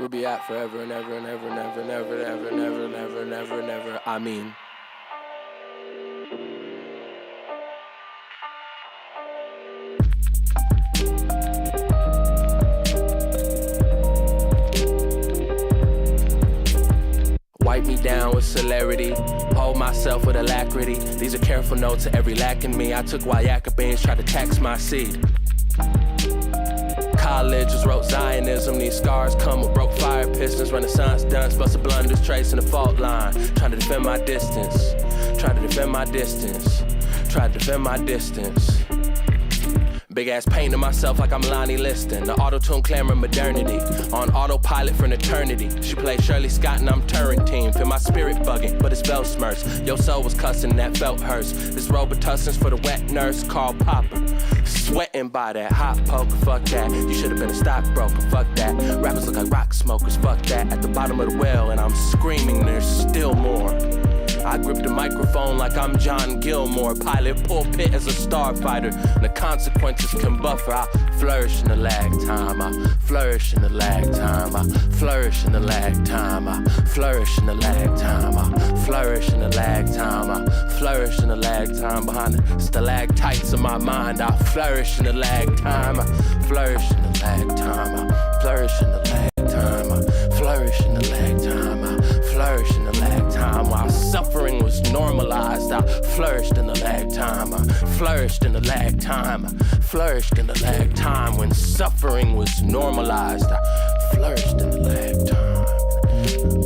we'll be at forever and ever and ever and ever and ever and ever and ever and ever and ever and ever. I mean. Wipe me down with celerity, hold myself with alacrity. These are careful notes of every lack in me. I took Wayaka beans, tried to tax my seed. College just wrote Zionism. These scars come with broke fire pistons. Renaissance dunce, busted blunders, tracing the fault line. Trying to defend my distance. Trying to defend my distance. Trying to defend my distance. Big ass painting myself like I'm Lonnie Liston. The auto-tune clamor modernity. On autopilot for an eternity. She played Shirley Scott and I'm Turrentine. Feel my spirit bugging, but it's bell smurfs. Your soul was cussing, that felt hers. This Robitussin's for the wet nurse called Popper. Sweating by that hot poker, fuck that. You should've been a stockbroker, fuck that. Rappers look like rock smokers, fuck that. At the bottom of the well and I'm screaming there's still more. I grip the microphone like I'm John Gilmore. Pilot pulpit as a starfighter. The consequences can buffer. I flourish in the lag time. I flourish in the lag time. I flourish in the lag time. I flourish in the lag time. I flourish in the lag time. I flourish in the lag time. Behind the stalactites of my mind, I flourish in the lag time. I flourish in the lag time. I flourish in the lag time. I flourish in the lag time. I flourish in the lag time. While suffering was normalized, I flourished in the lag time. I flourished in the lag time. I flourished in the lag time. When suffering was normalized, I flourished in the lag time.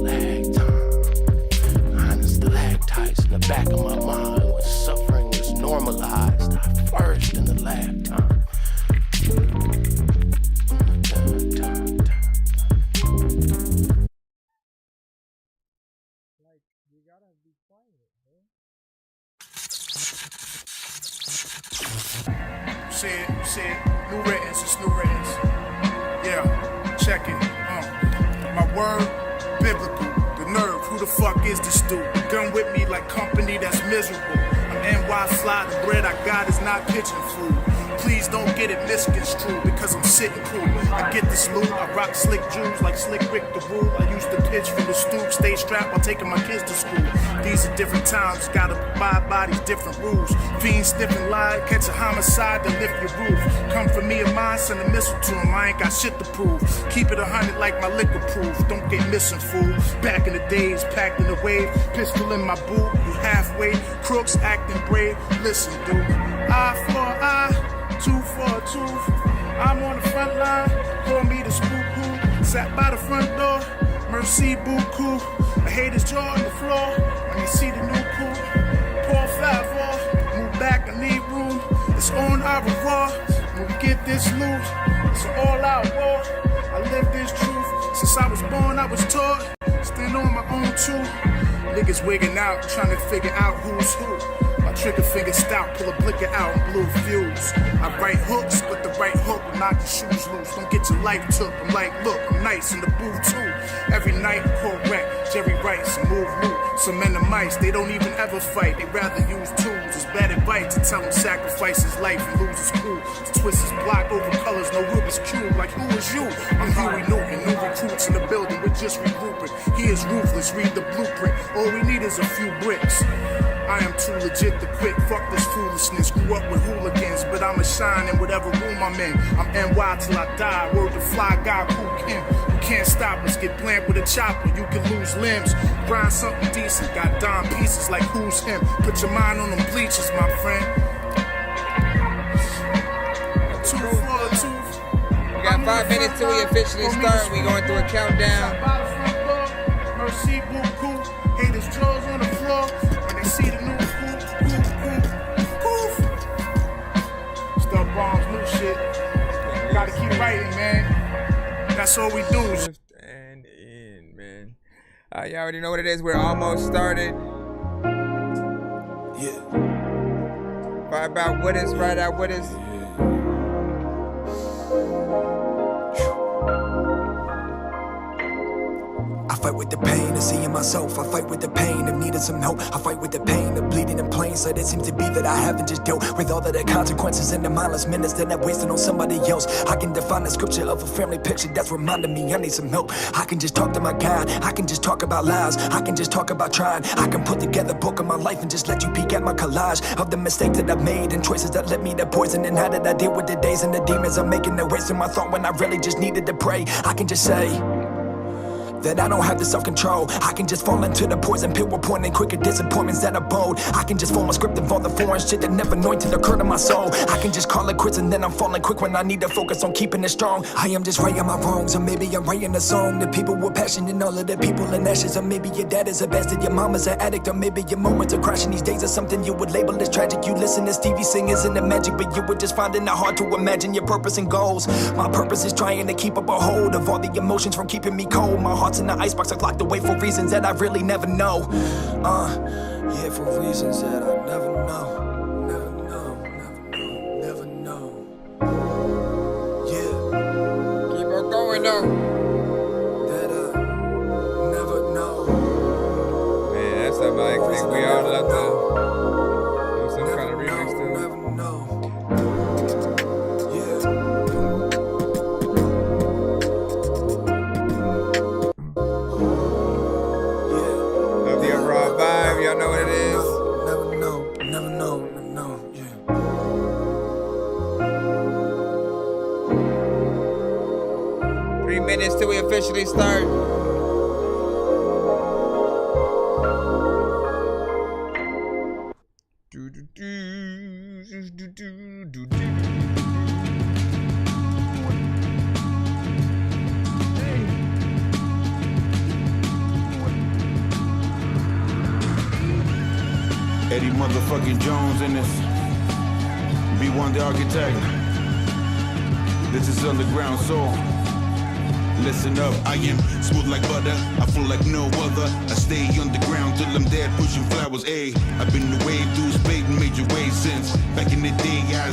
Lag time. Behind the stalactites in the back of my mind. When suffering was normalized, I flourished in the lag time. Shit, new riddance, it's new riddance. Yeah, check it. My word, biblical. The nerve, who the fuck is this dude? Gun with me like company that's miserable. I'm NY fly, the bread I got is not pigeon food. Please don't get it misconstrued because I'm sitting cool. I get this loot, I rock slick jewels like Slick Rick the Rule. I used to pitch from the stoop, stay strapped while taking my kids to school. These are different times, gotta abide by these different rules. Fiends sniffing lie, catch a homicide to lift your roof. Come for me and mine, send a missile to him, I ain't got shit to prove. Keep it 100 like my liquor proof, don't get missing fool. Back in the days, packed in the wave, pistol in my boot, you halfway, crooks acting brave. Listen dude, eye for eye, tooth for a tooth. I'm on the front line, call me the spook who sat by the front door, merci beaucoup. I hate his jaw on the floor when you see the new pool. Pour 5 off, move back, I need room. It's on our revoir, when we get this loot. It's an all-out war, I live this truth. Since I was born, I was taught, stand on my own too. Niggas wigging out, trying to figure out who's who. My trigger finger stout, pull a blicker out and blue fuse. I write hooks, but the right hook will knock your shoes loose. Don't get your life took. I'm like, look, I'm nice in the booth too. Every night, correct, Jerry Rice and move loot. Some men are mice, they don't even ever fight. They rather use tools. It's bad advice to tell him sacrifice his life and lose his cool. To twist his block over colors, no Rubik's Cube. Like, who is you? I'm Huey Newton. New recruits in the building, we're just regrouping. He is ruthless, read the blueprint. All we need is a few bricks. I am too legit to quit, fuck this foolishness. Grew up with hooligans, but I'ma shine in whatever room I'm in. I'm NY till I die, word to fly guy, cool Kim. You can't stop us, get blamed with a chopper, you can lose limbs. Grind something decent, got dime pieces like who's him. Put your mind on them bleachers, my friend. Tooth for a tooth. We got 5 minutes till we officially start. We going through a countdown. Merci beaucoup. Haters jaws on the floor. See the new poof. Stuff bombs, new shit. Gotta keep writing, man. That's all we do. And in, man. You already know what it is. We're almost started. Yeah. Right about what is, right out what is. I fight with the pain of seeing myself. I fight with the pain of needing some help. I fight with the pain of bleeding in plain sight. It seems to be that I haven't just dealt with all of the consequences and the mindless minutes that I've wasted on somebody else. I can define the scripture of a family picture that's reminding me I need some help. I can just talk to my God. I can just talk about lies. I can just talk about trying. I can put together a book of my life and just let you peek at my collage of the mistakes that I've made and choices that led me to poison. And how did I deal with the days and the demons I'm making that waste in my thought when I really just needed to pray. I can just say that I don't have the self-control. I can just fall into the poison pit with pointing quicker disappointments that abode. I can just form a script of all the foreign shit that never anointed occurred to my soul. I can just call it quits and then I'm falling quick when I need to focus on keeping it strong. I am just writing my wrongs, or maybe I'm writing a song. The people with passion and all of the people in ashes. Or maybe your dad is a bastard, your mama's an addict. Or maybe your moments are crashing these days are something you would label as tragic. You listen to Stevie sing isn't the magic, but you would just finding it hard to imagine your purpose and goals. My purpose is trying to keep up a hold of all the emotions from keeping me cold. My heart's in the icebox, I'm locked away for reasons that I really never know. Yeah, for reasons that I never know. Never know, never know. Yeah. Keep on going though. That I never know. Man, that's something I think we all love to do some kind of remix to. Never know. Vibe, y'all know what it is. Never know, yeah. 3 minutes till we officially start. Eddie motherfucking Jones in this. B1 the architect. This is underground soul. Listen up, I am smooth like butter, I flow like no other. I stay underground till I'm dead, pushing flowers, ayy. I've been away through spade and major ways since back in the day, I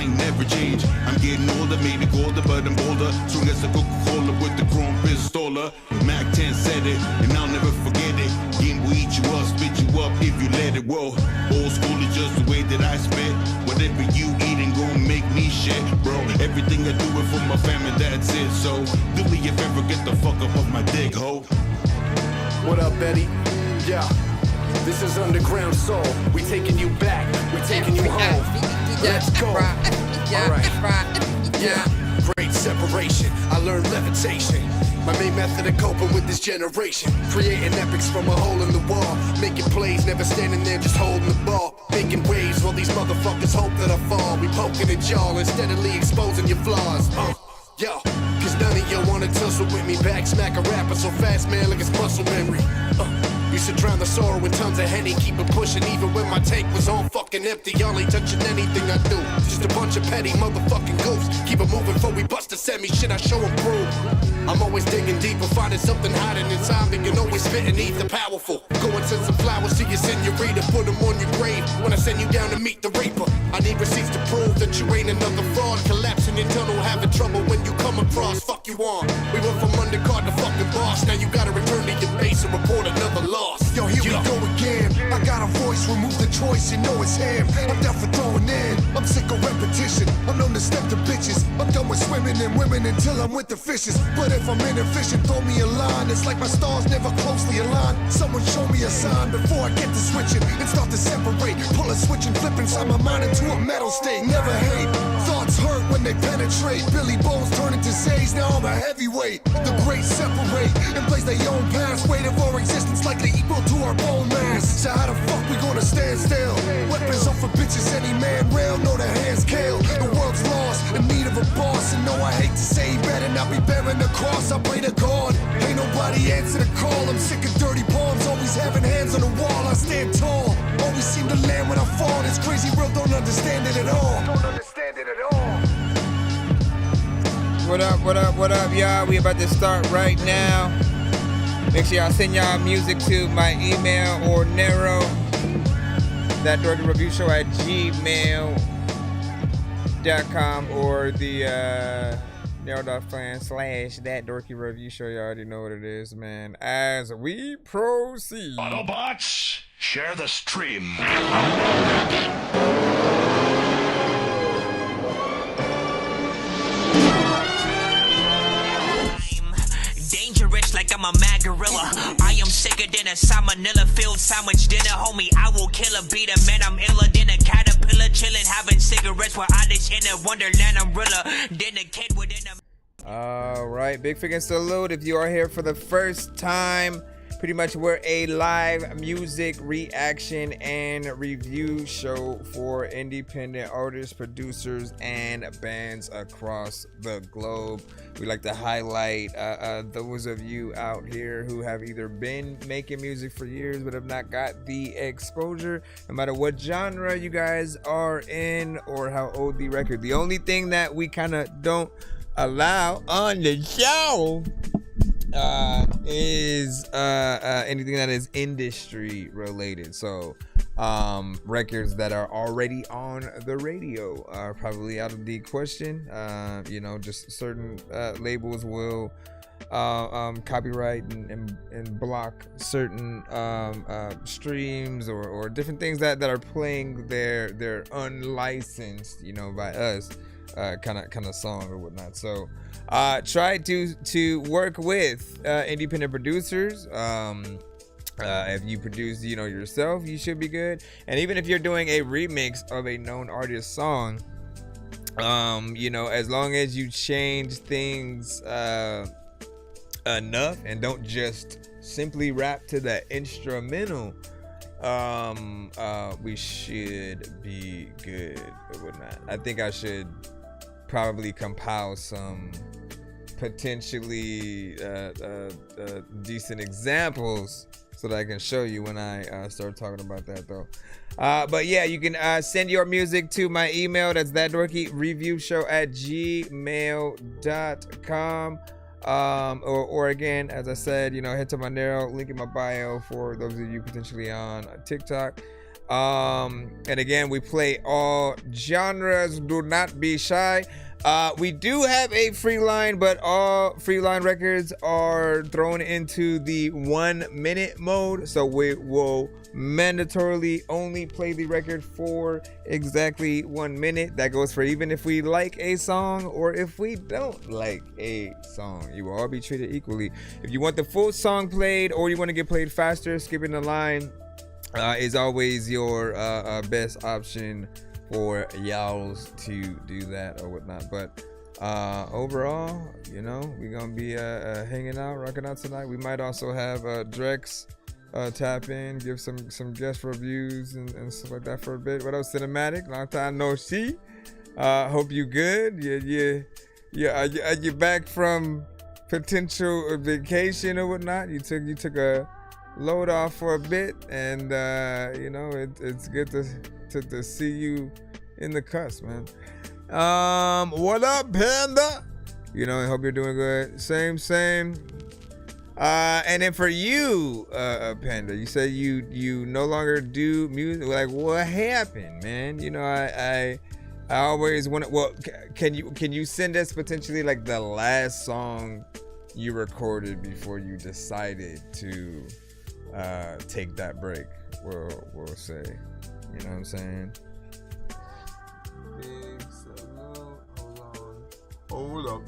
ain't never changed. I'm getting older, maybe colder, but I'm bolder. Strong as a Coca-Cola with the chrome pistola. Mac 10 said it, and I'll never forget it. Game will eat you up, spit you up if you let it. Whoa, old school is just the way that I spit. Whatever you eat ain't gonna make me shit, bro. Everything I do it for my family, that's it. So do me if ever get the fuck up off my dick, ho. What up, Betty? Yeah, this is Underground Soul. We taking you back, we taking you home. Let's go. Alright. Yeah. Great separation. I learned levitation. My main method of coping with this generation. Creating epics from a hole in the wall. Making plays, never standing there, just holding the ball. Making waves while these motherfuckers hope that I fall. We poking at y'all and steadily exposing your flaws. Yo, cause none of y'all wanna tussle with me. Back smack a rapper so fast, man, like it's muscle memory. Used to drown the sorrow in tons of Henny. Keep it pushing even when my tank was all fucking empty. Y'all ain't touching anything I do. Just a bunch of petty motherfucking goofs. Keep it moving before we bust a semi. Shit, I show them proof. I'm always digging deeper, finding something hiding inside me. And always spitting ether powerful. Go and send some flowers to your senorita. Put them on your grave when I send you down to meet the reaper. I need receipts to prove that you ain't another fraud. Collapsing in tunnel, having trouble when you come across. Fuck you on. We went from undercard to fucking boss. Now you gotta return to your base and report another loss. Yo, here we go again. I got a voice, remove the choice, you know it's him. I'm down for throwing in. I'm sick of repetition. I'm known to step to bitches. I'm done with swimming and women until I'm with the fishes. But if I'm inefficient, throw me a line. It's like my stars never closely aligned. Someone show me a sign before I get to switching and start to separate. Pull a switch and flip inside my mind into a metal state. Never hate. Thoughts hurt when they penetrate. Billy Bones turn into Sage. Now I'm a heavyweight. The great separate and place their own past. Weight of our existence likely equal to our bone mass. So how the fuck we gonna stand still? Weapons off for bitches, any man rail, know the hands kill. The world's lost, in need of a boss. And no, I hate to say he better not be bearing the cross. I pray to God, ain't nobody answer the call. I'm sick of dirty palms, always having hands on the wall. I stand tall, always seem to land when I fall. This crazy world don't understand it at all. Don't understand it at all. What up, y'all? We about to start right now. Make sure y'all send y'all music to my email or Nero, ThatDorkyReviewShow at gmail.com or the gmail.com/ThatDorkyReviewShow. You already know what it is, man. As we proceed. Autobots, share the stream. Dangerous like I'm a mad gorilla. I am sicker than a salmonella filled sandwich dinner, homie. I will kill a beat a man. I'm iller than a caterpillar, chilling, having cigarettes while I dish in a wonderland. I'm realer than a kid within a. All right, big freaking salute. If you are here for the first time, pretty much we're a live music reaction and review show for independent artists, producers, and bands across the globe. We like to highlight those of you out here who have either been making music for years but have not got the exposure, no matter what genre you guys are in or how old the record. The only thing that we kind of don't allow on the show is anything that is industry related. So records that are already on the radio are probably out of the question. Just certain labels will copyright and block certain streams or different things that are playing their unlicensed, by us, kind of song or whatnot. So try to work with independent producers. If you produce yourself, you should be good. And even if you're doing a remix of a known artist song, as long as you change things enough and don't just simply rap to the instrumental, we should be good or whatnot. I think I should probably compile some potentially decent examples so that I can show you when I start talking about that, though. But yeah, you can send your music to my email. That's ThatDorkyReviewShow@gmail.com. Or again, as I said, head to my narrow link in my bio for those of you potentially on TikTok. And again, we play all genres. Do not be shy. We do have a free line, but all free line records are thrown into the 1 minute mode. So we will mandatorily only play the record for exactly 1 minute. That goes for even if we like a song or if we don't like a song. You will all be treated equally. If you want the full song played or you want to get played faster, skipping the line is always your best option for y'all's to do that or whatnot. But overall, we're gonna be hanging out, rocking out tonight. We might also have Drex tap in, give some guest reviews and stuff like that for a bit. What else? Cinematic, long time no see. Hope you good. Yeah. Are you back from potential vacation or whatnot? You took a load off for a bit, and it's good to see you in the cusp, man. What up, Panda? I hope you're doing good. Same. And then for you, Panda, you said you no longer do music. Like, what happened, man? I always want to. Well, can you send us potentially like the last song you recorded before you decided to take that break? We'll say. You know what I'm saying? Big salute. Hold up.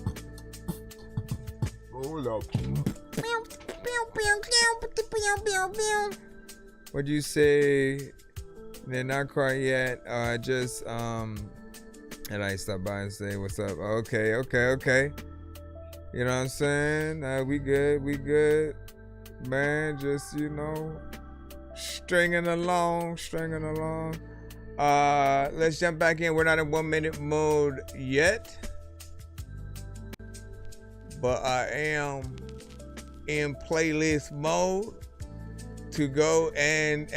What'd you say? They're not quite yet. Just and I stop by and say what's up. Okay. You know what I'm saying? We good. Man, just stringing along. Let's jump back in. We're not in 1 minute mode yet, but I am in playlist mode to go and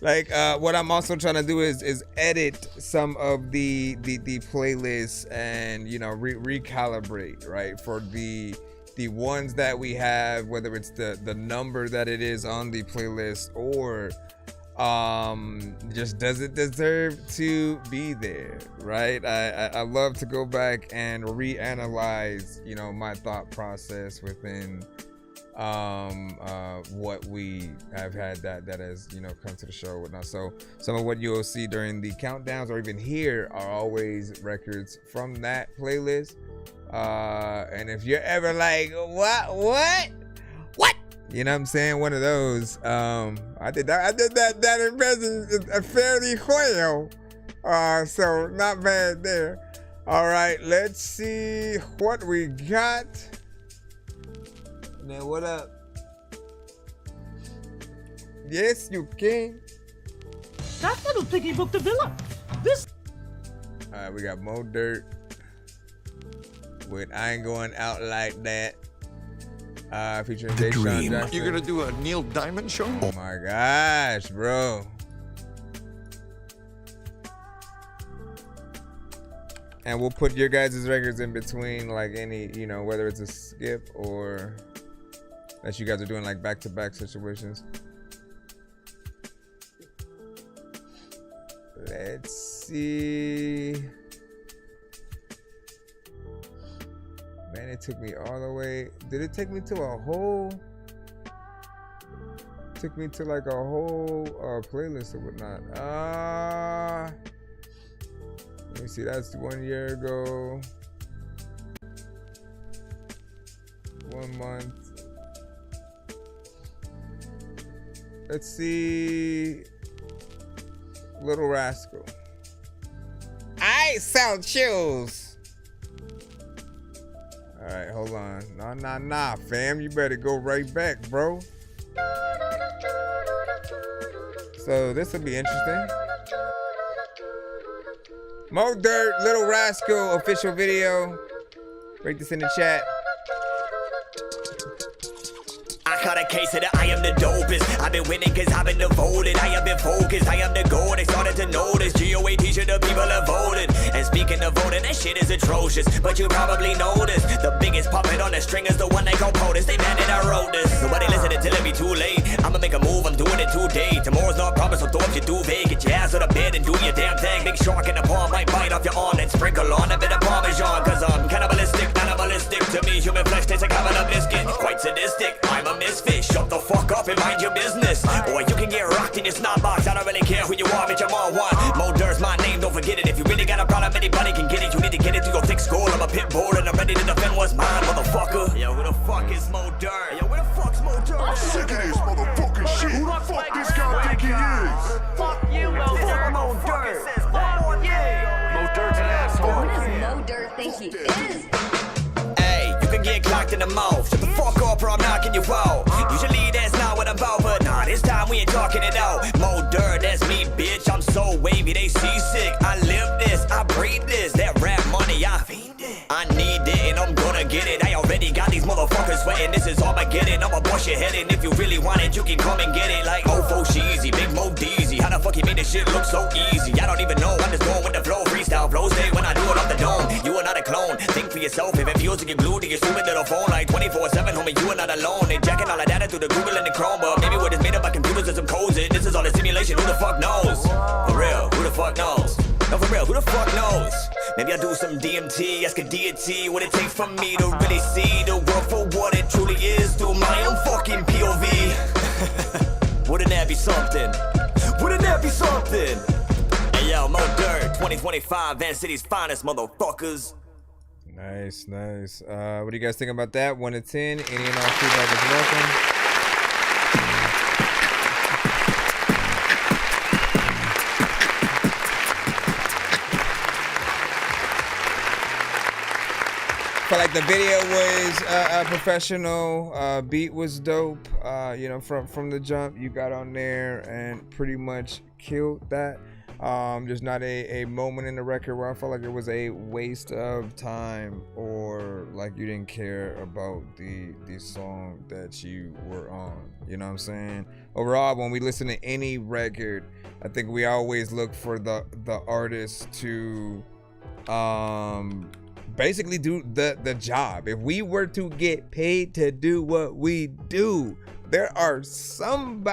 like what I'm also trying to do is edit some of the playlists and recalibrate, right, for the ones that we have, whether it's the number that it is on the playlist or just doesn't deserve to be there, right? I love to go back and reanalyze, you know, my thought process within what we have had that has, you know, come to the show and whatnot. So some of what you'll see during the countdowns or even here are always records from that playlist. And if you're ever like, what? You know what I'm saying? One of those. I did that impression fairly well. So not bad there. All right, let's see what we got. Man, what up? Yes, you can. That little piggy booked the villa. This. All right, we got Mo Dirt with "I Ain't Going Out Like That." Featuring Deshaun Jackson. You're gonna do a Neil Diamond show? Oh my gosh, bro. And we'll put your guys' records in between, like any, you know, whether it's a skip or that you guys are doing like back-to-back situations. Let's see. Man, it took me all the way. Did it take me to a whole? Took me to like a whole playlist or whatnot. Let me see. That's 1 year ago. 1 month. Let's see. Little Rascal. I sell shoes. All right, hold on. Nah, fam. You better go right back, bro. So this will be interesting. Mo Dirt, Little Rascal official video. Rate this in the chat. I caught a case of the I am the dopest. I've been winning cause I've been devoted. I have been focused, I am the goal. They started to notice GOAT should the people have voted. And speaking of voting, that shit is atrocious. But you probably noticed the biggest puppet on the string is the one they call POTUS. They mad that I wrote this. Nobody listening till it be too late. I'ma make a move, I'm doing it today. Tomorrow's not promised, so throw up your duvet. Get your ass on the bed and do your damn thing. Big shark in the palm might bite off your arm and sprinkle on a bit of Parmesan. Cause I'm cannibalistic, animalistic. To me, human flesh tastes like having a biscuit. Quite sadistic, I'm a misfit. Shut the fuck up and mind your business. Boy, you can get rocked in your snot box. I don't really care who you are, bitch, I'm on one. Mo Dirt's my name, don't forget it. If you really got a problem, anybody can get it. You need to get it through your thick skull. I'm a pit bull and I'm ready to defend what's mine, motherfucker. Yo, who the fuck is Mo Dirt? Yo, where the fuck's Mo Dirt? I'm sick of this motherfucking shit. Who the fuck this guy think he is? Fuck you, Mo Dirt. Mo Dirt. Fuck yeah. Mo Dirt's an asshole. Who does Mo Dirt think he is? Get clocked in the mouth. Shut the fuck up or I'm knocking you out. Usually that's not what I'm about, but nah, this time we ain't talking it out. Mo Dirt, that's me, bitch. I'm so wavy, they seasick. I live this, I breathe this. That rap money, I fiend it. I need it and I'm gonna get it. I already got these motherfuckers sweating. This is all I get it. I'ma bust your head in. If you really want it, you can come and get it. Like Ofo Sheezy, Big Mo Deezy. How the fuck he made this shit look so easy? I don't even know. I'm just going with the flow. Freestyle flows day when I do it off the dome. You are not a clone. Think for yourself. If it feels to get glued to your stupid little phone like 24/7, homie, you are not alone. They jacking all the data through the Google and the Chrome, but maybe what is made up by computers and some codes. This is all a simulation. Who the fuck knows? For real, who the fuck knows? No, for real, who the fuck knows? Maybe I'll do some DMT, ask a deity what it takes for me to really see the world for what it truly is through my own fucking POV. Wouldn't that be something? Wouldn't that be something? Hey yo, Mo Dirt, 2025, Van City's finest motherfuckers. Nice. What do you guys think about that? 1 to 10. Any and all feedback is welcome. Felt like the video was professional. Beat was dope. You know, from the jump, you got on there and pretty much killed that. There's not a moment in the record where I felt like it was a waste of time or like you didn't care about the song that you were on. You know what I'm saying? Overall, when we listen to any record, I think we always look for the artist to basically do the job. If we were to get paid to do what we do, there are some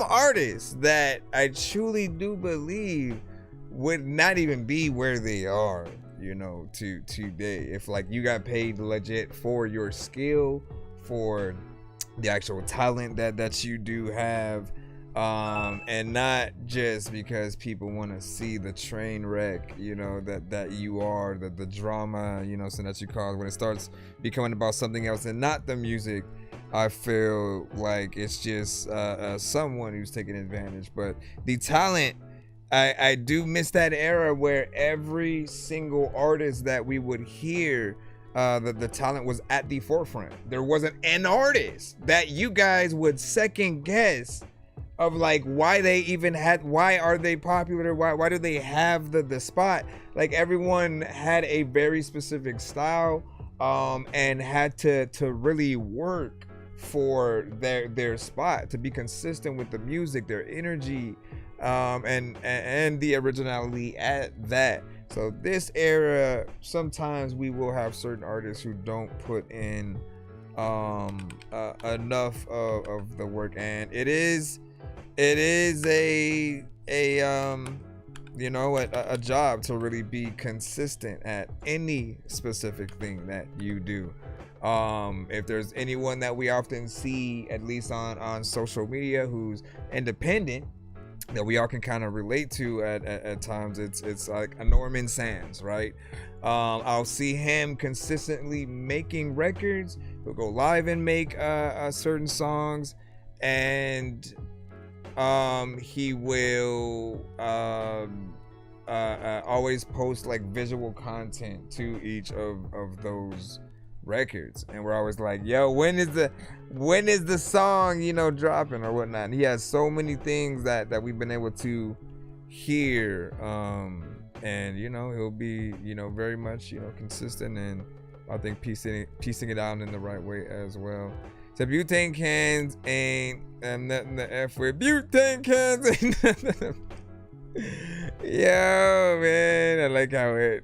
artists that I truly do believe would not even be where they are, you know, today, if like you got paid legit for your skill, for the actual talent that you do have, and not just because people want to see the train wreck, you know, that you are, the drama, you know, so that you cause when it starts becoming about something else and not the music. I feel like it's just someone who's taking advantage. But the talent, I do miss that era where every single artist that we would hear, the talent was at the forefront. There wasn't an artist that you guys would second guess of like why are they popular, why do they have the spot. Like everyone had a very specific style, and had to really work for their spot, to be consistent with the music, their energy, and the originality at that. So this era, sometimes we will have certain artists who don't put in enough of the work, and it is a you know, a job to really be consistent at any specific thing that you do. If there's anyone that we often see, at least on social media, who's independent, that we all can kind of relate to at times, it's like a Norman Sands, right? I'll see him consistently making records. He'll go live and make certain songs, and he will always post like visual content to each of those records, and we're always like, yo, when is the song, you know, dropping or whatnot. And he has so many things that we've been able to hear, and you know, he'll be, you know, very much, you know, consistent, and I think piecing it out in the right way as well. So butane cans ain't nothing to F with. Butane cans ain't nothing. Yo, man, I like how it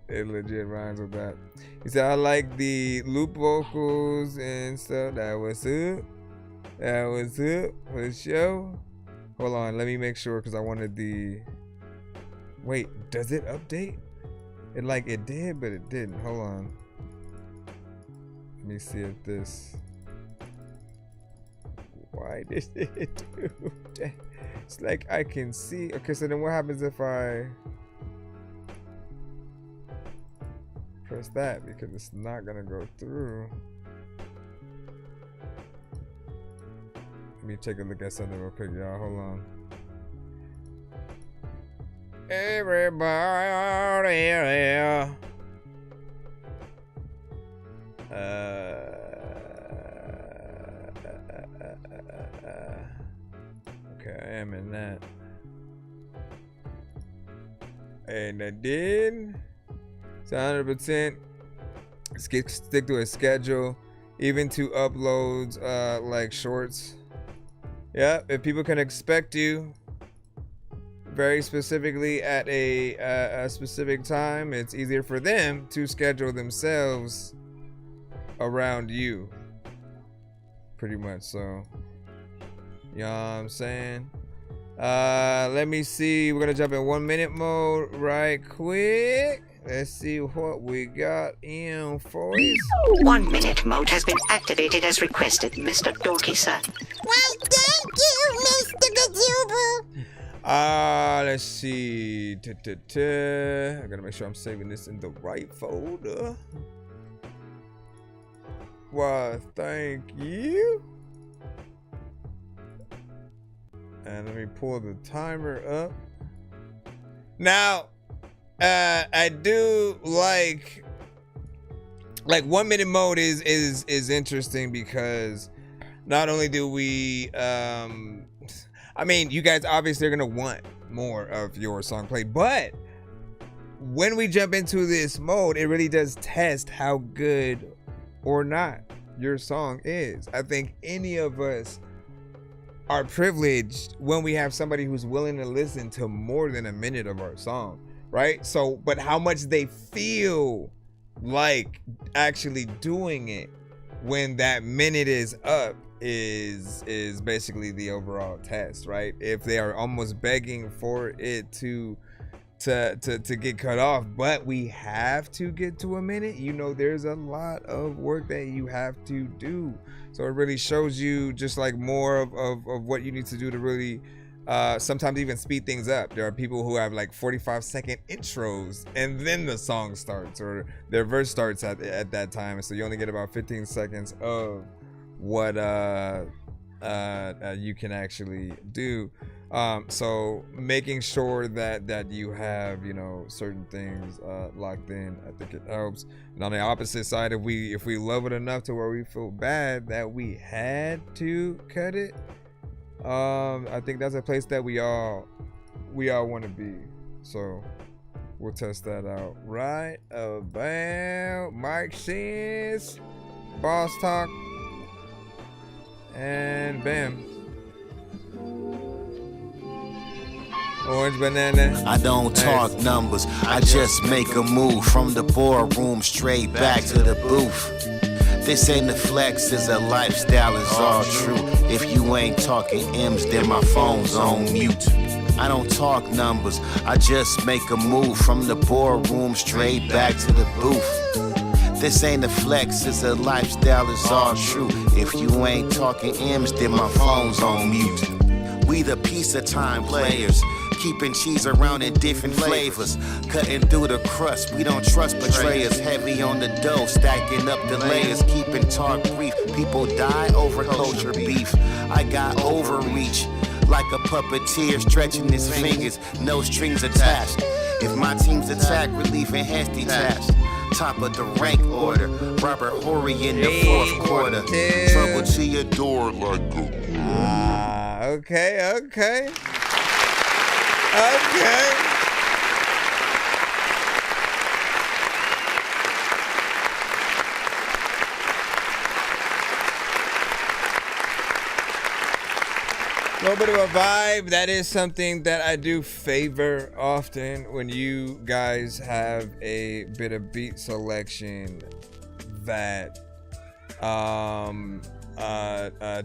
legit rhymes with that. He said, I like the loop vocals and stuff. That was up for the show. Hold on, let me make sure, because I wanted the... Wait, does it update? It did, but it didn't. Hold on. Let me see if this... Why did it do that? It's like I can see. Okay, so then what happens if I press that? Because it's not gonna go through. Let me take a look at something real quick, y'all. Hold on. Everybody, okay, I am in that. And I did. So 100%. Stick to a schedule, even to uploads, like shorts. Yeah, if people can expect you very specifically at a specific time, it's easier for them to schedule themselves around you. Pretty much, so. You know what I'm saying? Let me see. We're gonna jump in 1 minute mode right quick. Let's see what we got in for us. 1 minute mode has been activated as requested, Mr. Dorky, sir. Why, thank you, Mr. Gajuba. Let's see. I gotta make sure I'm saving this in the right folder. Why, thank you. And let me pull the timer up. Now, I do like 1 minute mode is interesting, because not only do we, I mean, you guys obviously are gonna want more of your song played, but when we jump into this mode, it really does test how good or not your song is. I think any of us are privileged when we have somebody who's willing to listen to more than a minute of our song, right? So, but how much they feel like actually doing it when that minute is up is basically the overall test, right? If they are almost begging for it to get cut off, but we have to get to a minute, you know, there's a lot of work that you have to do. So it really shows you just like more of what you need to do to really sometimes even speed things up. There are people who have like 45-second intros and then the song starts, or their verse starts at that time, so you only get about 15 seconds of what you can actually do. So making sure that you have, you know, certain things locked in, I think it helps. And on the opposite side, if we love it enough to where we feel bad that we had to cut it, I think that's a place that we all want to be. So we'll test that out right about Mike Sins, Boss Talk, and bam. Orange banana. I don't talk numbers, I just make a move from the boardroom straight back to the booth. This ain't a flex, it's a lifestyle, it's all true. If you ain't talking M's, then my phone's on mute. I don't talk numbers, I just make a move from the boardroom straight back to the booth. This ain't a flex, it's a lifestyle, it's all true. If you ain't talking M's, then my phone's on mute. We the piece of time players, keeping cheese around in different flavors, cutting through the crust. We don't trust betrayers, heavy on the dough, stacking up the layers, keeping talk brief. People die over culture beef. I got overreach, like a puppeteer stretching his fingers, no strings attached. If my team's attack, relief enhanced detached. Top of the rank order, Robert Horry in the fourth quarter. Trouble to your door like a... Okay. A little bit of a vibe. That is something that I do favor often, when you guys have a bit of beat selection that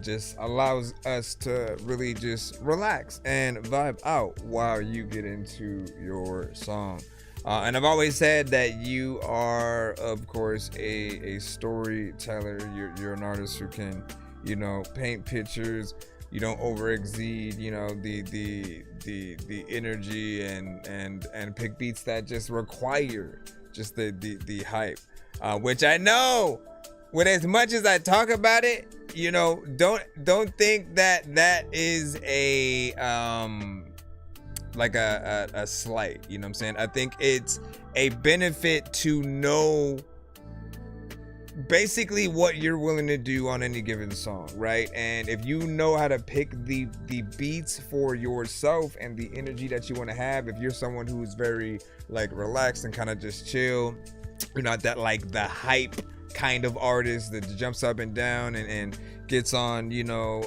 just allows us to really just relax and vibe out while you get into your song. And I've always said that you are, of course, a storyteller. You're an artist who can, you know, paint pictures. You don't over-exceed, you know, the energy and pick beats that just require just the hype, which I know. With as much as I talk about it, you know, don't think that is a like a slight, you know what I'm saying? I think it's a benefit to know basically what you're willing to do on any given song, right? And if you know how to pick the beats for yourself and the energy that you want to have, if you're someone who's very like relaxed and kind of just chill, you're not that like the hype kind of artist that jumps up and down and gets on, you know,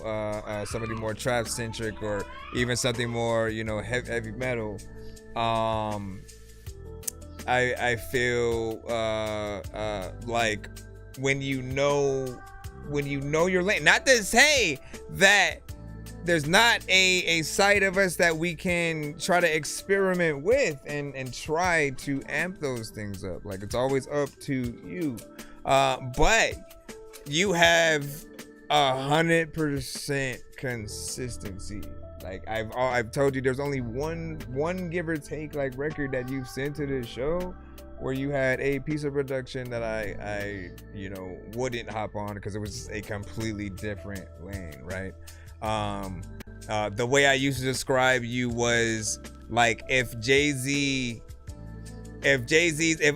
somebody more trap centric or even something more, you know, heavy metal. I feel like when you know your lane, not to say that there's not a side of us that we can try to experiment with and try to amp those things up. Like, it's always up to you. But you have 100% consistency. Like I've told you, there's only one give or take like record that you've sent to this show where you had a piece of production that I you know wouldn't hop on because it was just a completely different lane, right? The way I used to describe you was like if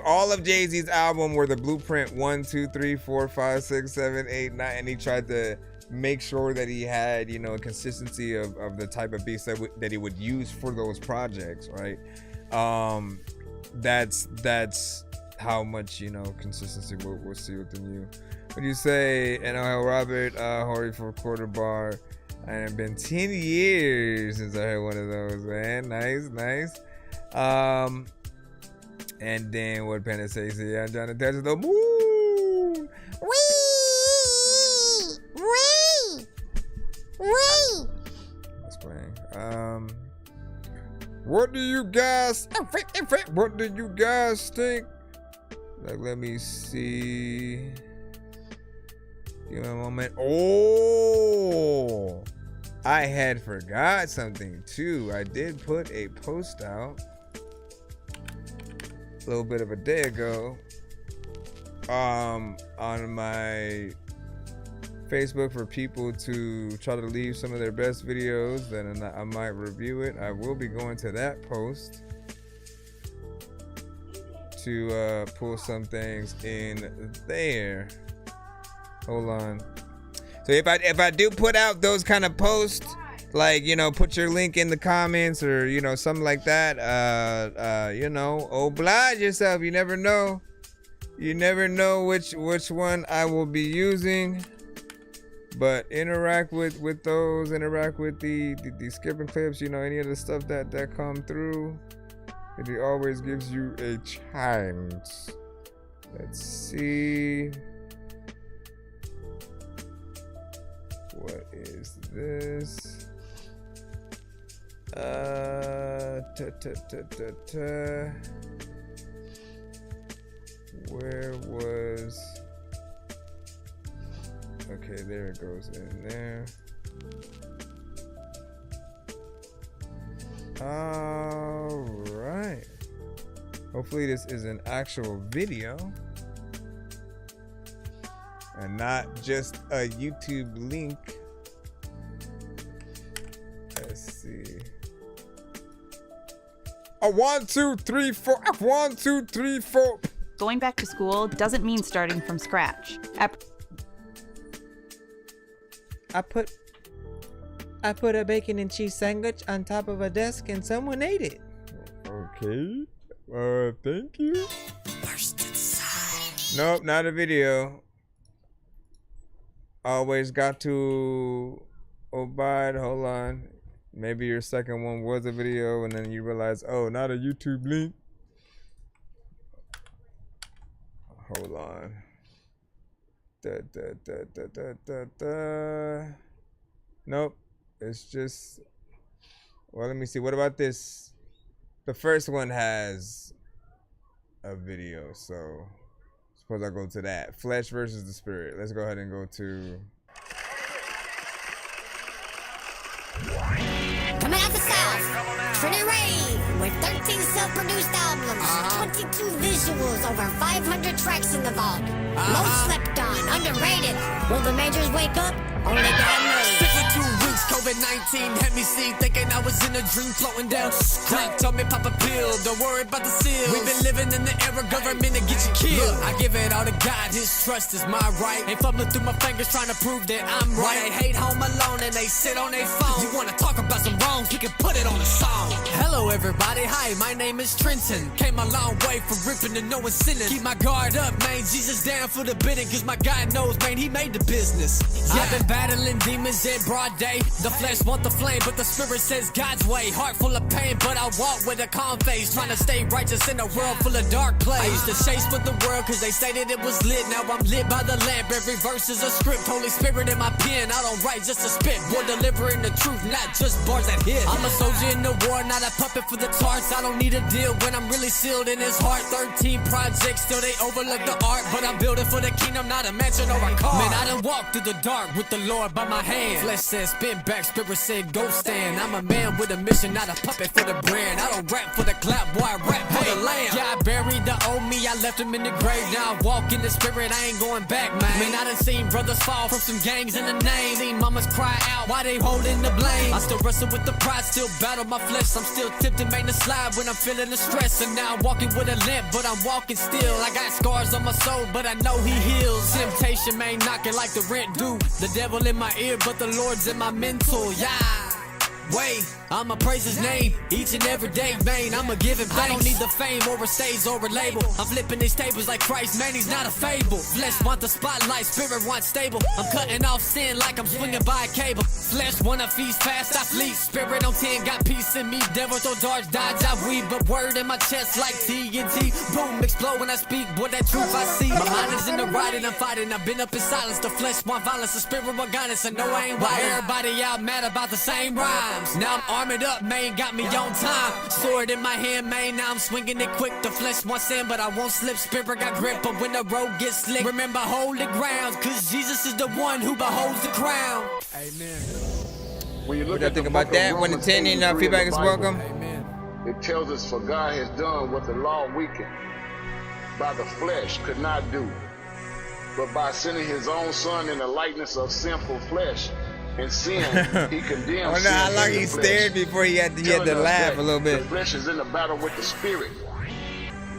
all of Jay-Z's album were the blueprint 1, 2, 3, 4, 5, 6, 7, 8, 9, and he tried to make sure that he had, you know, a consistency of the type of beats that he would use for those projects, right? That's how much, you know, consistency we'll see within you. When you say NOL Robert Horry for quarter bar, and it's been 10 years since I heard one of those, man. Nice. And then what Panda says here, I'm trying to touch the moon. Wee! interesting. What do you guys think? Like, let me see. Give me a moment. Oh, I had forgot something too. I did put a post out a little bit of a day ago on my Facebook for people to try to leave some of their best videos, then I might review it. I will be going to that post to pull some things in there. Hold on. So if I do put out those kind of posts, like, you know, put your link in the comments or, you know, something like that, you know, oblige yourself. You never know. You never know which one I will be using. But interact with those, interact with the skipping clips, you know, any of the stuff that come through. It always gives you a chance. Let's see. What is this? Where was... Okay, there it goes in there. All right. Hopefully this is an actual video and not just a YouTube link. Let's see. 1, 2, 3, 4. 1, 2, 3, 4. Going back to school doesn't mean starting from scratch. I put a bacon and cheese sandwich on top of a desk and someone ate it. Okay. Thank you. Nope, not a video. Always got to abide. Hold on. Maybe your second one was a video and then you realize, oh, not a YouTube link. Hold on. Nope. It's just, well, let me see. What about this? The first one has a video, so suppose I go to that. Flesh versus the spirit. Let's go ahead and go to. Coming out the south, Trinity Rave with 13 self-produced albums, 22 visuals, over 500 tracks in the vault. Most slept on, underrated. Will the majors wake up? Only God knows. Sick for 2 weeks, COVID-19 had me see, thinking I was in a dream floating down. Doc told me pop a pill, don't worry about the seals. We've been living in the era government to get you killed. I give it all to God, his trust is my right. Ain't fumbling through my fingers trying to prove that I'm right. They hate home alone and they sit on their phone. You wanna talk about some wrongs, you can put it on a song. Hello everybody, hi, my name is Trenton. Came a long way from ripping to knowing sinning. Keep my guard up, man, Jesus down for the bidding, cause my God knows, man, he made the business. Yeah. I've been battling demons in broad day. The flesh want the flame, but the spirit says God's way. Heart full of pain, but I walk with a calm face, trying to stay righteous in a world full of dark place. I used to chase with the world cause they stated it was lit. Now I'm lit by the lamp, every verse is a script. Holy Spirit in my pen, I don't write just to spit. Boy, delivering the truth, not just bars that hit. I'm a soldier in the war, not a puppet for the tarts. I don't need a deal when I'm really sealed in his heart. 13 projects, still they overlook the art, but I'm building for the kingdom, not a mansion or a car. Man, I done walked through the dark with the Lord by my hand. Flesh said spin back, spirit said go stand. I'm a man with a mission, not a puppet for the brand. I don't rap for the clap, boy, I rap for the lamb. Yeah, I buried the old me, I left him in the grave. Now I walk in the spirit, I ain't going back, man. Man, I done seen brothers fall from some gangs in the name. Seen mamas cry out, why they holding the blame? I still wrestle with the pride, still battle my flesh. I'm still tempted, make the slide when I'm feeling the stress. And now I'm walking with a limp, but I'm walking still. I got scars on my soul, but I know he heals. Temptation, man, knocking like the rent due. The devil in my ear, but the Lord's in my mental, yeah. Wait, I'ma praise his name each and every day, man. I'ma give him thanks. I don't need the fame or a stage or a label. I'm flipping these tables like Christ, man, he's not a fable. Flesh want the spotlight, spirit want stable. I'm cutting off sin like I'm swinging by a cable. Flesh wanna feast fast, I flee. Spirit on 10, got peace in me. Devil throw darts, dodge, I weave. But word in my chest like TNT. Boom, explode when I speak, boy, that truth I see. My mind is in the riding, I'm fighting. I've been up in silence. The flesh want violence, the spirit want guidance. I know I ain't wild. Everybody out mad about the same rhyme. times. Now I'm armored up, man, got me on time. Sword in my hand, man, now I'm swinging it quick. The flesh wants in, but I won't slip. Spirit got grip, but when the road gets slick, remember hold the ground, cause Jesus is the one who beholds the crown. Amen. When you look What do you think about that? 1 to 10 and feedback is welcome. Amen. It tells us, for God has done what the law weakened by the flesh could not do, but by sending his own son in the likeness of sinful flesh and sin, he condemned. I wonder how long he stared before he had to laugh a little bit. The flesh is in the battle with the spirit,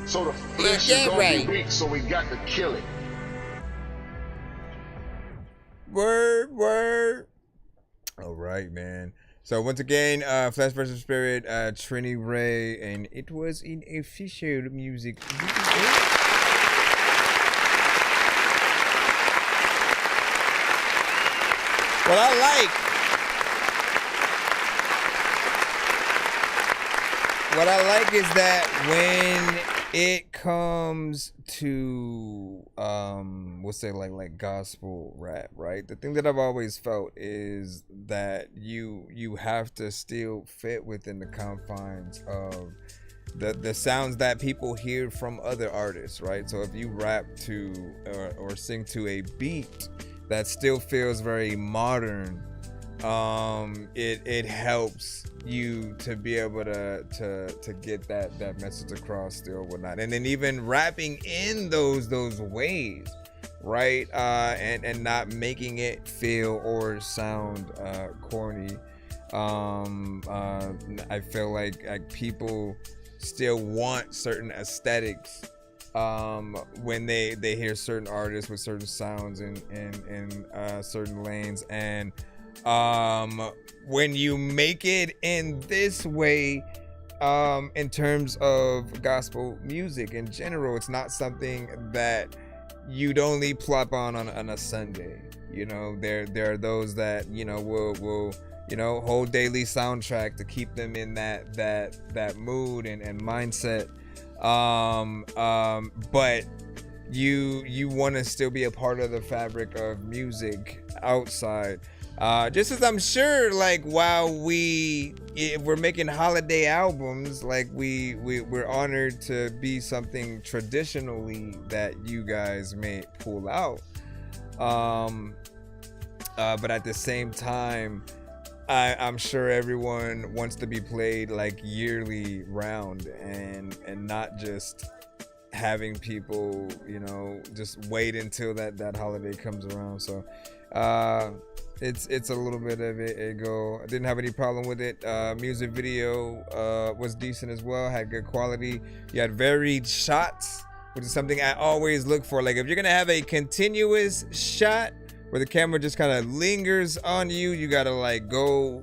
so the flesh is going to be weak, so we got to kill it. Word. All right, man. So once again, Flesh versus Spirit, Trini Ray, and it was in official music. What I like is that when it comes to we'll say like gospel rap, right? The thing that I've always felt is that you have to still fit within the confines of the sounds that people hear from other artists, right? So if you rap to or sing to a beat that still feels very modern, it helps you to be able to get that message across still, whatnot. And then even rapping in those ways, right? And not making it feel or sound corny. I feel like people still want certain aesthetics when they hear certain artists with certain sounds in certain lanes. And when you make it in this way, in terms of gospel music in general, it's not something that you'd only plop on a Sunday. You know, there are those that, you know, will whole daily soundtrack to keep them in that mood and mindset. But you want to still be a part of the fabric of music outside. Just as I'm sure, like, while we're making holiday albums, like we're honored to be something traditionally that you guys may pull out. But at the same time, I'm sure everyone wants to be played like yearly round and not just having people, you know, just wait until that holiday comes around. So it's a little bit of a go. I didn't have any problem with it. Music video was decent as well, had good quality. You had varied shots, which is something I always look for. Like, if you're gonna have a continuous shot where the camera just kind of lingers on you, you gotta like go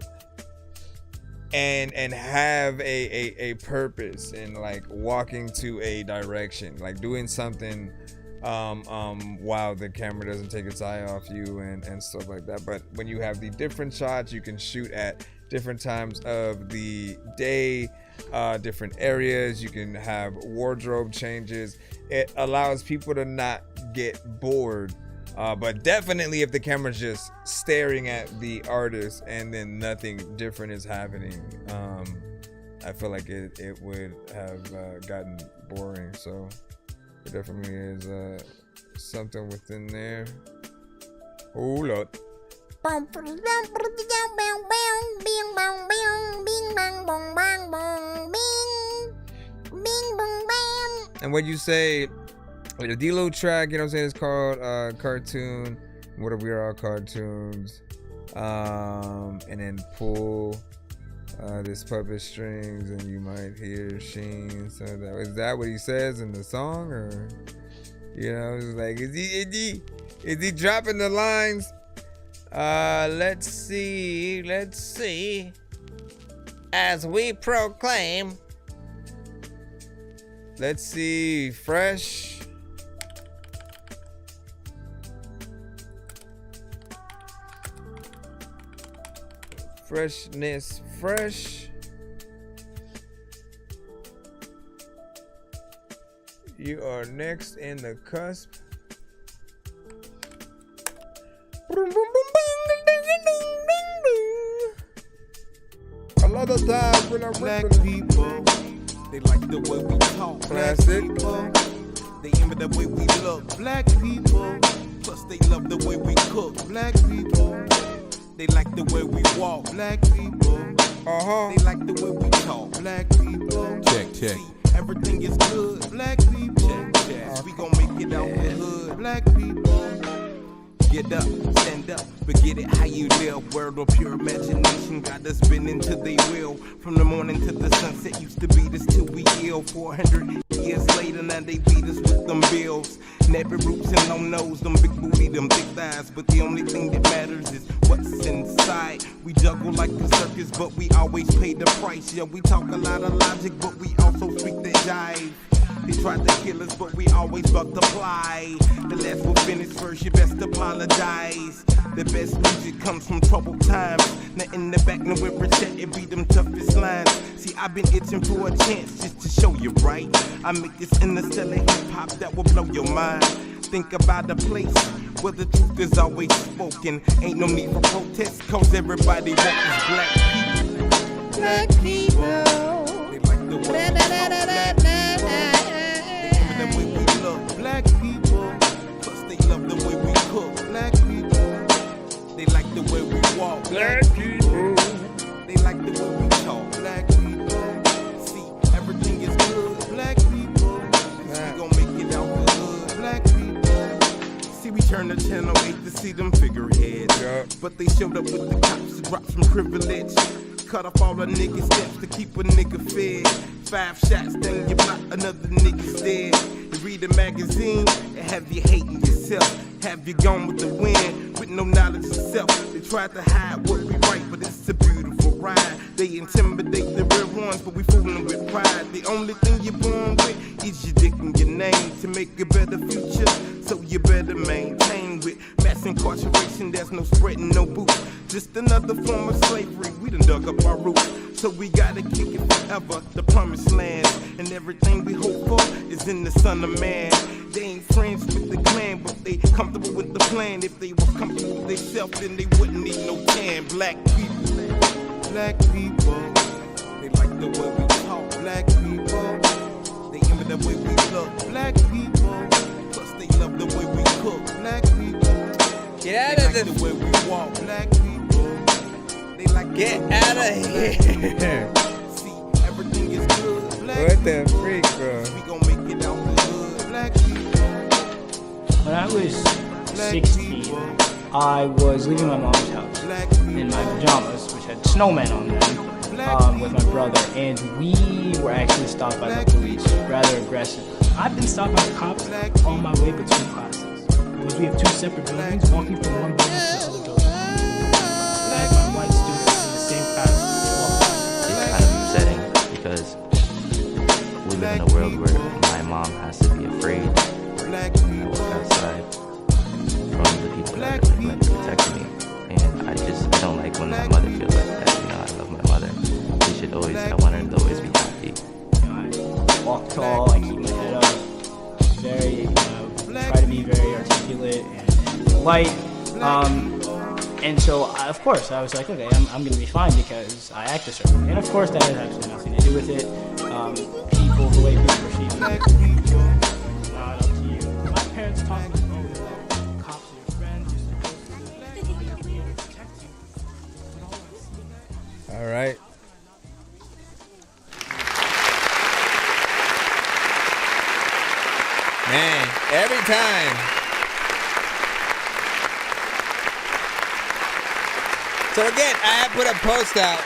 and have a purpose and like walking to a direction, like doing something while the camera doesn't take its eye off you and stuff like that. But when you have the different shots, you can shoot at different times of the day, different areas. You can have wardrobe changes. It allows people to not get bored. But definitely if the camera's just staring at the artist and then nothing different is happening, I feel like it would have gotten boring. So it definitely is something within there. Hold up. And what you say, the D-Lo track, you know what I'm saying, it's called Cartoon. What if we are all cartoons? And then pull this puppet strings and you might hear Sheen. So is that what he says in the song? Or, you know, it's like, is he dropping the lines? Let's see. As we proclaim. Let's see, fresh. Freshness, fresh. You are next in the cusp. lot of times when I'm Black ripping. people, they like the way we talk. Black Classic. people, they envy the way we look. Black people, plus they love the way we cook. Black people, they like the way we walk. Black people, they like the way we talk. Black people, check. See, everything is good. Black people, check. We gon' make it out the hood. Black people, get up, stand up, but get it how you live. World of pure imagination got us spinning till they will. From the morning to the sunset, used to beat us till we ill. 400 years later, now they beat us with them bills. Nappy roots and long nose, them big booty, them thick thighs. But the only thing that matters is what's inside. We juggle like a circus, but we always pay the price. Yeah, we talk a lot of logic, but we also speak that jive. They tried to kill us, but we always multiply. The last will finish first, you best apologize. The best music comes from troubled times. Now in the back, nowhere protect it be them toughest lines. See, I've been itching for a chance just to show you right. I make this interstellar hip-hop that will blow your mind. Think about a place where the truth is always spoken. Ain't no need for protest, cause everybody wants is black people. Black people. They like the way we talk, the way we look. Black people, plus they love the way we cook. Black people, they like the way we walk. Black people, they like the way we talk. Black people, see, everything is good. Black people, we gon' make it out the hood. Black people, see, we turn the channel 8 to see them figureheads. But they showed up with the cops to drop some privilege. Cut off all the nigga steps to keep a nigga fed. 5 shots, then you block another nigga's dead. You read a magazine and have you hating yourself. Have you gone with the wind with no knowledge of self. They tried to hide what we write, but it's a beautiful ride. They intimidate the real ones, but we fooling with pride. The only thing you're born with is your dick and your name to make a better future. So you better maintain with mass incarceration. There's no spreading, no boot. Just another form of slavery. We done dug up our roots, so we gotta kick it forever. The promised land, and everything we hope for is in the Son of Man. They ain't friends with the clan, but they comfortable with the plan. If they were comfortable with themselves, then they wouldn't need no tan. Black people, they like the way we talk. Black people, they envy the way we look. Black people, plus they love the way we cook. Black people, get out of the way we walk. Black people, they like get out of here. See, everything is good. Black what the freak, bro? We gon' make it out the hood. Black people. When I was 16, I was leaving my mom's house in my pajamas, which had snowmen on them, with my brother, and we were actually stopped by the police, rather aggressive. I've been stopped by the cops on my way between classes, because we have 2 separate buildings, walking from one building to the other building. I had my white students in the same class. It's kind of upsetting because we live in a world where my mom has to be afraid when I walk outside from the people that are like to protect me. And I don't like when my mother feels like that. You know, I love my mother. I want her to always be happy. You know, I walk tall, I keep my head up, very, try to be very articulate and polite. And so, of course, I was like, okay, I'm going to be fine because I act a certain way. And of course, that has absolutely nothing to do with it. People, the way people perceive me, not up to you. My parents taught me, cops are your friends, you're supposed to be able to protect you. All right. Man, every time. So again, I put a post out.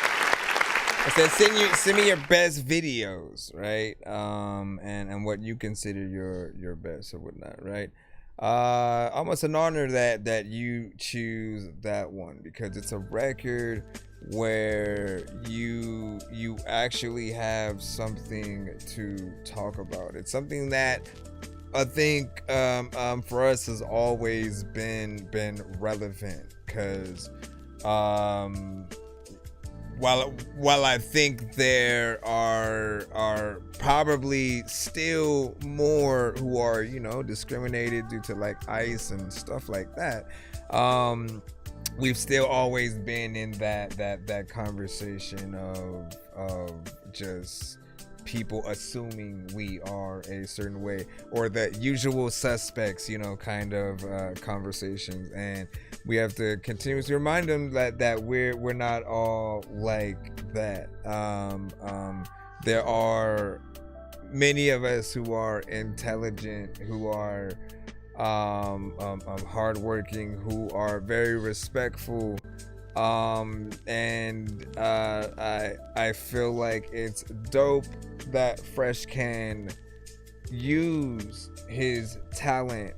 I said send me your best videos, right? And what you consider your best or whatnot, right? Almost an honor that you choose that one because it's a record where you actually have something to talk about. It's something that I think for us has always been relevant because while I think there are probably still more who are discriminated due to like ICE and stuff like that, we've still always been in that conversation of just people assuming we are a certain way, or the usual suspects, kind of conversations. And we have to continuously remind them that we're not all like that. There are many of us who are intelligent, who are hardworking, who are very respectful, and I feel like it's dope that Fresh can use his talent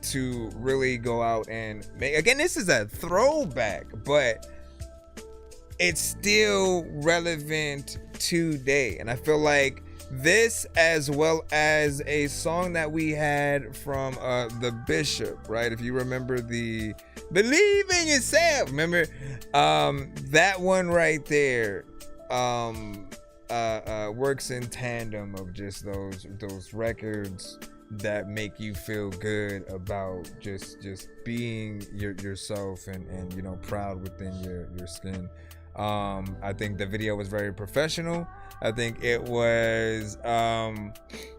to really go out and make. Again, this is a throwback, but it's still relevant today, and I feel like this, as well as a song that we had from the Bishop, right? If you remember the Believe in Yourself, remember that one right there, works in tandem of just those records that make you feel good about just being yourself and proud within your skin. I think the video was very professional. I think it was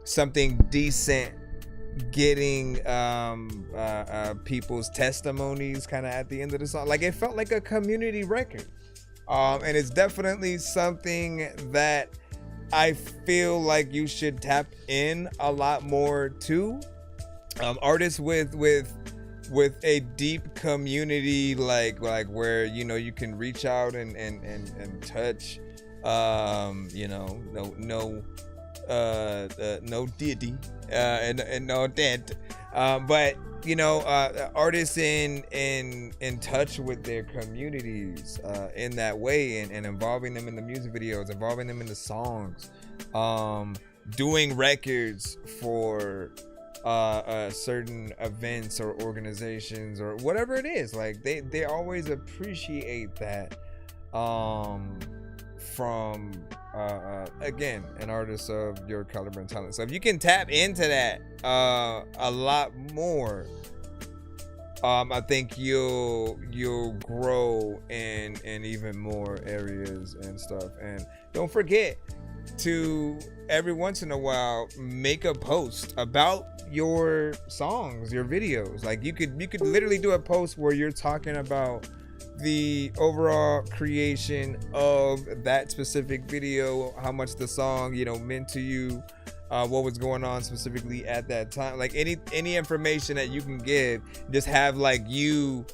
something decent, getting people's testimonies kind of at the end of the song. Like, it felt like a community record, and it's definitely something that I feel like you should tap in a lot more to. Artists with a deep community, like where you can reach out and touch, no diddy, and no that, but artists in touch with their communities in that way, and involving them in the music videos, involving them in the songs, doing records for certain events or organizations or whatever it is. Like, they always appreciate that from again, an artist of your caliber and talent. So if you can tap into that a lot more, I think you'll grow in even more areas and stuff. And don't forget to, every once in a while, make a post about your songs, your videos. Like, you could literally do a post where you're talking about the overall creation of that specific video, how much the song meant to you, what was going on specifically at that time. Like, any information that you can give, just have like you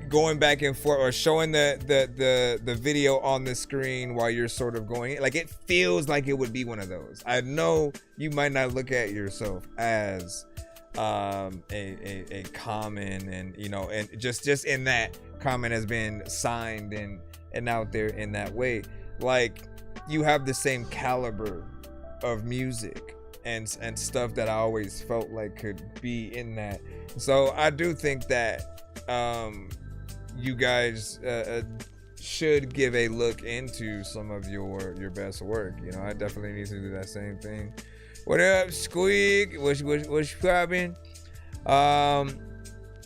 going back and forth, or showing the video on the screen while you're sort of going, like, it feels like it would be one of those. I know you might not look at yourself as a comment, and and just in that comment has been signed and out there in that way. Like, you have the same caliber of music and stuff that I always felt like could be in that. So I do think that you guys should give a look into some of your best work. I definitely need to do that same thing. What up, Squeak? What's poppin'?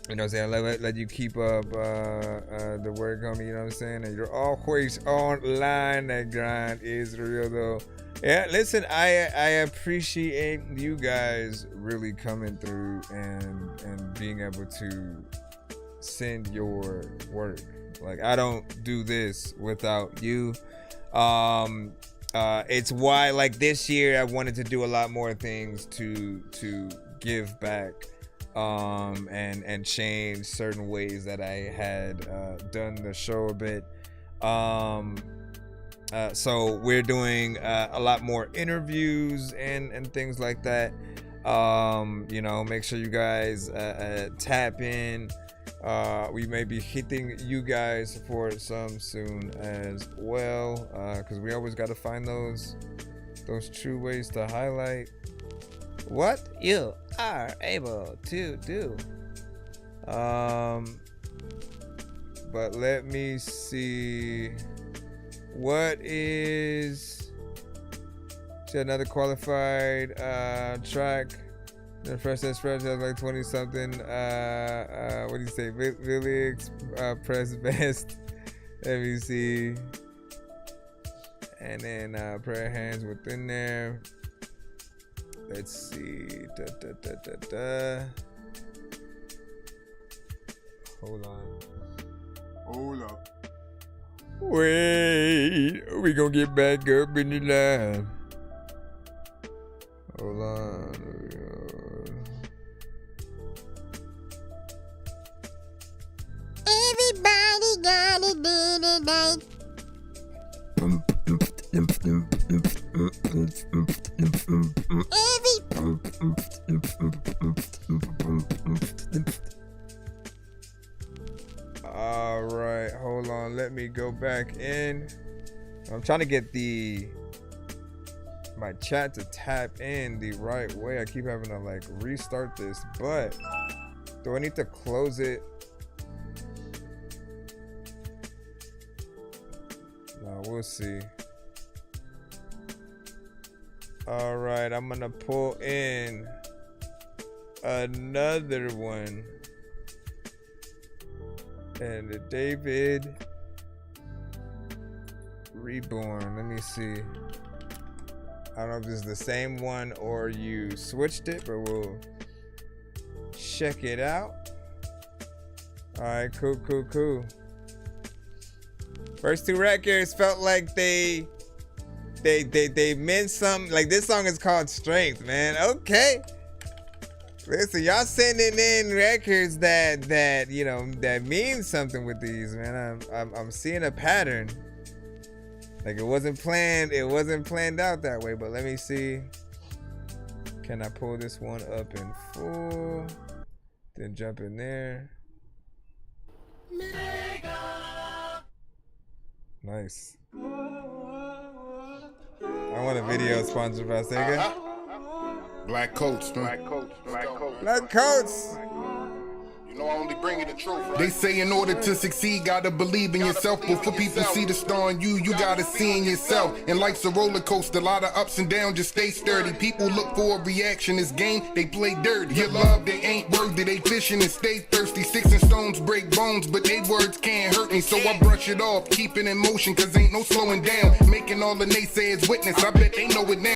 You know what I'm saying? Let you keep up the work, homie. You know what I'm saying? And you're always online. That grind is real, though. Yeah, listen, I appreciate you guys really coming through and being able to send your work. Like, I don't do this without you. It's why, like, this year I wanted to do a lot more things to give back, and change certain ways that I had done the show a bit. So we're doing a lot more interviews and things like that. Make sure you guys tap in. We may be hitting you guys for some soon as well, because we always got to find those true ways to highlight what you are able to do. But let me see. What is another qualified track? The Fresh and Fresh has like 20 something. What do you say? Really Press Best. Let me see. And then Prayer Hands within there. Let's see. Hold on. Hold up. Wait, we gonna get back up in the line. Hold on. Everybody gotta do tonight. All right, hold on. Let me go back in. I'm trying to get my chat to tap in the right way. I keep having to like restart this, but do I need to close it? No, we'll see. All right, I'm gonna pull in another one. And the David Reborn. Let me see. I don't know if this is the same one or you switched it, but we'll check it out. All right, cool. First two records felt like they meant something. Like this song is called Strength, man. Okay. Listen, y'all sending in records that you know that mean something with these, man. I'm seeing a pattern. Like it wasn't planned out that way, but let me see. Can I pull this one up in full? Then jump in there. Nice. I want a video sponsored by Sega. Black coats, man. Black coats. You know I only bring you the truth. They say in order to succeed, gotta believe in yourself. Before people see the star in you, you gotta see in yourself. And life's a roller coaster, a lot of ups and downs, just stay sturdy. People look for a reaction, this game, they play dirty. Your love, they ain't worthy, they fishing and stay thirsty. Sticks and stones break bones, but they words can't hurt me. So I brush it off, keep it in motion, cause ain't no slowing down. Making all the naysayers witness, I bet they know it now.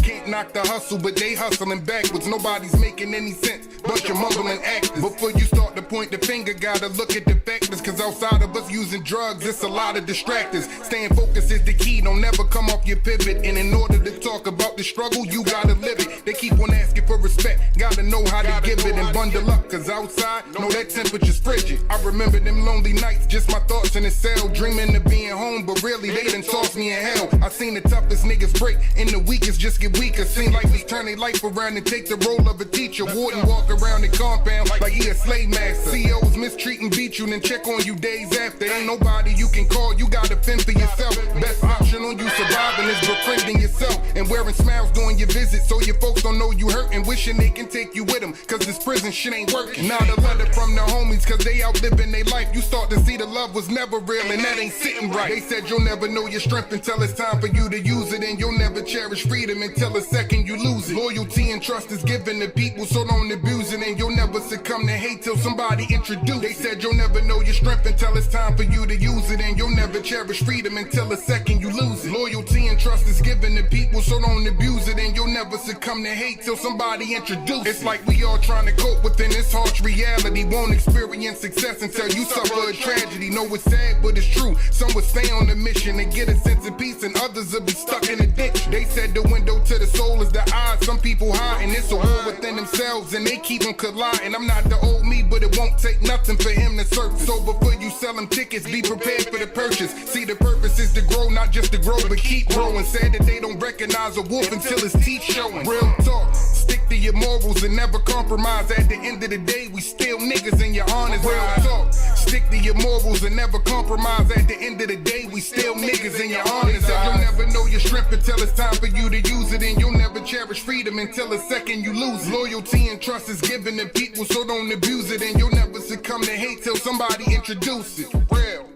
Can't knock the hustle, but they hustling backwards. Nobody's making any sense, bunch of mumbling actors. Before you start to point the finger, gotta look at the factors. Cause outside of us using drugs, it's a lot of distractors. Staying focused is the key, don't never come off your pivot. And in order to talk about the struggle, you gotta live it. They keep on asking for respect, gotta know how to give it and bundle up. Cause outside, know that temperature's frigid. I remember them lonely nights, just my thoughts in the cell. Dreaming of being home, but really they done tossed me in hell. I seen the toughest niggas break, and the weakest just get weaker. Seem like we turn their life around and take the role of a teacher. Warden walk around the compound like he a slave master. CEOs mistreat and beat you, then check on you days after. Ain't nobody you can call, you gotta fend for yourself. Best option on you surviving is befriending yourself and wearing smiles during your visit, so your folks don't know you hurting. Wishing they can take you with them, cause this prison shit ain't working. Now the letter from the homies, cause they out living their life. You start to see the love was never real, and that ain't sitting right. They said you'll never know your strength until it's time for you to use it, and you'll never cherish freedom until the second you lose it. Loyalty and trust is given to people, so don't abuse it, and you'll never succumb to hate till somebody introduce. They said you'll never know your strength until it's time for you to use it, and you'll never cherish freedom until the second you lose it. Loyalty and trust is given to people, so don't abuse it, and you'll never succumb to hate till somebody introduce. It's like we all trying to cope within this harsh reality. Won't experience success until you suffer a tragedy. Know it's sad, but it's true. Some would stay on the mission and get a sense of peace, and others will be stuck in addiction. They said the window to the soul is the eyes. Some people hide, and it's a war within themselves, and they keep on colliding. I'm not the old me, but it won't take nothing for him to surface. So before you sell them tickets, be prepared for the purchase. See, the purpose is to grow, not just to grow, but keep growing. Said that they don't recognize a wolf until his teeth showing. Real talk, stick to your morals and never compromise. At the end of the day, we still niggas in your honor's eyes. Real talk, stick to your morals and never compromise. At the end of the day, we still niggas in your honor's eyes. You'll never know your strength until it's time for you to use it, and you'll never cherish freedom until the second you lose it. Loyalty and trust is given to people, so don't abuse it, and you'll never succumb to hate till somebody introduce it. Real.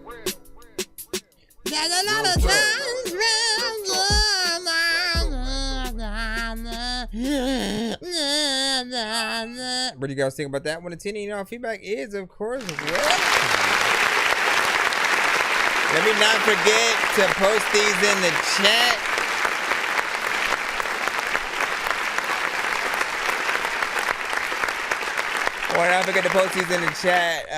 There's a lot of times What do you guys think about that? 1 to 10, you know, feedback is, of course, welcome. Let me not forget to post these in the chat. Or not forget to post these in the chat,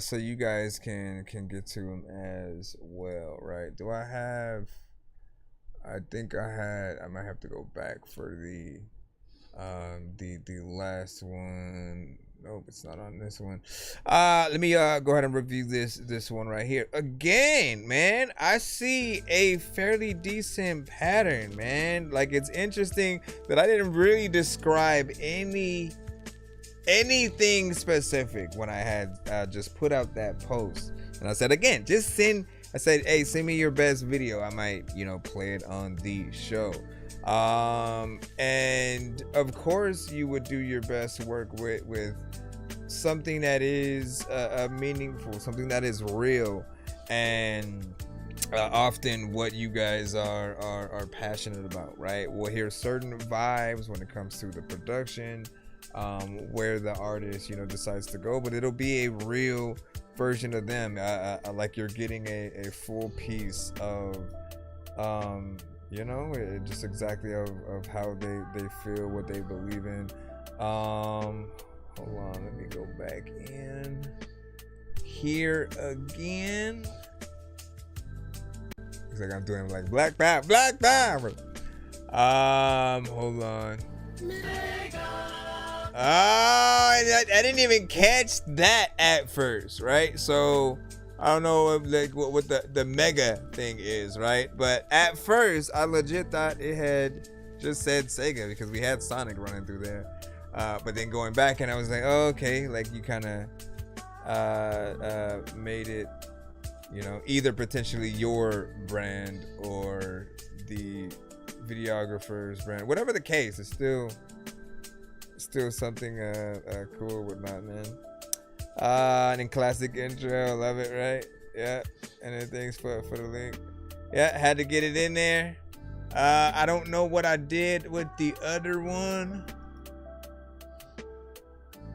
so you guys can get to them as well, right? Do I have? I think I might have to go back for the last one. Nope, it's not on this one. Let me go ahead and review this one right here. Again, man, I see a fairly decent pattern, man. Like, it's interesting that I didn't really describe anything specific when I had just put out that post. And I said, again, I said, hey, send me your best video. I might, you know, play it on the show. And of course you would do your best to work with something that is meaningful, something that is real, and often what you guys are passionate about, right? We'll hear certain vibes when it comes to the production, where the artist, you know, decides to go, but it'll be a real version of them, like you're getting a full piece of you know, just exactly of how they feel, what they believe in. Hold on, let me go back in here again. Looks like I'm doing like black power. Hold on. I didn't even catch that at first, right? So I don't know what the mega thing is, right? But at first, I legit thought it had just said Sega because we had Sonic running through there. But then going back, and I was like, oh, okay, like you kind of made it, you know, either potentially your brand or the videographer's brand. Whatever the case, it's still something cool with that, man. And then classic intro, love it, right? Yeah, and then thanks for the link. Yeah, had to get it in there. I don't know what I did with the other one.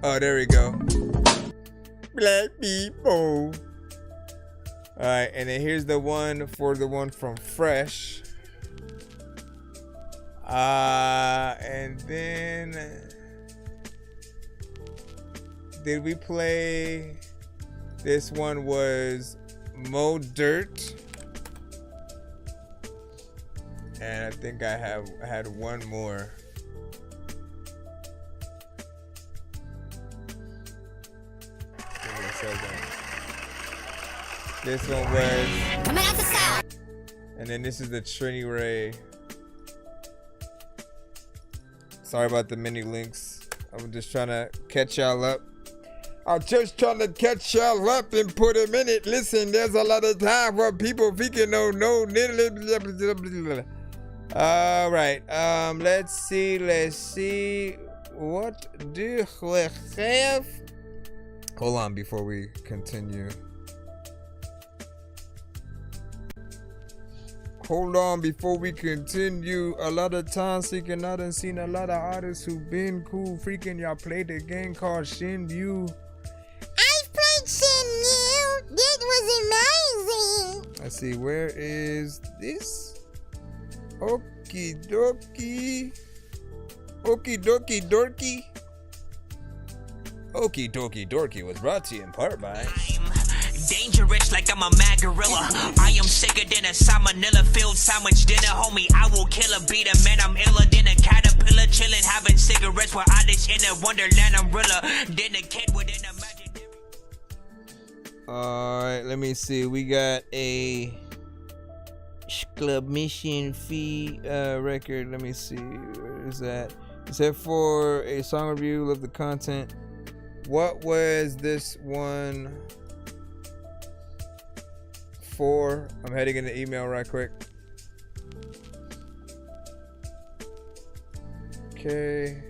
Oh, there we go. Black people. All right, and then here's the one from Fresh. And then did we play? This one was Mo Dirt. And I think I had one more. This one was coming out the south. And then this is the Trini Ray. Sorry about the many links. I'm just trying to catch y'all up. I'm just trying to catch y'all up and put them in it. Listen, there's a lot of time where people thinking no. All right. Let's see. What do we have? Hold on before we continue. Hold on before we continue. A lot of times seeking out and seen a lot of artists who've been cool. Freaking y'all played a game called Shenmue. I played Shenmue. It was amazing. Let's see, where is this? Okie dokie. Okie dokie dorky. Okie dokie dorky was brought to you in part by dangerous like I'm a mad gorilla. I am sicker than a salmonella filled sandwich dinner, homie. I will kill a beat a man. I'm iller than a caterpillar, chilling, having cigarettes while I dish in a wonderland umbrella. Then a kid within a magic. All right, let me see. We got a exclamation fee record. Let me see. Where is that? Is that for a song review? Love the content. What was this one for? I'm heading in the email right quick. Okay.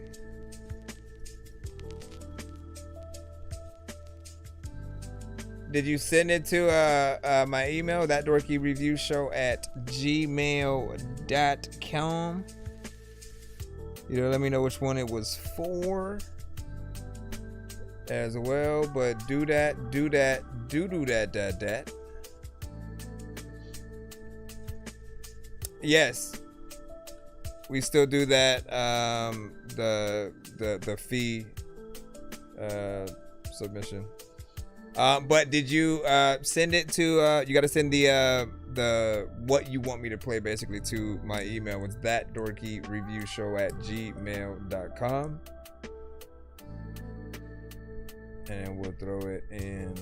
Did you send it to my email, ThatDorkyReviewShow at gmail.com? You know, let me know which one it was for as well. But do that. Yes, we still do that. The fee submission. But did you send it to? You got to send the what you want me to play basically to my email. It's ThatDorkyReviewShow@gmail.com, and we'll throw it in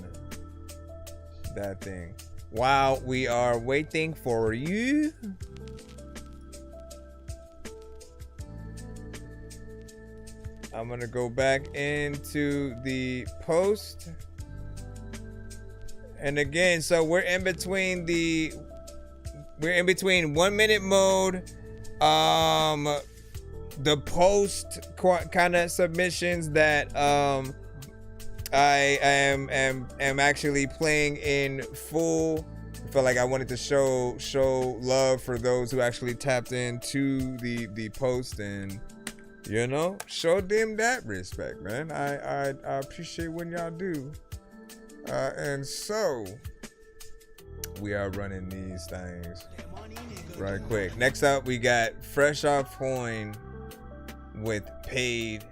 that thing while we are waiting for you. I'm gonna go back into the post. And again, so we're in between 1 minute mode, the post kind of submissions that I am actually playing in full. I felt like I wanted to show love for those who actually tapped into the post and, you know, show them that respect, man. I appreciate when y'all do. And so we are running these things right quick. Next up, we got Fresh Off Coin with Paid.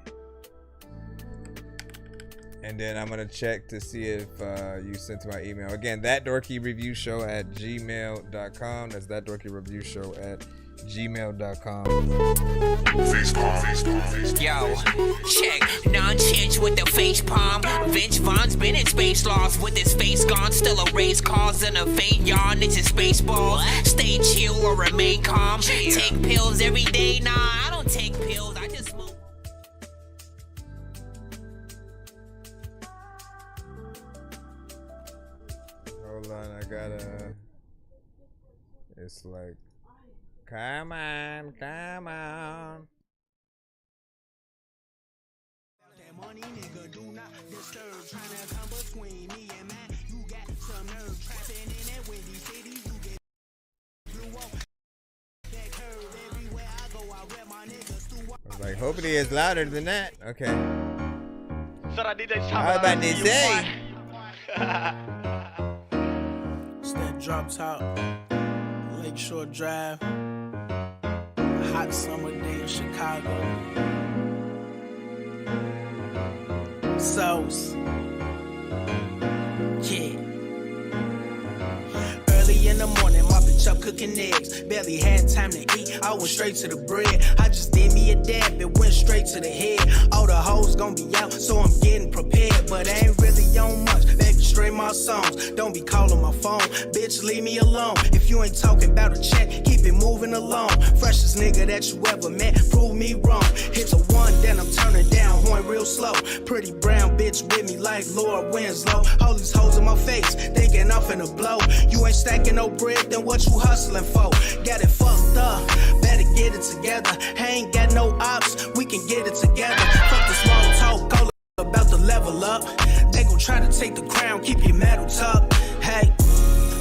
And then I'm gonna check to see if you sent to my email. Again, ThatDorkyReviewShow@gmail.com. That's ThatDorkyReviewShow@gmail.com. Yo, check. Non-change with the face palm. Vince Vaughn's been in space lost with his face gone. Still a race cause and a faint yawn. It's his baseball. Stay chill or remain calm. Take pills every day. Nah, I don't take pills. I just smoke. Hold on, I gotta. It's like, come on. Money, nigga, do not disturb. Tryna come between me and man. You got some nerve trapping in that windy city. You get blew up. That curve everywhere I go. I rep my niggas through. I was like, hopefully it's louder than that. Okay. So I did that. How about this day? It's that drop top, Lakeshore Drive, hot summer day in Chicago. Sauce. Yeah. Early in the morning, my bitch up cooking eggs. Barely had time to eat, I went straight to the bread. I just did me a dab, it went straight to the head. All the hoes gon' be out, so I'm getting prepared. But I ain't really on much, baby, stream my songs. Don't be calling my phone, bitch, leave me alone. If you ain't talking about a check, keep it moving along. Freshest nigga that you ever met, prove me wrong. Hit the one, then I'm turning down, horn real slow. Pretty brown bitch with me like Lord Winslow. All these hoes in my face, thinking I'm finna blow. You ain't stacking no bread, then what you hustling for? Got it fucked up, better get it together. I ain't got no ops, we can get it together. Fuck the small talk, go about to level up. They gon' try to take the crown, keep your metal tucked. Hey,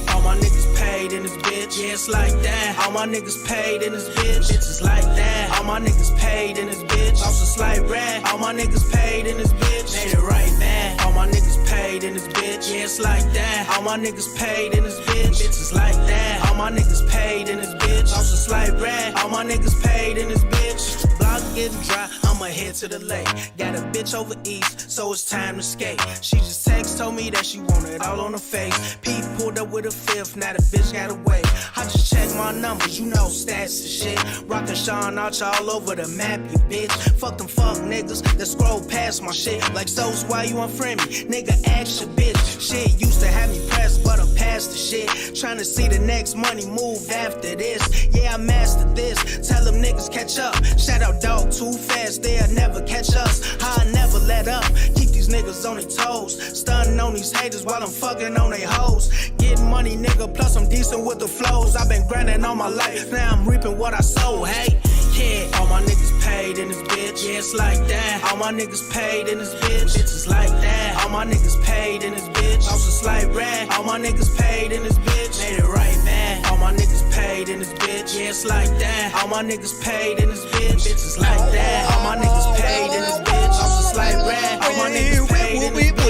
all my niggas paid in this bitch, yeah, it's like that. All my niggas paid in this bitch, bitches like that. All my niggas paid in this bitch, lost a slight rat. All my niggas paid in this bitch, made it right back. All my niggas paid in this bitch, yeah, it's like that. All my niggas paid in this bitch, bitches like that. All my niggas paid in this bitch, lost a slight rat. All my niggas paid in this bitch. Block getting dry, I'ma head to the lake. Got a bitch over east, so it's time to skate. She just told me that she want it all on her face. Pete pulled up with a fifth, now the bitch got away. I just checked my numbers, you know stats and shit. Rockin' Sean Arch all over the map, you bitch. Fuck them fuck niggas that scroll past my shit. Like, so's why you unfriend me? Nigga, ask your bitch. Shit used to have me pressed, but I'm past the shit. Tryna see the next money move after this. Yeah, I mastered this. Tell them niggas catch up. Shout out dog too fast, they'll never catch us. I never let up. Keep these niggas on their toes. Stunning on these haters while I'm fucking on they hoes. Getting money, nigga, plus I'm decent with the flows. I've been grinding all my life, now I'm reaping what I sow. Hey, yeah, all my niggas paid in this bitch, yeah, it's like that. All my niggas paid in this bitch, bitches like that. All my niggas paid in this bitch, lost a slight rat. All my niggas paid in this bitch, made it right back. All my niggas paid in this bitch, yeah, it's like that. All my niggas paid in this bitch, bitches like that. All my niggas paid in this bitch, I'm just like rat. All my niggas paid in this bitch.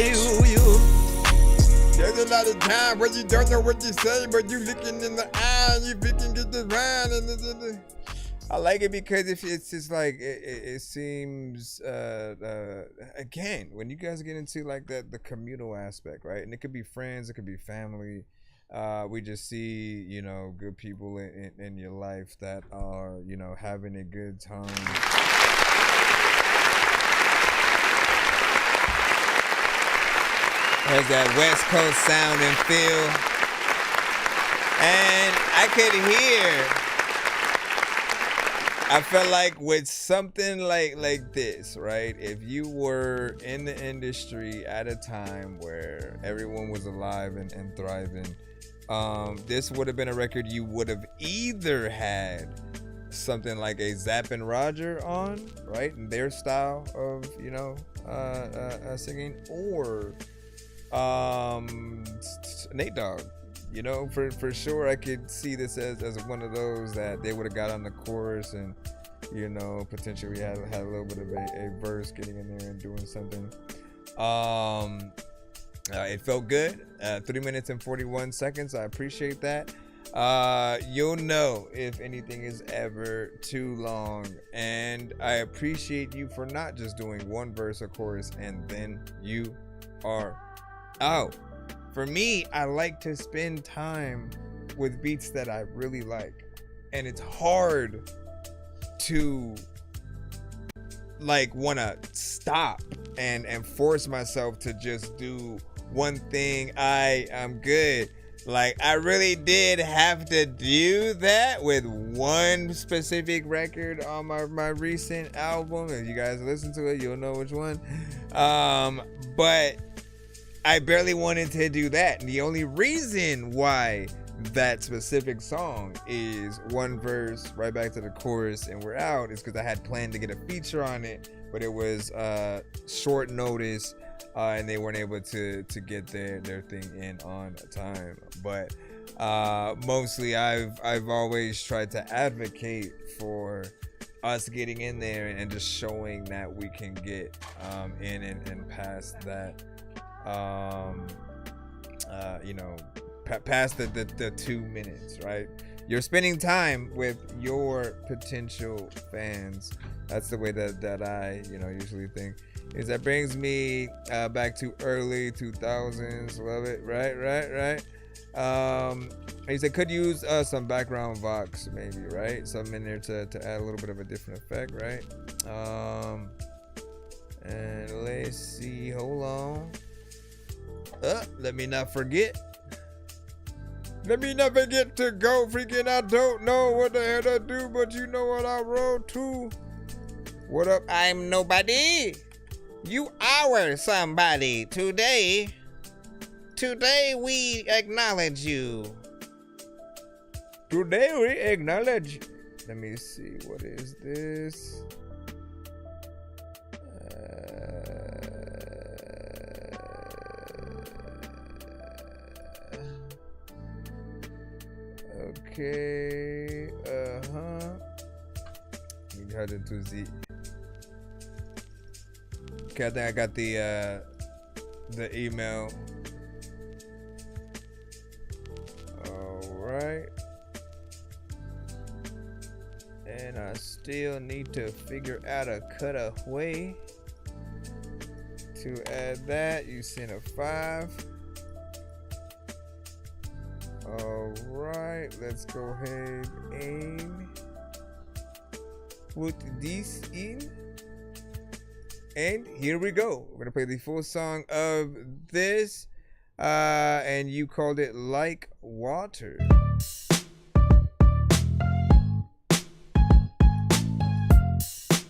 There's a lot of time where you don't know what you say, but you looking in the eye, you can get the rhyme. And I like it because if it's just like it seems again when you guys get into like the communal aspect, right? And it could be friends, it could be family. We just see, you know, good people in your life that are, you know, having a good time. There's that West Coast sound and feel. And I could hear, I felt like with something like this, right? If you were in the industry at a time where everyone was alive and thriving, this would have been a record you would have either had something like a Zapp and Roger on, right? In their style of, you know, singing, or Nate Dogg. You know, for sure, I could see this as one of those that they would have got on the chorus and, you know, potentially had a little bit of a verse getting in there and doing something. It felt good. 3 minutes and 41 seconds. I appreciate that. You'll know if anything is ever too long, and I appreciate you for not just doing one verse or chorus and then you are out. For me, I like to spend time with beats that I really like, and it's hard to like want to stop and force myself to just do one thing. I'm good. Like, I really did have to do that with one specific record on my recent album. If you guys listen to it, you'll know which one. But I barely wanted to do that. And the only reason why that specific song is one verse right back to the chorus and we're out is because I had planned to get a feature on it, but it was short notice, and they weren't able to get their thing in on time. But mostly I've always tried to advocate for us getting in there and just showing that we can get in and past that, you know, past the 2 minutes, right? You're spending time with your potential fans. That's the way that I, you know, usually think. Is that brings me back to early 2000s. Love it. Right. He said could use some background vox, maybe, right? Something in there to add a little bit of a different effect, right? And let's see. Hold on. Let me not forget. Let me not forget to go. Freaking, I don't know what the hell to do, but you know what I wrote to. What up? I'm nobody. You are somebody. Today we acknowledge you. Today we acknowledge. Let me see. What is this? Okay. We got into Z. Okay, I think I got the email. All right. And I still need to figure out a cutaway to add that. You sent a 5. All right, let's go ahead and put this in. And here we go. We're gonna play the full song of this, and you called it Like Water.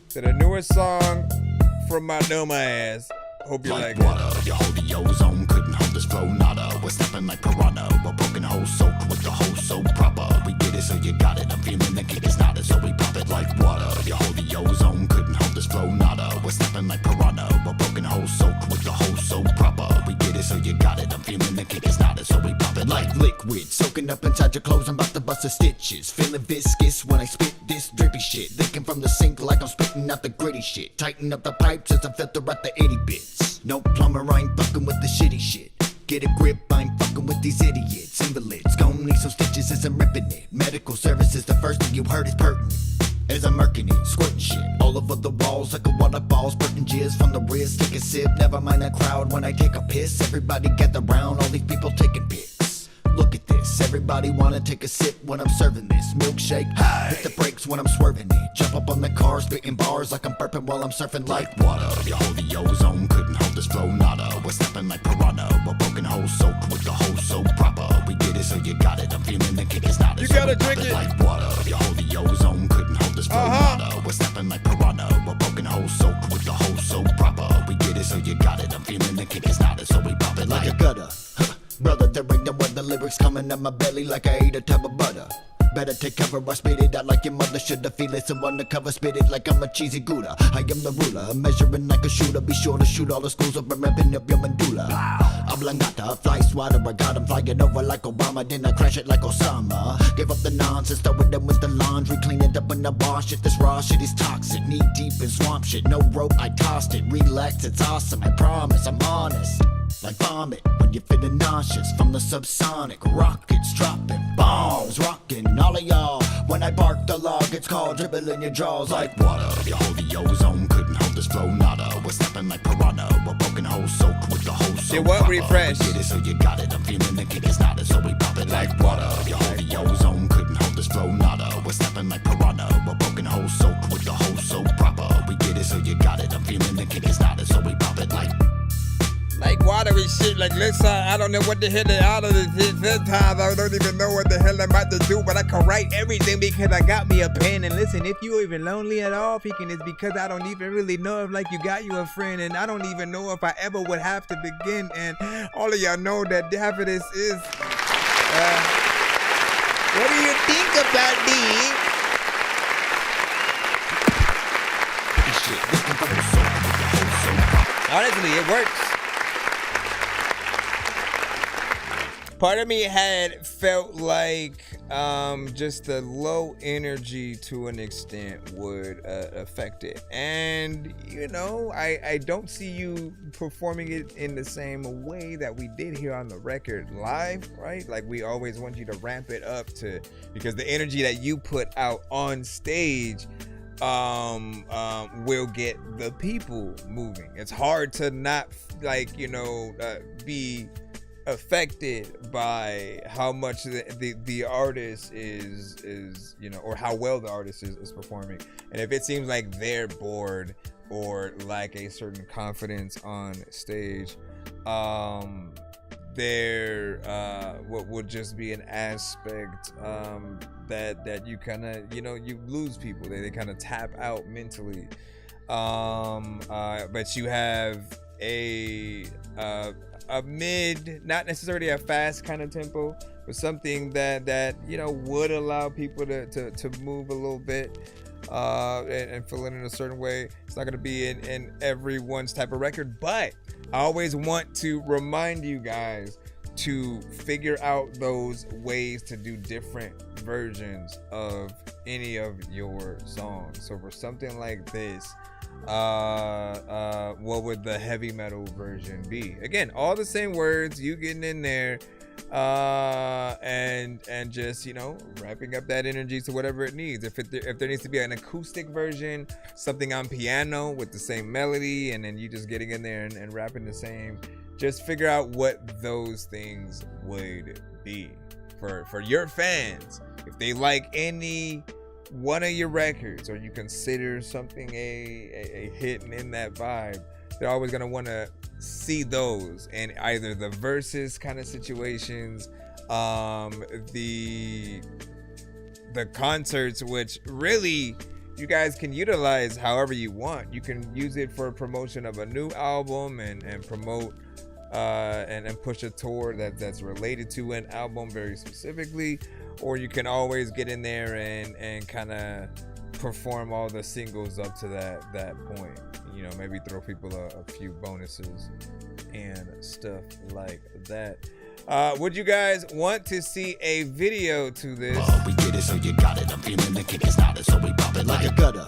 So the newest song from my dumb ass. Hope you like water, it. Your hold the ozone couldn't hold this flow, nada. We're stepping like piranha, we're broken hole soaked with the hole so proper. We get it, so you got it. I'm feeling the kid is not it, so we pop it like water. Your hold the ozone couldn't hold this flow, nada. We're stepping like piranha, we're broken hole soaked with the hole so proper. We get it, so you got it. I'm feeling the kid is not it, so we pop it like liquid, soaking up inside your clothes. I'm about to busting stitches. Feeling viscous when I spit this drippy shit. Licking from the sink like I'm spitting out the gritty shit. Tighten up the pipes as I filter out the itty bits. No plumber, I ain't fucking with the shitty shit. Get a grip, I ain't fucking with these idiots. Invalids, gon' need some stitches as I'm ripping it. Medical services, the first thing you heard is pertinent. As I'm murking it, squirting shit all over the walls like a waterfall, spurting jizz from the wrist. Take a sip, never mind the crowd when I take a piss. Everybody gather round, all these people taking pics. Look at this, everybody wanna take a sip when I'm serving this milkshake. Hit the brakes when I'm swerving it. Jump up on the car, spitting bars like I'm burping while I'm surfing like water. Your holy ozone couldn't hold this flow, nada. We're stepping like piranha, we're broken hole soaked with the hole so proper. We get it, so you got it. I'm feeling the kick is not it. You gotta drink it like water. Your holy ozone couldn't hold this flow, nada. We're stepping like piranha, we're broken hole soaked with the hole so proper. We get it, so you got it. I'm feeling the kick is not it, so we pop it like a gutter. Brother, there ain't no other lyrics coming out my belly like I ate a tub of butter. Better take cover, I spit it out like your mother shoulda. Feel it, so undercover, spit it like I'm a cheesy Gouda. I am the ruler, I'm measuring like a shooter. Be sure to shoot all the schools up and ramping up your medulla. Oblongata, fly swatter, I got him flying over like Obama. Then I crash it like Osama. Give up the nonsense, throw it in with the laundry. Clean it up when I wash it, this raw shit is toxic. Knee deep in swamp shit, no rope, I tossed it. Relax, it's awesome, I promise, I'm honest. Like vomit when you're feeling nauseous from the subsonic rockets dropping bombs, rocking all of y'all. When I bark, the law gets called, dribbling your jaws like water. Your holy ozone couldn't hold this flow, nada. We're stepping like piranha, we're broken hole soaked with the whole so it won't refresh. Get it, so you got it. I'm feeling the kick is not it, so we pop it like water. Your holy ozone couldn't hold this flow, nada. We're stepping like piranha, we're broken hole soaked with the whole so proper. We get it, so you got it. I'm feeling the kick is not it, so we pop it like watery shit. Like, listen, I don't know what the hell out of this time. I don't even know what the hell I'm about to do, but I can write everything because I got me a pen. And listen, if you even lonely at all, peeking, it's because I don't even really know if like you got you a friend, and I don't even know if I ever would have to begin. And all of y'all know that half of this is what do you think about me? Honestly, it works. Part of me had felt like just the low energy to an extent would affect it. And, you know, I don't see you performing it in the same way that we did here on the record live, right? Like, we always want you to ramp it up because the energy that you put out on stage will get the people moving. It's hard to not, like, you know, be affected by how much the artist is, you know, or how well the artist is performing. And if it seems like they're bored or lack a certain confidence on stage, there what would just be an aspect that you kind of, you know, you lose people. They kind of tap out mentally. But you have a mid, not necessarily a fast kind of tempo, but something that you know would allow people to move a little bit and feel it in a certain way. It's not going to be in everyone's type of record, but I always want to remind you guys to figure out those ways to do different versions of any of your songs. So for something like this, what would the heavy metal version be? Again, all the same words, you getting in there, and just, you know, wrapping up that energy to whatever it needs. If there needs to be an acoustic version, something on piano with the same melody, and then you just getting in there and rapping the same. Just figure out what those things would be for your fans. If they like any one of your records, or you consider something a hit and in that vibe, they're always going to want to see those in either the verses kind of situations, the concerts, which really you guys can utilize however you want. You can use it for promotion of a new album and promote and push a tour that's related to an album very specifically, or you can always get in there and kind of perform all the singles up to that point. You know, maybe throw people a few bonuses and stuff like that. Would you guys want to see a video to this? We get it, so you got it. I'm feeling the kick is not it, so we pop it like a gutter.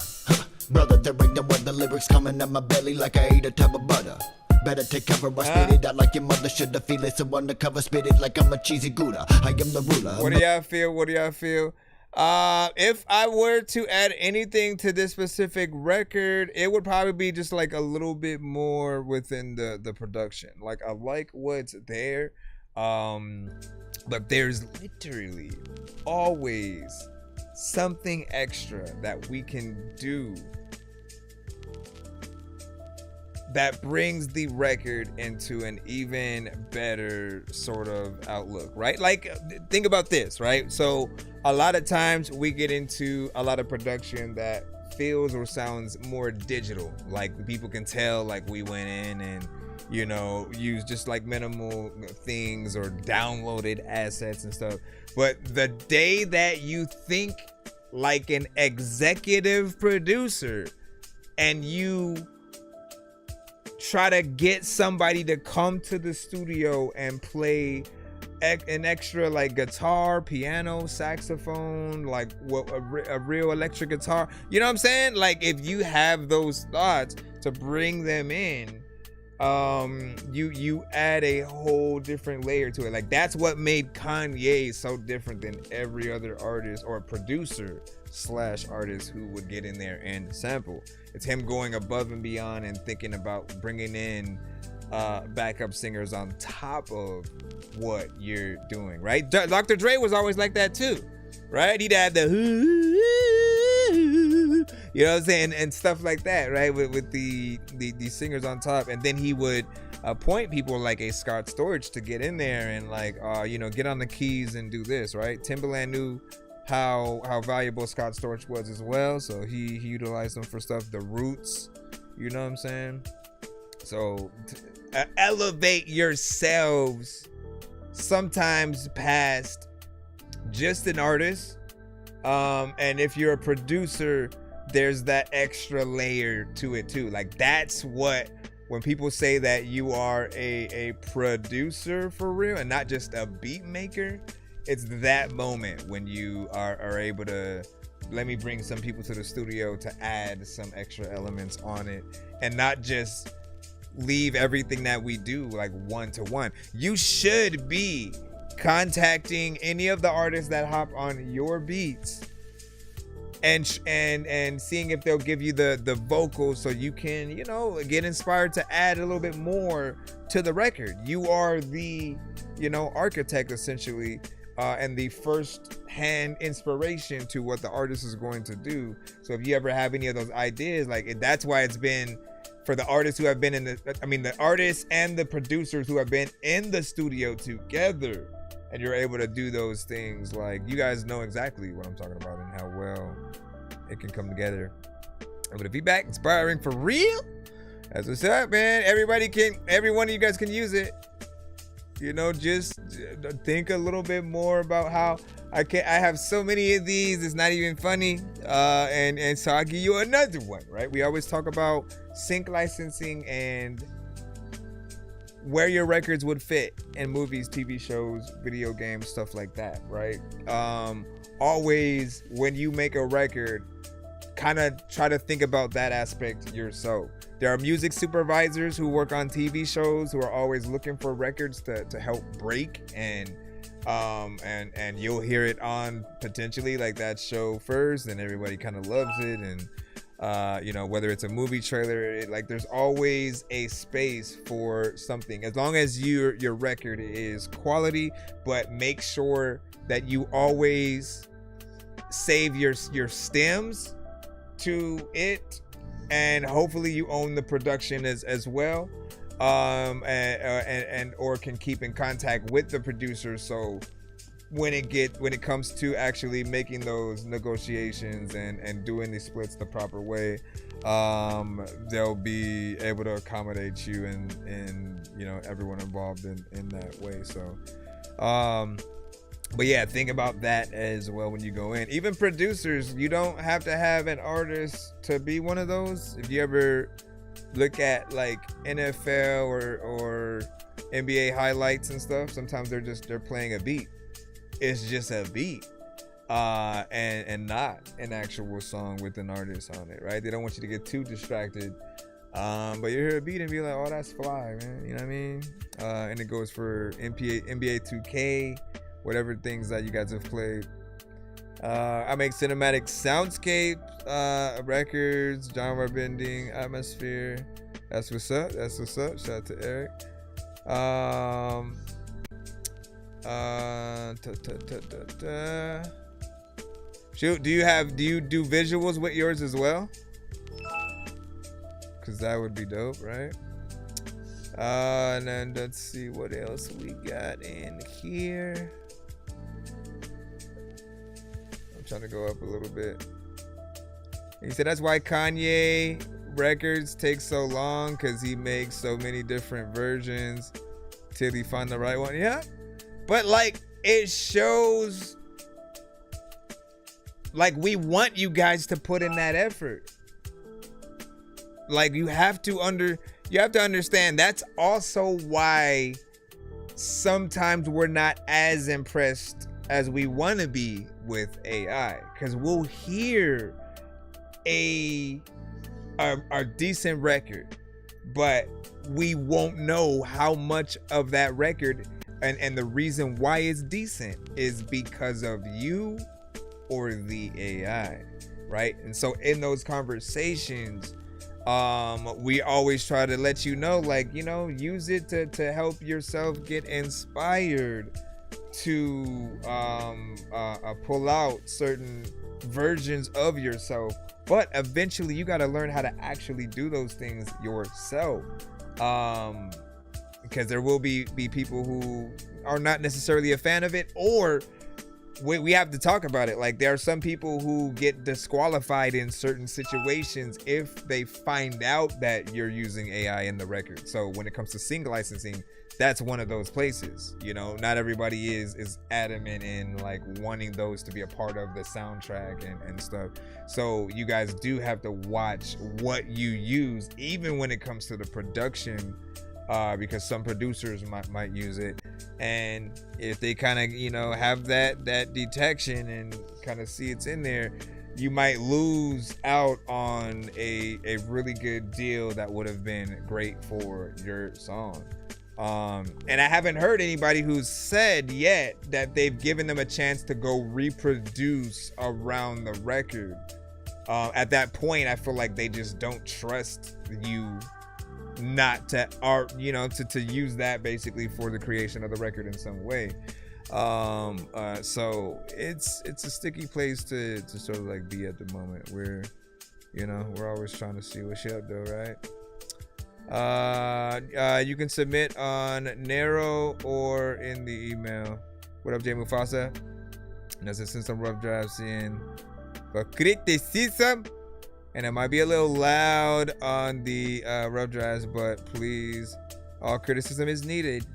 Brother, there ain't no other lyrics coming out my belly like I ate a tub of butter. Better take cover, I spit it out like your mother shoulda. Feel it, so undercover, spit it like I'm a cheesy Gouda. I am the ruler. What do y'all feel? What do y'all feel? If I were to add anything to this specific record, it would probably be just like a little bit more within the production. Like, I like what's there, but there's literally always something extra that we can do that brings the record into an even better sort of outlook, right? Like, think about this, right? So a lot of times we get into a lot of production that feels or sounds more digital. Like, people can tell, like, we went in and, you know, used just like minimal things or downloaded assets and stuff. But the day that you think like an executive producer and you try to get somebody to come to the studio and play an extra like guitar, piano, saxophone, like a real electric guitar, you know what I'm saying? Like, if you have those thoughts to bring them in, you add a whole different layer to it. Like, that's what made Kanye so different than every other artist or producer / artist who would get in there and sample. It's him going above and beyond and thinking about bringing in backup singers on top of what you're doing, right? Dr. Dre was always like that too, right? He'd add the you know what I'm saying, and stuff like that, right? With the singers on top, and then he would appoint people like a Scott Storch to get in there and like you know, get on the keys and do this, right? Timbaland knew how valuable Scott Storch was as well, so he utilized them for stuff. The Roots, you know what I'm saying? So elevate yourselves sometimes past just an artist, and if you're a producer, there's that extra layer to it too. Like, that's what, when people say that you are a producer for real and not just a beat maker, it's that moment when you are able to, let me bring some people to the studio to add some extra elements on it and not just leave everything that we do like one-to-one. You should be contacting any of the artists that hop on your beats and seeing if they'll give you the vocals so you can, you know, get inspired to add a little bit more to the record. You are the, you know, architect essentially, and the first hand inspiration to what the artist is going to do. So if you ever have any of those ideas, like, that's why it's been for the artists who have been the artists and the producers who have been in the studio together, and you're able to do those things. Like, you guys know exactly what I'm talking about and how well it can come together. And with the feedback, inspiring for real. As I said, man, every one of you guys can use it. You know, just think a little bit more about how I have so many of these, it's not even funny. And so I'll give you another one, right? We always talk about sync licensing and where your records would fit in movies, TV shows, video games, stuff like that, right? Always, when you make a record, kind of try to think about that aspect yourself. There are music supervisors who work on TV shows who are always looking for records to help break, and you'll hear it on potentially like that show first, and everybody kind of loves it, and you know, whether it's a movie trailer, like, there's always a space for something, as long as your record is quality. But make sure that you always save your stems to it, and hopefully you own the production as well, and or can keep in contact with the producer, so when it comes to actually making those negotiations and doing these splits the proper way, they'll be able to accommodate you and you know, everyone involved in that way. So but yeah, think about that as well when you go in. Even producers, you don't have to have an artist to be one of those. If you ever look at like NFL or NBA highlights and stuff, sometimes they're playing a beat. It's just a beat, and not an actual song with an artist on it, right? They don't want you to get too distracted. But you hear a beat and be like, oh, that's fly, man. You know what I mean? And it goes for NBA 2K, whatever things that you guys have played. I make cinematic soundscape records, genre bending, atmosphere. That's what's up. That's what's up. Shout out to Eric. Shoot, do you do visuals with yours as well? Cause that would be dope, right? And then let's see what else we got in here. I'm trying to go up a little bit. He said that's why Kanye records take so long, because he makes so many different versions till he find the right one. Yeah, but like it shows, like we want you guys to put in that effort. Like you have to understand that's also why sometimes we're not as impressed as we want to be with AI, because we'll hear a decent record, but we won't know how much of that record and the reason why it's decent is because of you or the AI, right? And so in those conversations, we always try to let you know, like, you know, use it to help yourself get inspired to pull out certain versions of yourself. But eventually you got to learn how to actually do those things yourself, because there will be people who are not necessarily a fan of it, or we have to talk about it. Like there are some people who get disqualified in certain situations if they find out that you're using AI in the record. So when it comes to single licensing, that's one of those places. You know, not everybody is adamant in like wanting those to be a part of the soundtrack and stuff. So you guys do have to watch what you use, even when it comes to the production, because some producers might use it, and if they kind of, you know, have that detection and kind of see it's in there, you might lose out on a really good deal that would have been great for your song. And I haven't heard anybody who's said yet that they've given them a chance to go reproduce around the record. At that point, I feel like they just don't trust you not to to use that basically for the creation of the record in some way. So it's a sticky place to sort of like be at the moment, where, you know, we're always trying to see what's up though, right? You can submit on Nero or in the email. What up, Jay Mufasa? And as I send some rough drafts in for criticism, and it might be a little loud on the rough drafts, but please, all criticism is needed.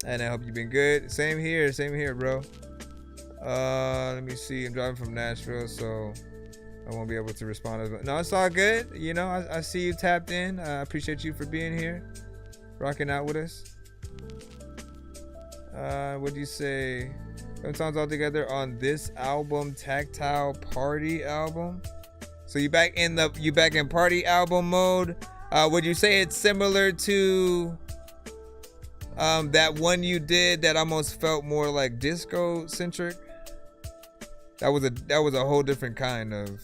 And I hope you've been good. Same here, bro. Let me see. I'm driving from Nashville, so I won't be able to respond. No, it's all good. You know, I see you tapped in. I appreciate you for being here, rocking out with us. What do you say? 7 songs all together on this album, Tactile Party album. So you back in party album mode. Would you say it's similar to that one you did that almost felt more like disco centric? That was a whole different kind of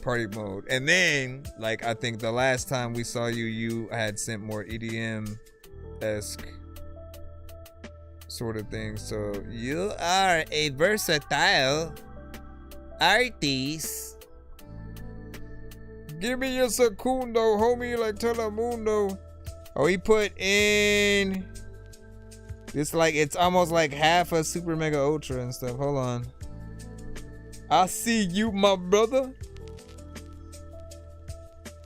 party mode. And then, like, I think the last time we saw you had sent more EDM-esque sort of thing. So you are a versatile artist. Give me your secundo, homie, like Telemundo. Oh, he put in this, like, it's almost like half a Super Mega Ultra and stuff. Hold on. I see you, my brother.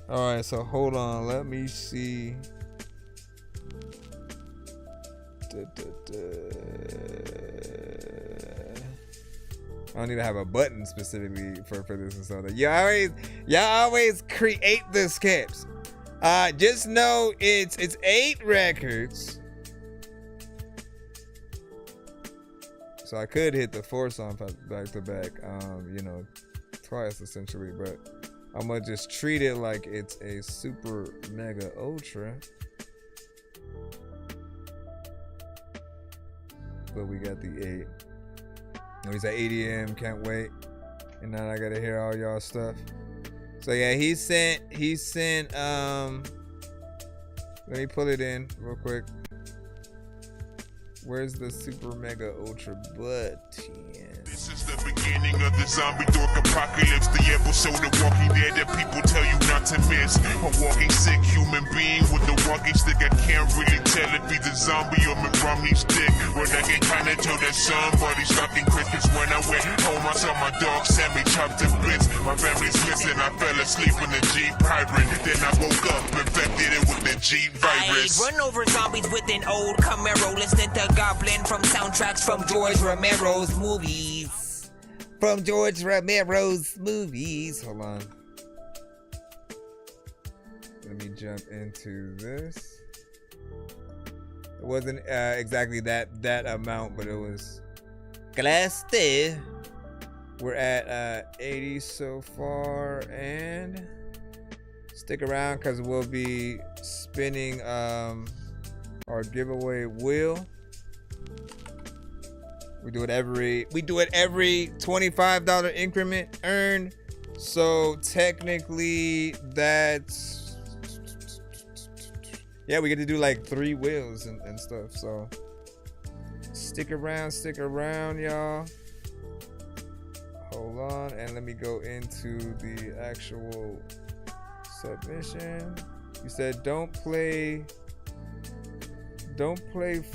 All right, so hold on. Let me see. I don't need to have a button specifically for this and stuff. Y'all always create the skips. Just know it's 8 records. So I could hit the 4 songs back to back, twice essentially, but I'm gonna just treat it like it's a super mega ultra. But we got the 8. And he's at EDM, can't wait. And now I gotta hear all y'all stuff. So yeah, he sent let me pull it in real quick. Where's the super mega ultra button? This is the beginning of the zombie dork apocalypse, the episode of Walking Dead that people tell you not to miss. A walking sick human being with a walking stick. I can't really tell if he's a zombie or Mitt Romney's dick. But I can kinda tell that somebody's talking Christmas. When I went home, I saw my dog Sammy chopped to bits. My family's missing, I fell asleep in the Jeep hybrid. Then I woke up infected with the Jeep virus. I run over zombies with an old Camaro, listening to Goblin from soundtracks from George Romero's movies. From George Romero's movies. Hold on. Let me jump into this. It wasn't exactly that amount, but it was class day. We're at 80 so far, and stick around because we'll be spinning our giveaway wheel. We do it every $25 increment earned. So technically that's, yeah, we get to do like 3 wheels and stuff. So stick around, y'all. Hold on, and let me go into the actual submission. You said don't play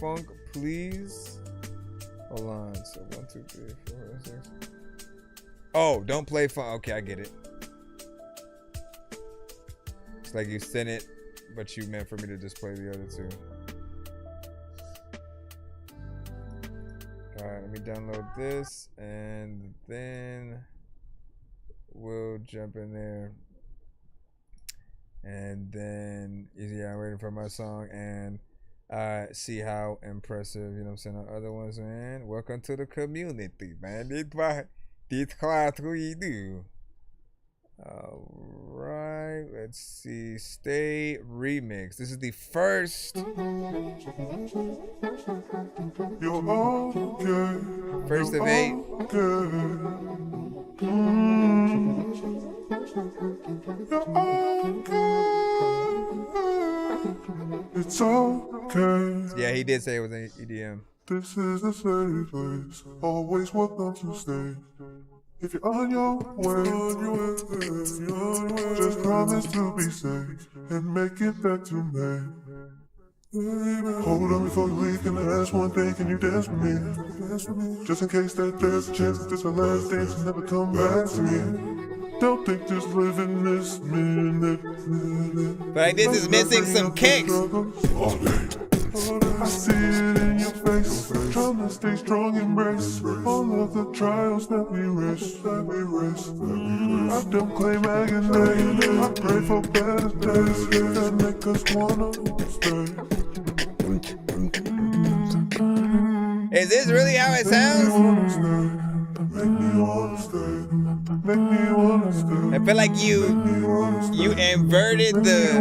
funk, please. Hold on. So 1, 2, 3, 4, 5, 6. Oh, don't play fun. Okay, I get it. It's like you sent it, but you meant for me to just play the other 2. All right, let me download this, and then we'll jump in there. And then, yeah, I'm waiting for my song and see how impressive, you know what I'm saying, our other ones, man. Welcome to the community, man. This class we do. All right, let's see. Stay remix. This is the first. First of 8. It's okay. Yeah, he did say it was an EDM. This is a safe place. Always welcome to stay. If you're on your way, just promise to be safe and make it back to me. Hold on before you leave, can I ask one thing? Can you dance with me? Just in case that there's a chance that this our last dance and never come back to me. Don't think just living this minute. But this is missing some kicks. I see it in your face. Trying to stay strong, embrace all of the trials that we risk. I don't claim agony. I pray for better days that make us wanna stay. Is this really how it sounds? Make me wanna stay. Make me wanna stay. I feel like you inverted the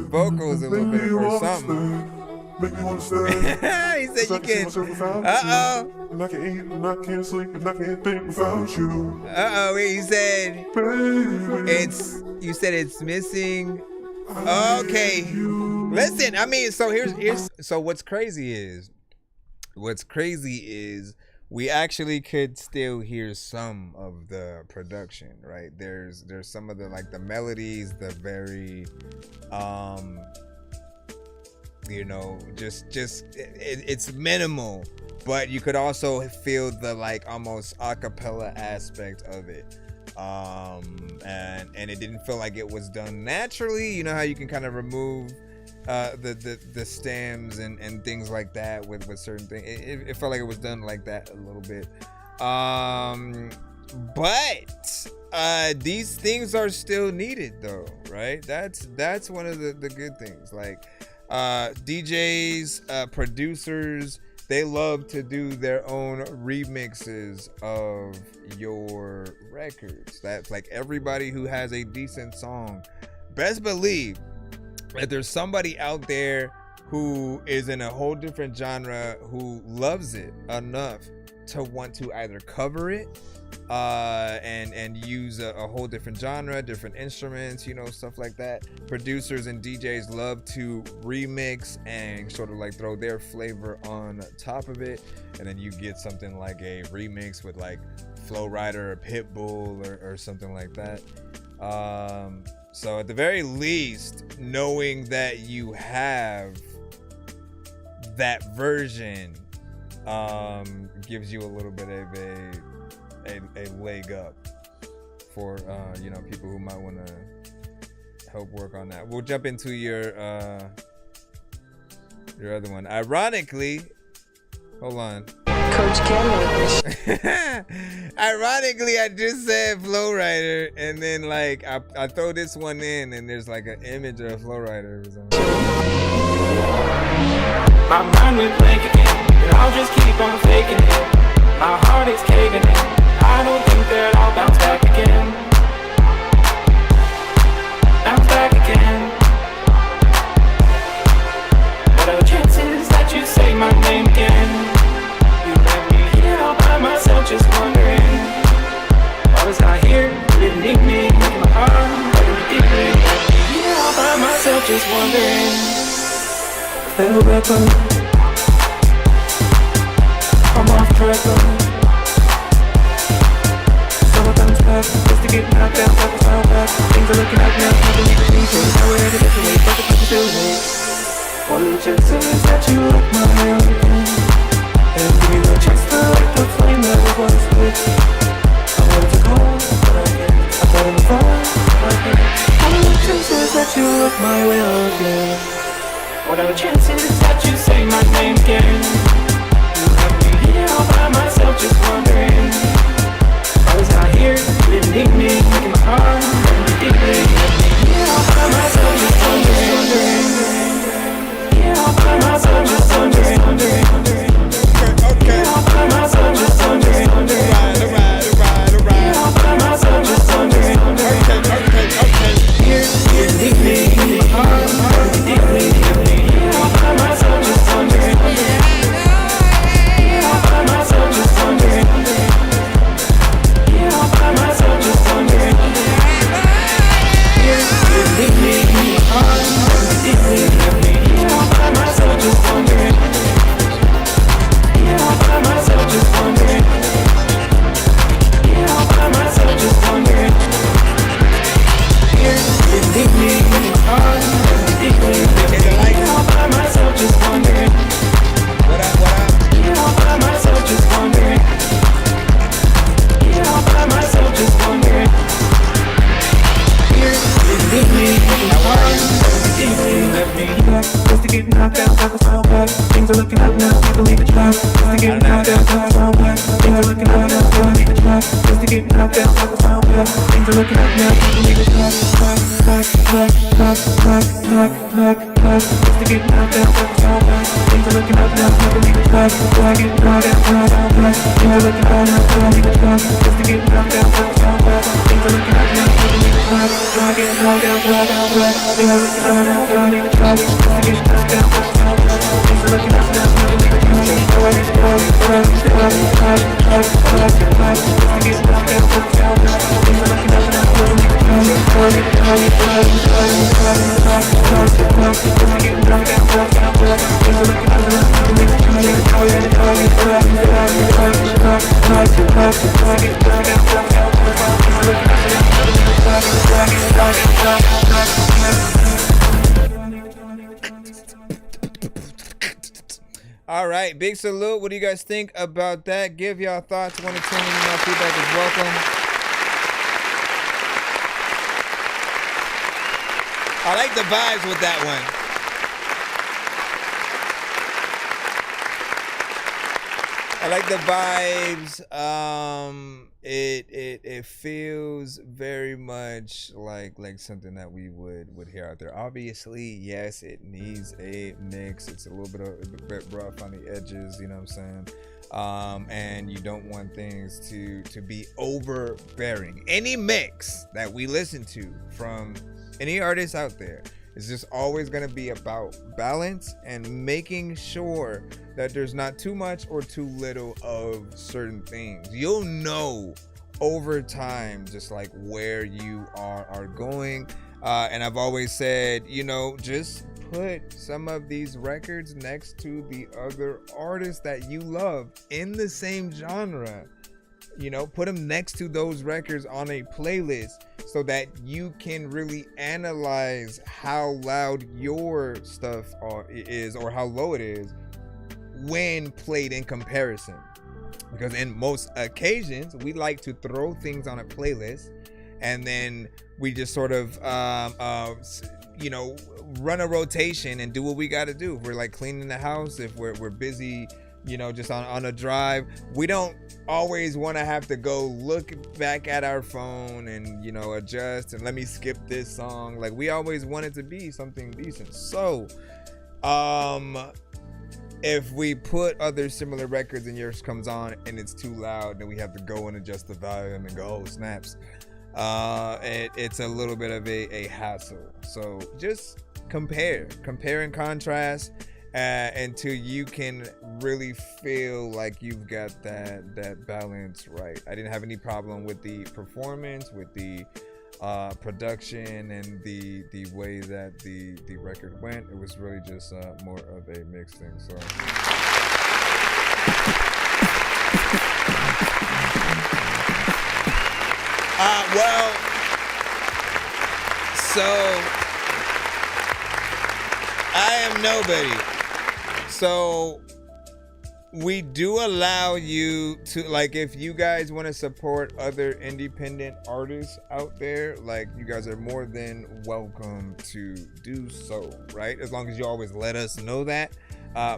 vocals a little bit or something. Make me wanna stay. He said you can. And I can eat and I can't sleep and I can't think without you. He said you said it's missing. Okay. Listen, I mean, so so what's crazy is we actually could still hear some of the production, right? There's some of the, like, the melodies, the very it's minimal, but you could also feel the, like, almost a cappella aspect of it. And it didn't feel like it was done naturally. You know how you can kind of remove the stems and things like that with certain things. It felt like it was done like that a little bit. But these things are still needed though, right? That's one of the good things. Like DJs, producers, they love to do their own remixes of your records. That's like everybody who has a decent song. Best believe that there's somebody out there who is in a whole different genre who loves it enough to want to either cover it and use a whole different genre, different instruments, you know, stuff like that. Producers and DJs love to remix and sort of like throw their flavor on top of it, and then you get something like a remix with like Flow Rider or Pitbull or something like that. So at the very least, knowing that you have that version gives you a little bit of a leg up for you know, people who might want to help work on that. We'll jump into your other one. Ironically, hold on. Coach Ken. Ironically, I just said Flow Rider, and then like I throw this one in, and there's like an image of a Flow Rider. My mind went blank again, and I'll just keep on faking it. My heart is caving in. I don't think that I'll bounce back again. Bounce back again. What are the chances that you say my name again? You left me here all by myself, just wondering. Why was I here? You didn't need me. My heart hurting deeply. Left me here all by myself, just wondering. Fell back on. I'm off track on. Just to get knocked down, like a smile back. Things are looking up now, can't believe it's me. Now we're headed this way, but the fuck is still late. What are the chances that you look my way again? And give me the chance to light the flame that was lit. I wanted to go, but I can't. I thought in the fall, but I can't. What are the chances that you look my way again? What are the chances that you say my name again? You left me here all by myself, just wondering. I was out here, you didn't need me, making my heart hurt deeply. Yeah, all by myself, just wondering. Yeah, all by myself, just wondering. Yeah, all by myself, just wondering. Yeah, all by myself, just wondering. Here, you didn't need me, making my heart hurt deeply. Yeah, all by myself, just wondering. Yeah, all by myself, just wondering. All by myself, just wondering. Yeah, you need me, heart deeply. Yeah, all by myself, just wondering. Yeah, all by myself, just wondering. Yeah, all by myself, just wondering. Yeah, you need me, heart deeply. Yeah, all by myself, just wondering. Yeah, all by myself, just wondering. Yeah, all by myself, just wondering. Here, you need me, deeply. Left me back, just to get knocked down, like a smile back. Things are looking up now, can't believe it's back. Just to get knocked down, like a smile back. Things are looking up now, can't believe it's back. Just to get knocked down, like a smile back. Things are looking up now, can't believe it's back. Just to get knocked down, like a smile back. Things are looking up now, can't believe it's back. Just to get knocked down, like a smile back. Things are looking up now, can't believe it's back. Just to get knocked down, like a smile back. Things are looking up now, can't believe it's back. Just to get knocked down, like a smile back. Things are looking up now, can't believe it's back. Just to get knocked down, like a smile back. Things are looking up now, can't believe it's back. All right, big salute. What do you guys think about that? Give y'all thoughts. Want to tune in? Y'all feedback is welcome. I like the vibes with that one. I like the vibes. It feels very much like something that we would hear out there. Obviously, yes, it needs a mix. It's a bit rough on the edges, you know what I'm saying? And you don't want things to be overbearing. Any mix that we listen to from any artist out there is just always going to be about balance and making sure that there's not too much or too little of certain things. You'll know over time just like where you are going. And I've always said, you know, just put some of these records next to the other artists that you love in the same genre. You know, put them next to those records on a playlist so that you can really analyze how loud your stuff is or how low it is when played in comparison. Because in most occasions, we like to throw things on a playlist and then we just sort of, you know, run a rotation and do what we got to do. If we're like cleaning the house, if we're busy, you know, just on a drive, we don't always want to have to go look back at our phone and, you know, adjust and let me skip this song. Like, we always want it to be something decent. So if we put other similar records and yours comes on and it's too loud, then we have to go and adjust the volume and go, oh snaps. It's a little bit of a hassle. So just compare and contrast until you can really feel like you've got that balance right. I didn't have any problem with the performance, with the production, and the way that the record went. It was really just more of a mixed thing. So well, so I am nobody. So we do allow you to, like, if you guys want to support other independent artists out there, like, you guys are more than welcome to do so, right? As long as you always let us know that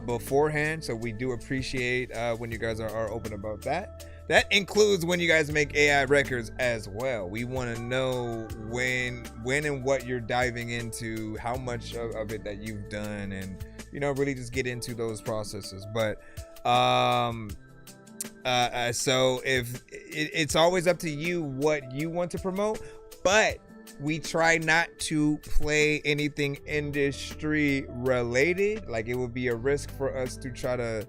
beforehand. So we do appreciate when you guys are open about that. That includes when you guys make AI records as well. We want to know when and what you're diving into, how much of it that you've done, and, you know, really just get into those processes. But so if it's always up to you what you want to promote, but we try not to play anything industry related. Like, it would be a risk for us to try to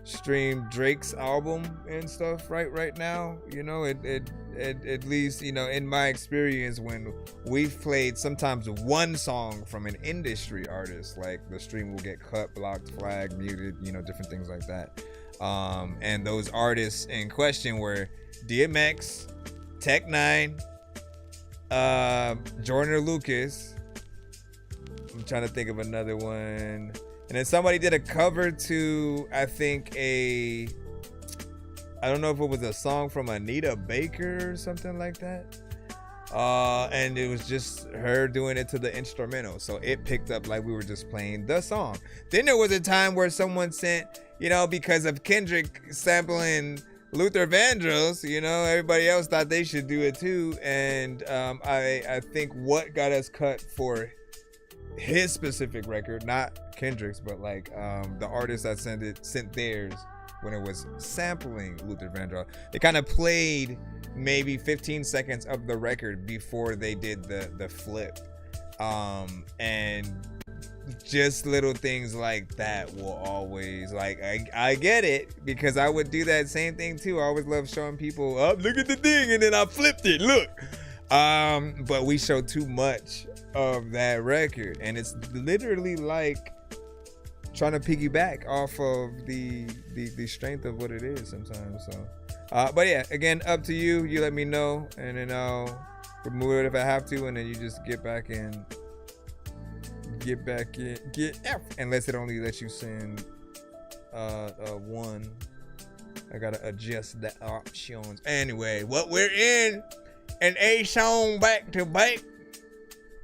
stream Drake's album and stuff right now. You know, it at least, you know, in my experience, when we've played sometimes one song from an industry artist, like, the stream will get cut, blocked, flagged, muted, you know, different things like that. And those artists in question were DMX, Tech Nine, Jordan or Lucas. I'm trying to think of another one. And then somebody did a cover to, I think, I don't know if it was a song from Anita Baker or something like that. And it was just her doing it to the instrumental. So it picked up like we were just playing the song. Then there was a time where someone sent, you know, because of Kendrick sampling Luther Vandross, you know, everybody else thought they should do it too. And I think what got us cut for his specific record, not Kendrick's, but like the artist that sent theirs when it was sampling Luther Vandross, they kind of played maybe 15 seconds of the record before they did the flip. And just little things like that will always, like, I get it, because I would do that same thing too. I always love showing people, oh, look at the thing, and then I flipped it, look. But we show too much of that record, and it's literally like trying to piggyback off of the strength of what it is sometimes. So but yeah, again, up to you. You let me know, and then I'll remove it if I have to, and then you just get back in, unless it only lets you send one. I gotta adjust the options. Anyway, what we're in an A song back to back.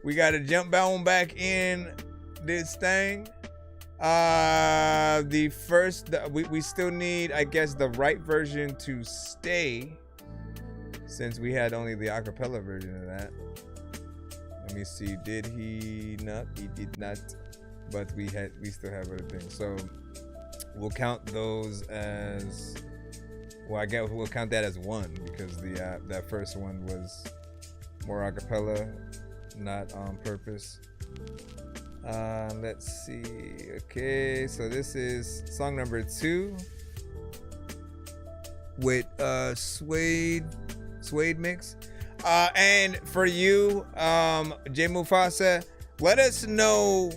We gotta jump on back in this thing. The first, we still need, I guess, the right version to stay, since we had only the acapella version of that. Let me see. Did he not? He did not. But we still have other things. So we'll count those as, well, I guess we'll count that as one, because the that first one was more acapella, not on purpose. Let's see. Okay, so this is song number 2 with Suede mix. And for you, Jay Mufasa, let us know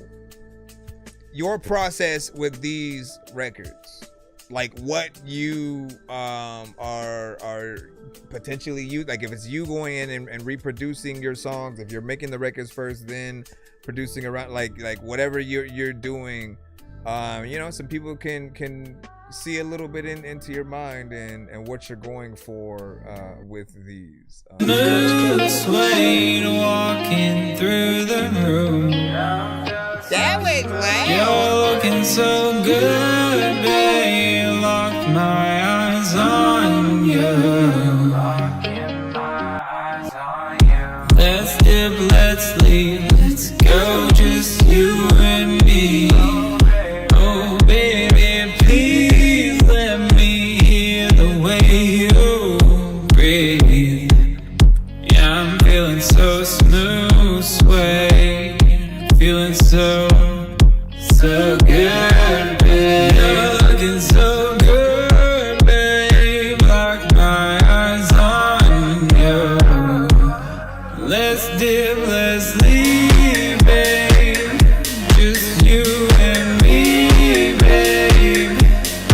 your process with these records. Like what you are potentially you, like if it's you going in and reproducing your songs, if you're making the records first, then producing around, like whatever you're doing. Some people can see a little bit into your mind and what you're going for with these. Suede walking through the room. That was loud. You're looking so good, babe. Locked my eyes on you. Let's dip, let's leave. Let's go, just you and me. Oh, baby, please let me hear the way you breathe. Yeah, I'm feeling so smooth, sway. Feeling so good, babe. You're looking so good, babe. Lock my eyes on you. Let's dip, let's leave, babe. Just you and me, babe.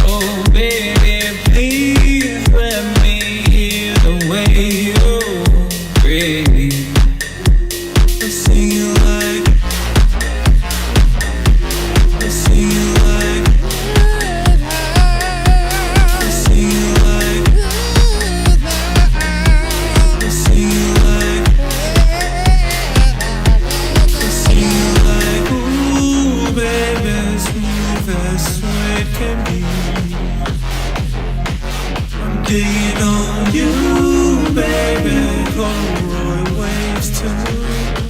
Oh, baby, please let me hear the way you breathe. I'm singing like, I'm singing like, I'm singing like, I'm singing like, I'm singing like, ooh, baby, smooth as suede can be. I'm digging on you, baby, Polaroid waves too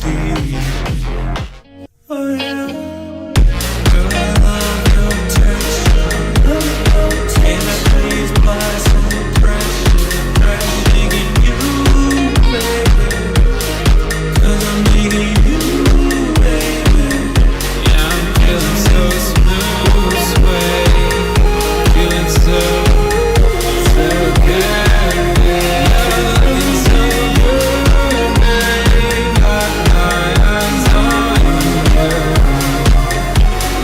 deep. Oh yeah, girl, I love your texture. Can I please apply some pressure? I'm digging you, baby, 'cause I'm digging you, baby. Yeah, I'm feeling so smooth, sway. Feeling so good, babe. Looking so good, babe. Got my eyes on you.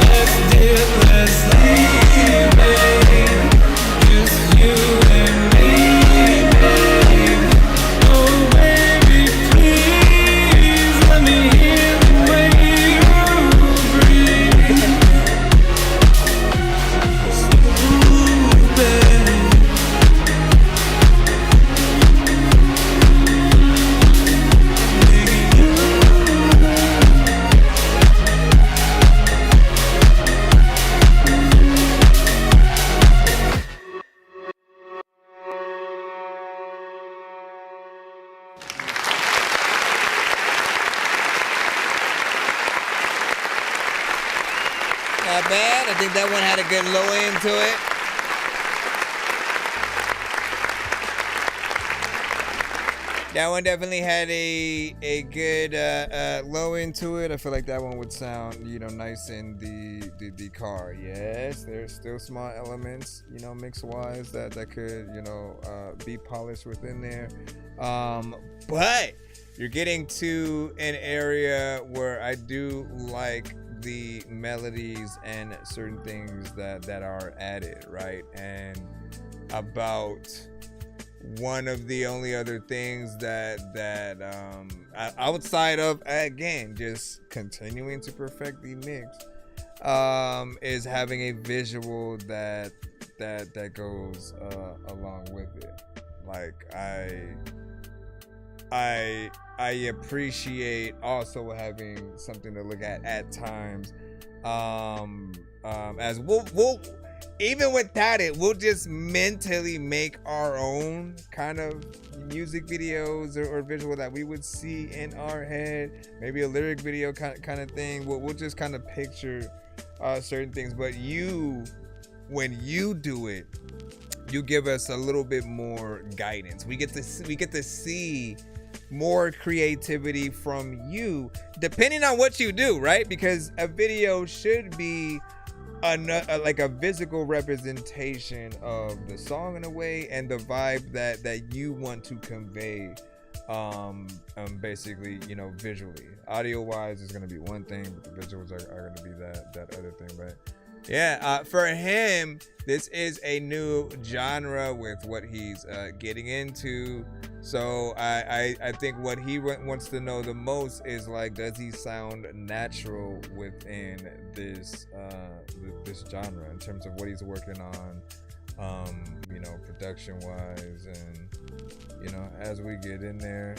Let's dip, let's leave, babe. Just you and me, babe. Oh, baby, please let me hear the way you breathe. Smooth, babe. Digging you. Not bad. I think that one had a good low end to it. That one definitely had a good low end to it. I feel like that one would sound, nice in the car. Yes, there's still small elements, mix wise that could, be polished within there. But you're getting to an area where I do like the melodies and certain things that are added, right? And about one of the only other things that outside of, again, just continuing to perfect the mix, is having a visual that goes along with it. Like I appreciate also having something to look at times, As we'll even without it, we'll just mentally make our own kind of music videos or visual that we would see in our head. Maybe a lyric video kind of thing. We'll just kind of picture certain things. But when you do it, you give us a little bit more guidance. We get to see more creativity from you, depending on what you do, right? Because a video should be like a physical representation of the song in a way, and the vibe that you want to convey, basically, visually. Audio wise is going to be one thing, but the visuals are going to be that other thing. But yeah, for him, this is a new genre with what he's getting into. So I think what he wants to know the most is, like, does he sound natural within this genre in terms of what he's working on, production wise, and as we get in there,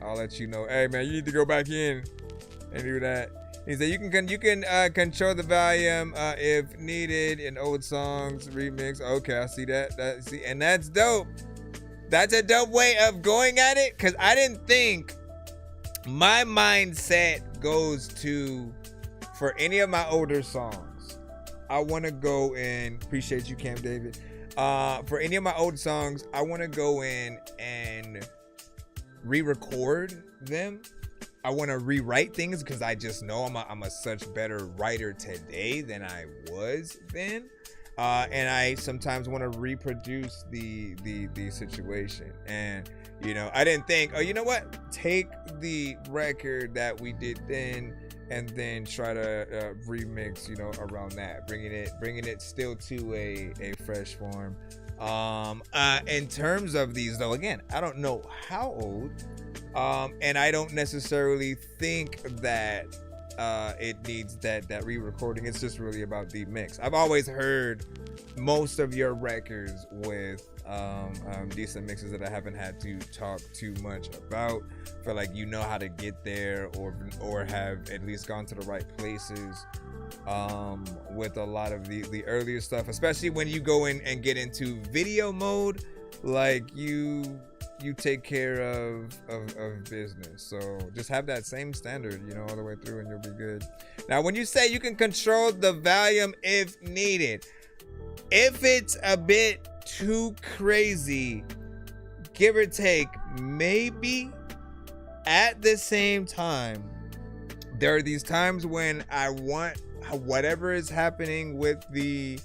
I'll let you know. Hey man, you need to go back in and do that. He said you can control the volume if needed in old songs remix. Okay, I see that. And that's dope. That's a dope way of going at it, because I didn't think my mindset goes to, for any of my older songs, I want to go in, appreciate you, Cam David. For any of my old songs, I want to go in and re-record them. I want to rewrite things, because I just know I'm a such better writer today than I was then. And I sometimes want to reproduce the situation. And, I didn't think, oh, you know what? Take the record that we did then and then try to remix, around that, bringing it still to a fresh form. In terms of these, though, again, I don't know how old, and I don't necessarily think that it needs that re-recording. It's just really about the mix. I've always heard most of your records with decent mixes that I haven't had to talk too much about. Feel like how to get there, or have at least gone to the right places with a lot of the earlier stuff, especially when you go in and get into video mode. Like you take care of business. So just have that same standard, all the way through, and you'll be good. Now, when you say you can control the volume if needed, if it's a bit too crazy, give or take, maybe. At the same time, there are these times when I want whatever is happening with the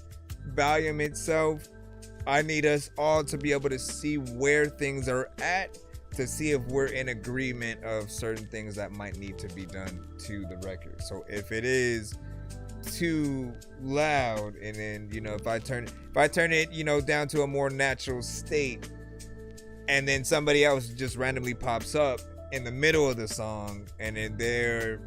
volume itself, I need us all to be able to see where things are at, to see if we're in agreement of certain things that might need to be done to the record. So if it is too loud, and then if I turn it down to a more natural state, and then somebody else just randomly pops up in the middle of the song, and then they're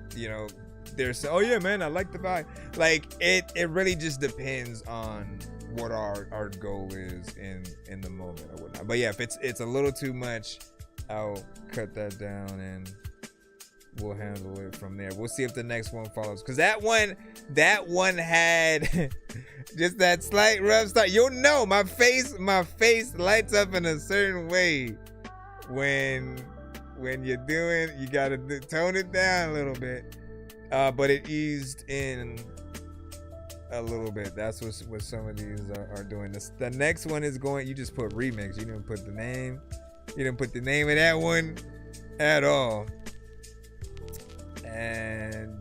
saying, oh yeah man, I like the vibe. Like it really just depends on what our goal is in the moment or whatnot. But yeah, if it's a little too much, I'll cut that down and we'll handle it from there. We'll see if the next one follows, because that one had just that slight rough start. My face lights up in a certain way when you're doing, you gotta tone it down a little bit, but it eased in a little bit. That's what some of these are doing. The next one is going, you just put remix. You didn't put the name. You didn't put the name of that one at all. And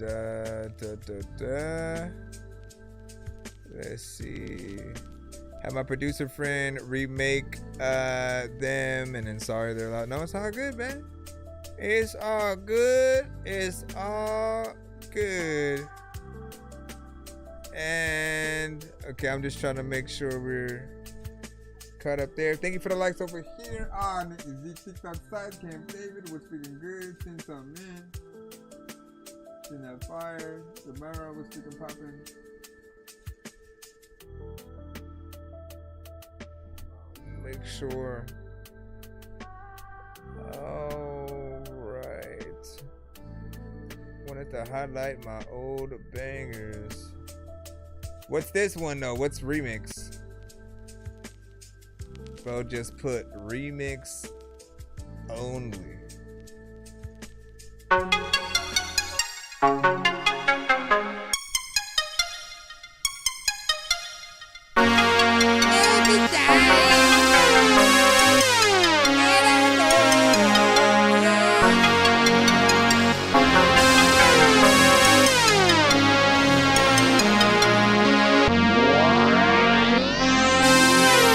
let's see. Have my producer friend remake them, and then sorry they're loud. No, it's all good, man. It's all good. It's all good. And okay, I'm just trying to make sure we're caught up there. Thank you for the likes over here on the TikTok side. Cam David was speaking good. Send some in. Send that fire. Samara was speaking popping. Make sure. All right. Wanted to highlight my old bangers. What's this one though? What's remix? Bro, just put remix only.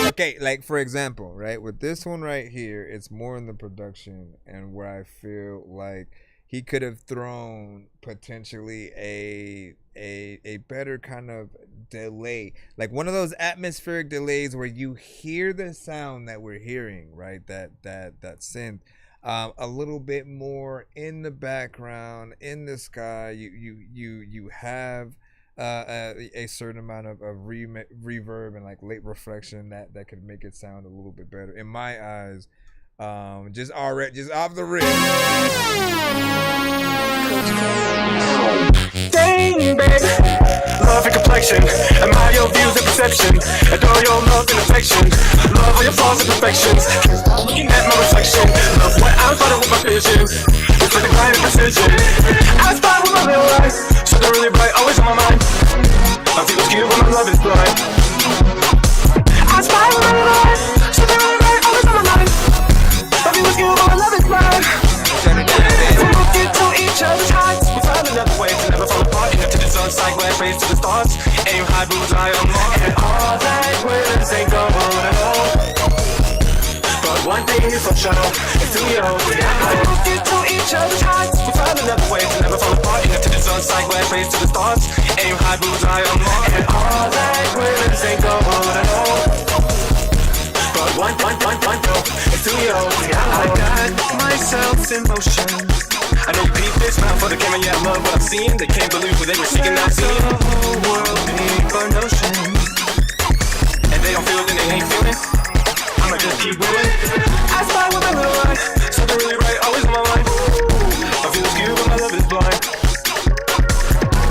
Okay, like for example, right, with this one right here, it's more in the production and where I feel like he could have thrown potentially a better kind of delay, like one of those atmospheric delays where you hear the sound that we're hearing, right? That synth, a little bit more in the background, in the sky. You have a certain amount of reverb and like late reflection that could make it sound a little bit better in my eyes. Just off the rip. Dang, baby, love your complexion, admire your views and perception, adore your love and affection, love all your flaws and perfections. Looking at my reflection, love what I'm fighting with my vision. It's like the grind and precision. I spy with my little eyes, so they're really bright, always on my mind. I feel cute when my love is blind. I spy with my little eyes, so they're really bright, always on my mind. I feel cute when my love is blind. We look into each other's eyes, we find another way to never fall apart. Into the sun, sideways, raise to the stars. Aim high, bullseye on mark. And all that glitters ain't gold at all. But one thing is for sure, it's too young. We look into each other's eyes, we find another way to never fall apart. Into the sun, sideways, raise to the stars. Aim high, bullseye on mark. And all that glitters ain't gold at all. But one, it's too young. I got myself in motion. I know you peep this, not for the camera, yeah, I love what I'm seeing. They can't believe what they were seeking, not seeing. The whole world deeper notion. And they don't feel it, and they ain't feeling. I'ma just keep moving. I spy with my little eye, something really right, always on my mind. I feel cute when my love is blind.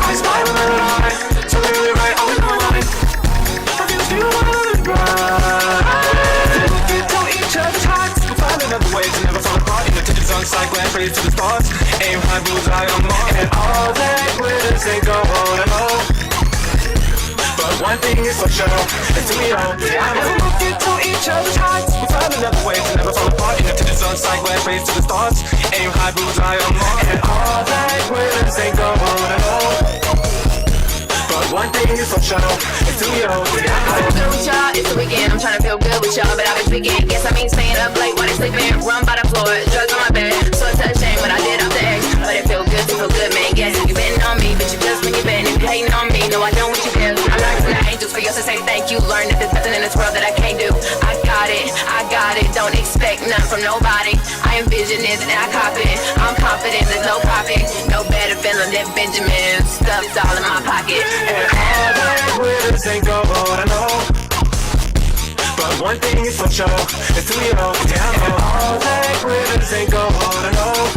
I spy with my little eye, something really right, always on my mind. I feel cute when my love is blind. Look into each other's hearts, we'll find another way to never fall apart. On sideways, raise to the stars. Aim high, bullseye on mark. And all that glitters ain't gold at all. But one thing is for sure, it's too young. We'll look into each other's hearts, we'll find another way to never fall apart. Into the sun, sideways, raise to the stars. Aim high, bullseye on mark. And all that glitters ain't gold at all. But one thing is for sure, it's too young. I'm good with y'all, it's the weekend. I'm trying to feel good with y'all, but I've been speaking. Guess I mean staying up late while they sleeping. Run by the floor, drugs on my bed. So it's a shame what I did off the X, but it feel good to feel good, man. Guess you betting on me, but you just when you betting. If you hating on me, no, I don't want you there. I'm not to the angels for you to say thank you. Learn that there's nothing in this world that I can't do. I got it. Don't expect nothing from nobody. I envision it and I cop it. I'm confident, there's no profit. No better feeling than Benjamin. Stuff's all in my pocket. And all that glitters ain't gold, I know. But one thing is for sure, it's too young. And all that glitters ain't gold, I know.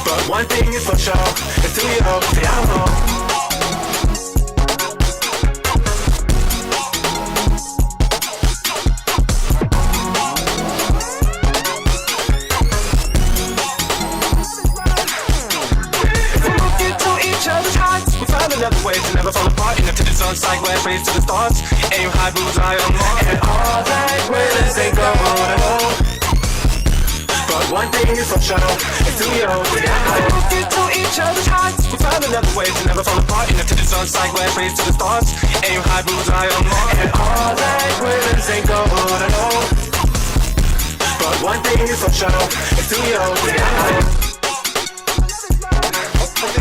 But one thing is for sure, it's too young. I know. Another way to never fall apart. Into the sun, sideways, raise to the stars. Aim high, bullseye on mark. And all that glitters ain't gold at all. But one thing is for sure, it's too young. We look into each other's hearts, we find another way to never fall apart. Into the sun, sideways, raise to the stars. Aim high, bullseye on mark. And all that glitters ain't gold at all. But one thing is for sure, it's too young.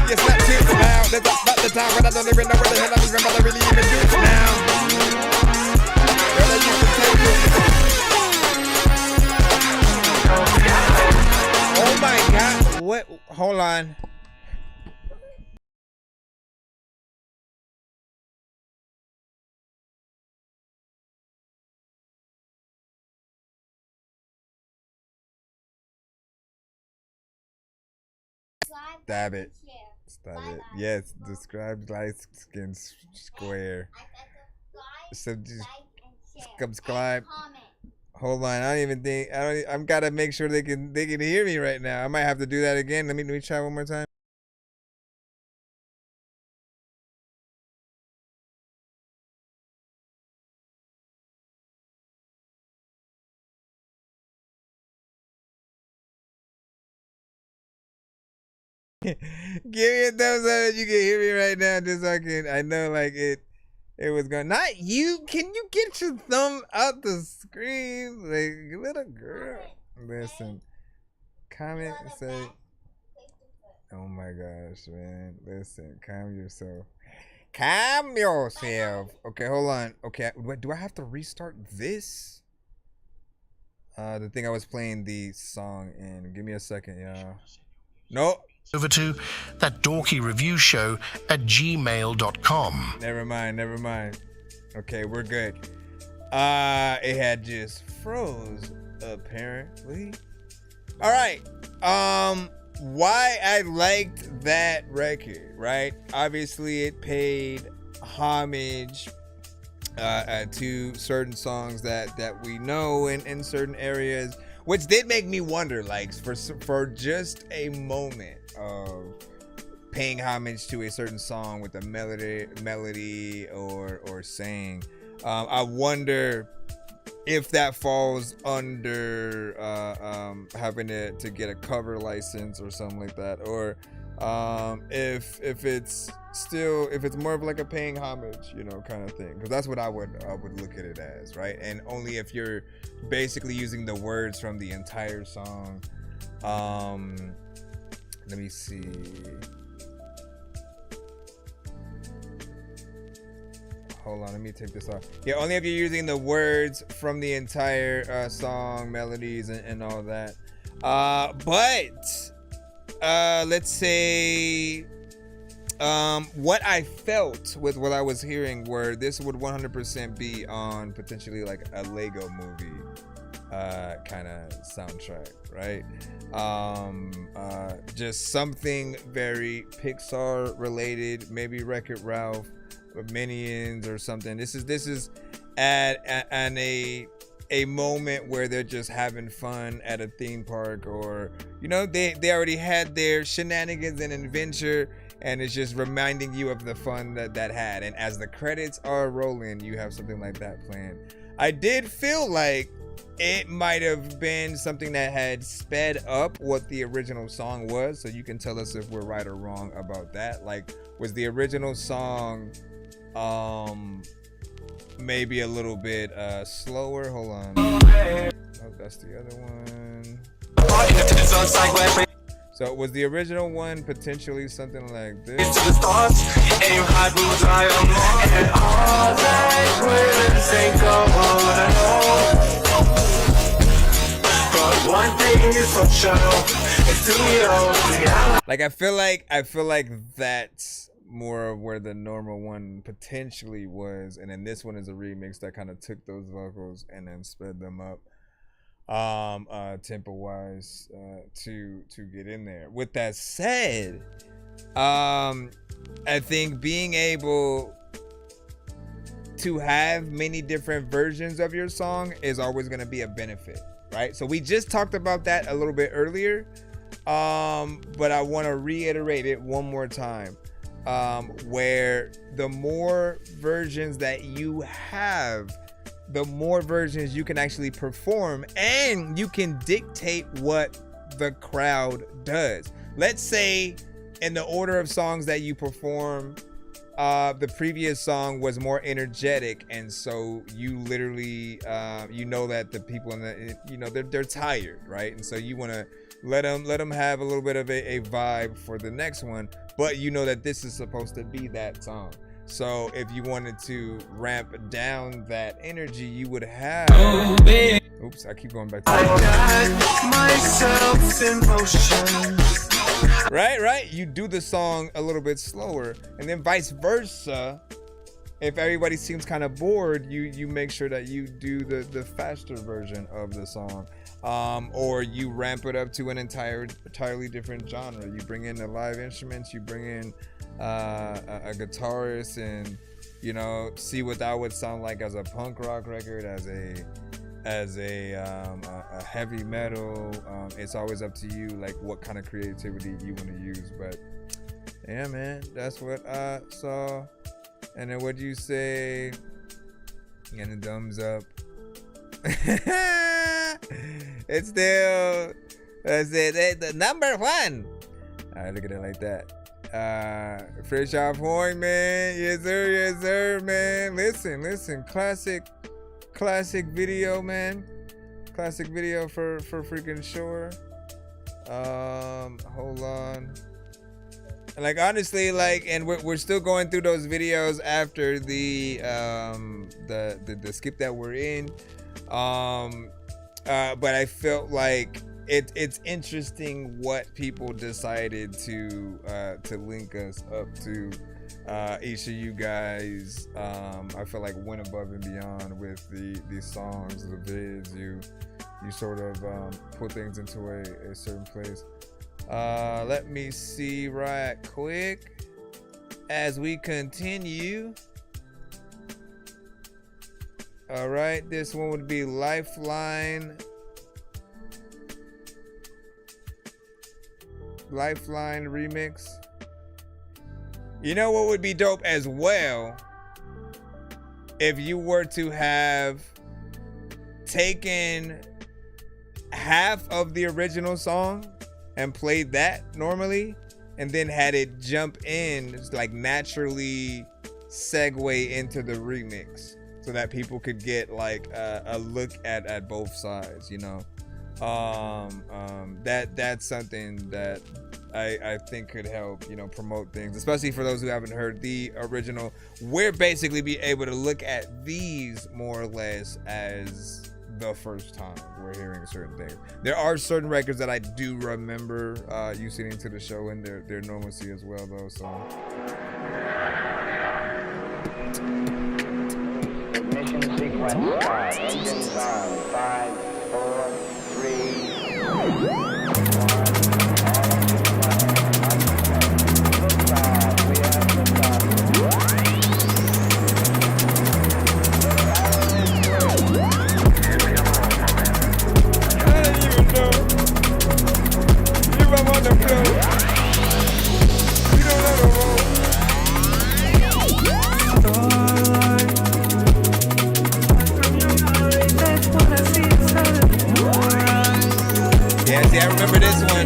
Yes, that's it now. That's the time when I don't even know where the hell I'm even about to really even do it now. Girl, you can take it. Oh my God. What? Hold on. Stab it. Stop it. Yes, describe light skin square. So just subscribe. Hold on, I don't even think I'm gotta make sure they can hear me right now. I might have to do that again. Let me try one more time. Give me a thumbs up if you can hear me right now, just so I know like it was going. Not you. Can you get your thumb out the screen, like little girl? Listen, comment and say. Oh my gosh, man! Listen, calm yourself. Calm yourself. Okay, hold on. Okay, what do I have to restart this? The thing I was playing the song in. Give me a second, y'all. No. Over to ThatDorkyReviewShow at gmail.com. Never mind. Okay, we're good. It had just froze, apparently. All right. Why I liked that record, right? Obviously, it paid homage to certain songs that we know in certain areas, which did make me wonder, like, for just a moment of paying homage to a certain song with a melody or saying, I wonder if that falls under having to get a cover license or something like that, or if it's more of like a paying homage, kind of thing, because that's what I would look at it as, right? And only if you're basically using the words from the entire song. Let me see. Hold on, let me take this off. Yeah, only if you're using the words from the entire song, melodies, and all that. But let's say what I felt with what I was hearing were this would 100% be on potentially like a Lego movie kind of soundtrack, right? Just something very Pixar related, maybe Wreck-It Ralph or Minions or something. This is at a moment where they're just having fun at a theme park, or they already had their shenanigans and adventure, and it's just reminding you of the fun that had. And as the credits are rolling, you have something like that playing. I did feel like it might have been something that had sped up what the original song was, so you can tell us if we're right or wrong about that. Like, was the original song maybe a little bit slower? Hold on. Oh, that's the other one. So was the original one potentially something like this? One thing is for sure, like I feel like that's more of where the normal one potentially was, and then this one is a remix that kind of took those vocals and then sped them up tempo wise to get in there. With that said, I think being able to have many different versions of your song is always going to be a benefit, right? So we just talked about that a little bit earlier, but I want to reiterate it one more time, where the more versions that you have, the more versions you can actually perform, and you can dictate what the crowd does. Let's say in the order of songs that you perform, the previous song was more energetic, and so you literally that the people in the they're tired, right? And so you want to let them have a little bit of a vibe for the next one, but you know that this is supposed to be that song. So if you wanted to ramp down that energy, you would have oops, I keep going back to myself in motion. Right, you do the song a little bit slower, and then vice versa, if everybody seems kind of bored, you make sure that you do the faster version of the song, or you ramp it up to an entirely different genre. You bring in the live instruments, you bring in a guitarist, and you know, see what that would sound like as a punk rock record, as a heavy metal. It's always up to you, like what kind of creativity you want to use. But yeah, man, that's what I saw. And then what'd you say? And a thumbs up. It's still, that's it, the number one. All right, look at it like that. Fresh off point, man. Yes sir, man. Listen, classic video, man. Classic video for freaking sure. Hold on. Like, honestly, like, and we're still going through those videos after the skip that we're in. But I felt like it's interesting what people decided to link us up to. Each of you guys, I feel like went above and beyond with the songs, the vids. You sort of put things into a certain place. Let me see right quick as we continue. All right, this one would be Lifeline remix. You know what would be dope as well? If you were to have taken half of the original song and played that normally, and then had it jump in, like naturally segue into the remix, so that people could get like a look at both sides, you know. That's something that I think could help, you know, promote things, especially for those who haven't heard the original. We're basically be able to look at these more or less as the first time we're hearing certain things. There are certain records that I do remember you sitting to the show in their normalcy as well, though. So ignition sequence start. Engines on. 5, 4, 3, 2, I remember this one.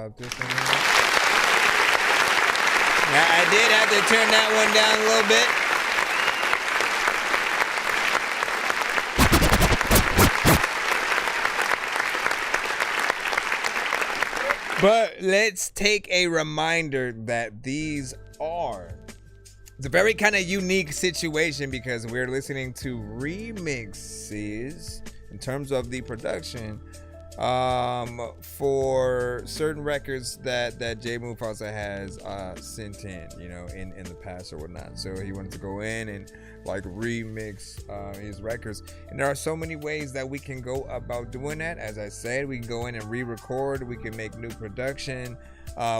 about this one here. Now, I did have to turn that one down a little bit. But let's take a reminder that these are, it's a very kind of unique situation because we're listening to remixes in terms of the production for certain records that Jay Mufasa has sent in, you know, in the past or whatnot. So he wanted to go in and like remix his records, and there are so many ways that we can go about doing that. As I said, we can go in and re-record, we can make new production,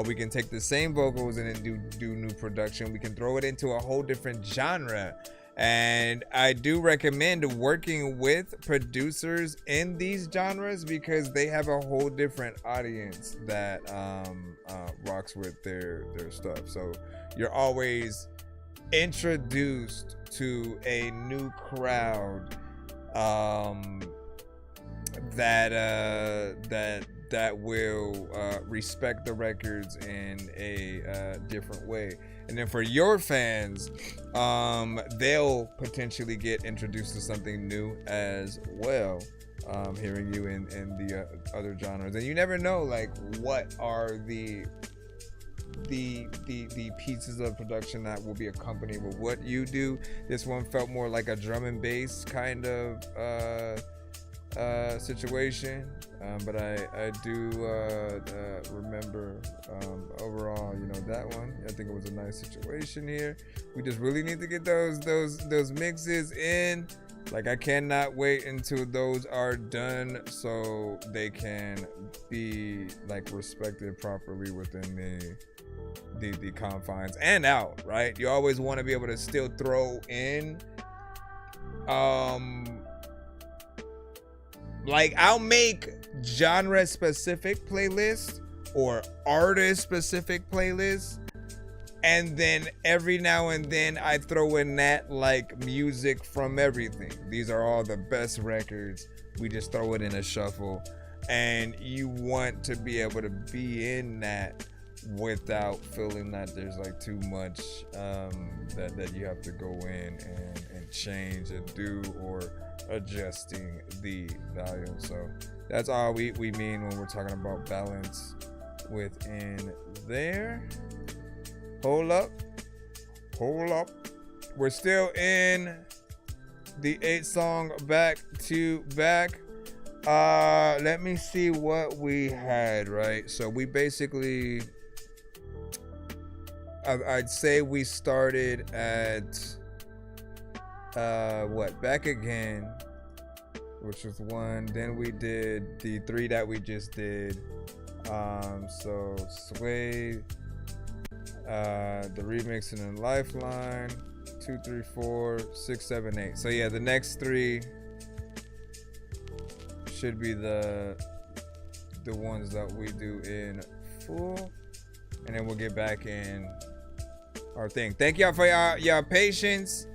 we can take the same vocals and then do new production, we can throw it into a whole different genre. And I do recommend working with producers in these genres because they have a whole different audience that rocks with their stuff. So you're always introduced to a new crowd that will respect the records in a different way. And then for your fans, they'll potentially get introduced to something new as well, hearing you in the other genres. And you never know, like, what are the pieces of production that will be accompanied with what you do. This one felt more like a drum and bass kind of situation, but I do remember overall, you know, that one. I think it was a nice situation here. We just really need to get those mixes in. Like, I cannot wait until those are done so they can be like respected properly within the confines and out, right? You always want to be able to still throw in like, I'll make genre specific playlists or artist specific playlists, and then every now and then I throw in that like music from everything. These are all the best records. We just throw it in a shuffle, and you want to be able to be in that without feeling that there's like too much that you have to go in and change and do, or adjusting the volume. So that's all we mean when we're talking about balance within there. Hold up. We're still in the 8-song back to back. Let me see what we had, right? So we basically, I'd say we started at Back Again, which was 1. Then we did the 3 that we just did. So Sway, the remix and then Lifeline, 2, 3, 4, 6, 7, 8. So yeah, the next 3 should be the ones that we do in full, and then we'll get back in our thing. Thank y'all for y'all patience.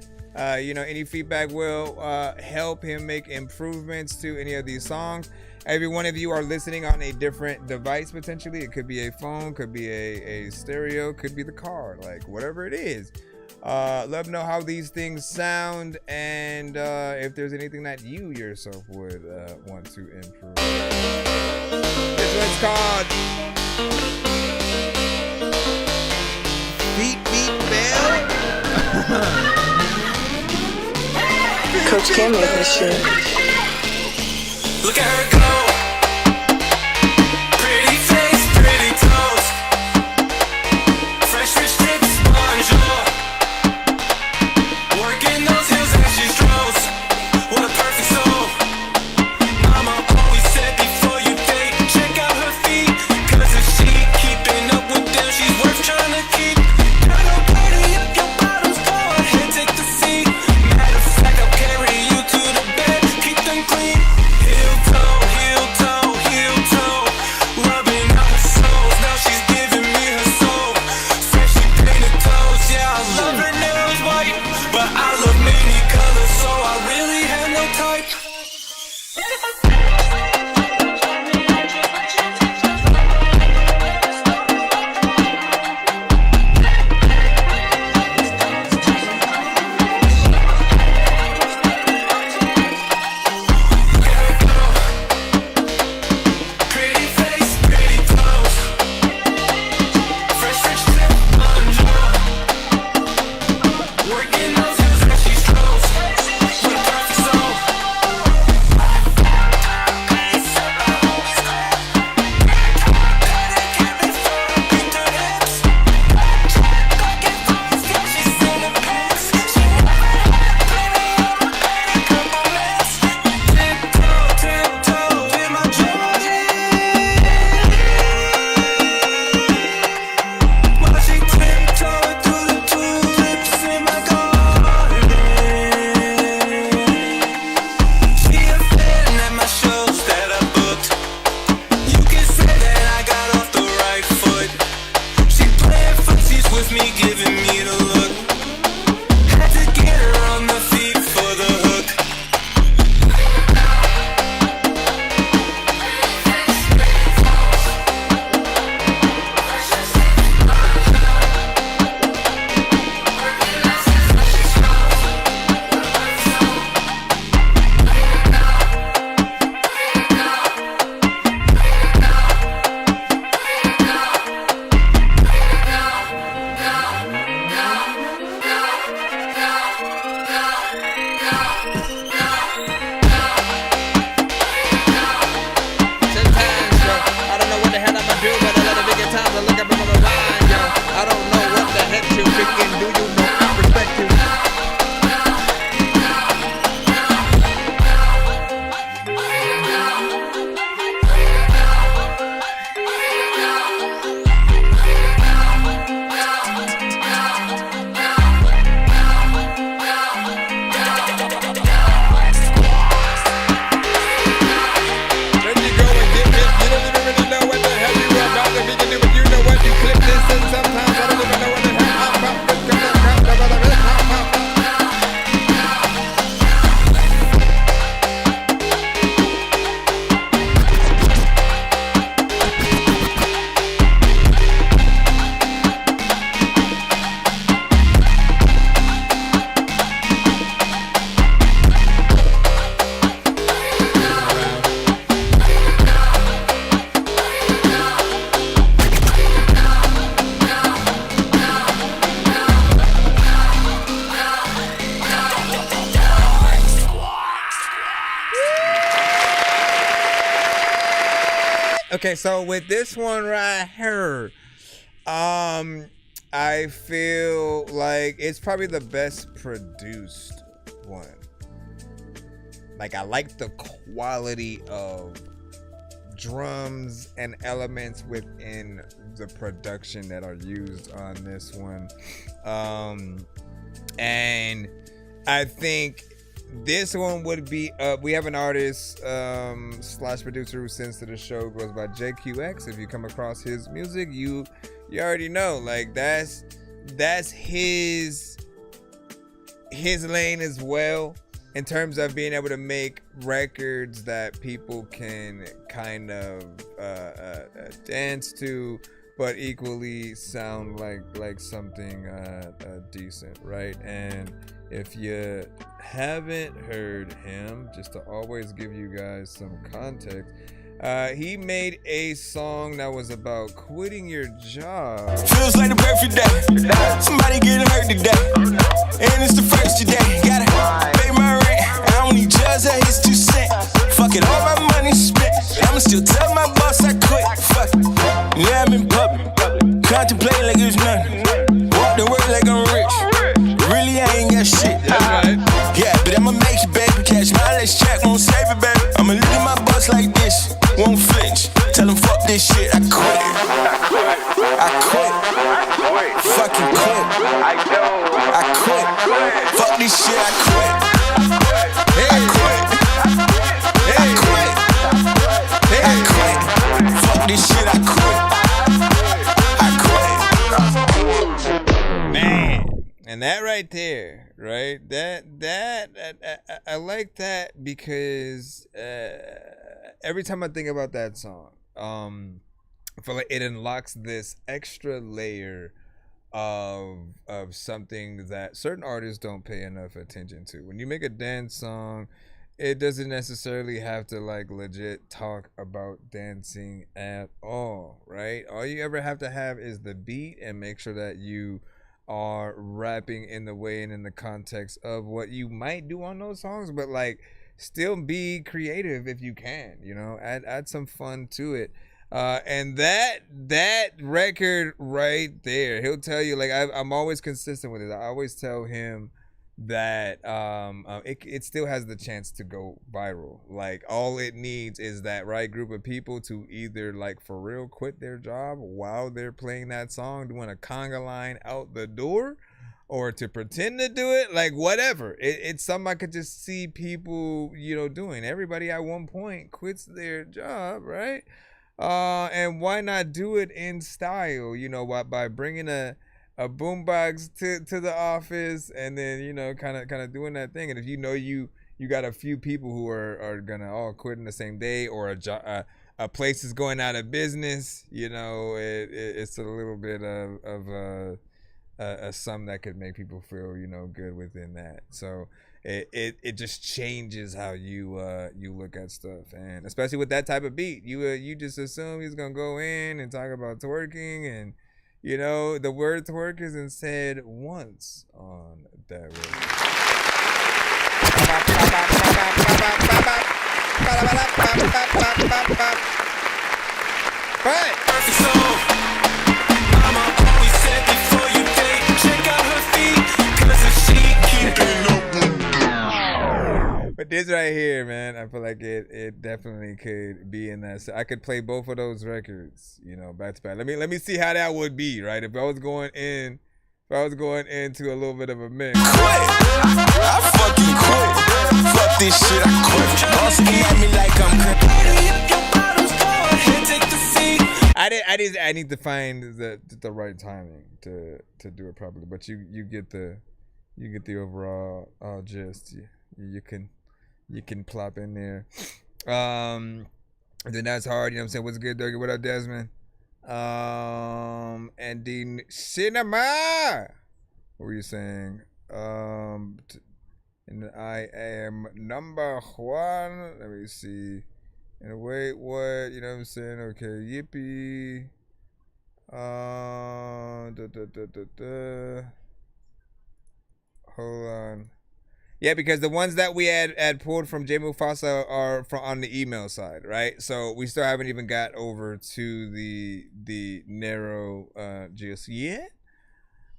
You know, any feedback will help him make improvements to any of these songs. Every one of you are listening on a different device potentially. It could be a phone, could be a stereo, could be the car, like whatever it is. Let them know how these things sound, and if there's anything that you yourself would want to improve. This one's called Beat Bell. Coach Cam made this shit. Look at her go. Pretty face, pretty toes. Fresh rich tips, bonjour. Working those heels as she strolls. What a perfect soul. Mama always said before you date, check out her feet. Cause if she keeping up with them, she's worth trying to keep. Got no party up your bottoms, go ahead, take the seat. Matter of fact, I'll carry you to the bed, keep them clean. Heel toe, Okay, so with this one right here, I feel like it's probably the best produced one. Like, I like the quality of drums and elements within the production that are used on this one. And I think this one would be we have an artist slash producer who sends to the show, goes by JQX. If you come across his music, you already know, like, that's his lane as well, in terms of being able to make records that people can kind of dance to, but equally sound like something decent, right? And if you haven't heard him, just to always give you guys some context, he made a song that was about quitting your job. Feels like the perfect day. Somebody getting hurt today, and it's the first today. Gotta pay my rent. I don't need just it's 2 cents. Fuck it, all my money spent. I'ma still tell my boss I quit. Fuck it. Yeah, I'm in public, contemplating like it's nothing. Walk the world like I'm rich. Really, I ain't got shit. Yeah, but I'ma make it, baby. Catch my last check, won't save it, baby. I'ma look at my boss like this, won't flinch. Tell him fuck this shit, I quit. I quit. Fucking quit. I quit. Fuck this shit, I quit. I quit. I quit. I quit. Fuck this shit, I quit. And that right there, right? That I like that because every time I think about that song, I feel like it unlocks this extra layer of something that certain artists don't pay enough attention to. When you make a dance song, it doesn't necessarily have to like legit talk about dancing at all, right? All you ever have to have is the beat and make sure that you are rapping in the way and in the context of what you might do on those songs, but like still be creative if you can, you know, add some fun to it. And that record right there, he'll tell you, like, I'm always consistent with it. I always tell him that it still has the chance to go viral. Like, all it needs is that right group of people to either, like, for real quit their job while they're playing that song, doing a conga line out the door, or to pretend to do it, like, whatever. It's something I could just see people, you know, doing. Everybody at one point quits their job, right? And why not do it in style, you know, by bringing a boombox to the office, and then, you know, kind of doing that thing. And if you know you got a few people who are gonna all quit in the same day, or a place is going out of business, you know, it's a little bit of a sum that could make people feel, you know, good within that. So it just changes how you look at stuff, and especially with that type of beat, you just assume he's gonna go in and talk about twerking, and you know the word twerk isn't said once on that record. But this right here, man, I feel like it definitely could be in that. So I could play both of those records, you know, back to back. Let me see how that would be, right? If I was going into a little bit of a mix. I fucking quit. Fuck this shit, I quit. Boss me at me like I'm I need to find the right timing to do it properly. But you get the overall gist. You can plop in there. Then that's hard, you know what I'm saying? What's good, Dorky? What up, Desmond? And the cinema. What were you saying? And I am number one. Let me see. And wait, what? You know what I'm saying? Okay, yippee. Hold on. Yeah, because the ones that we had pulled from J Mufasa are from on the email side, right? So we still haven't even got over to the narrow just yet.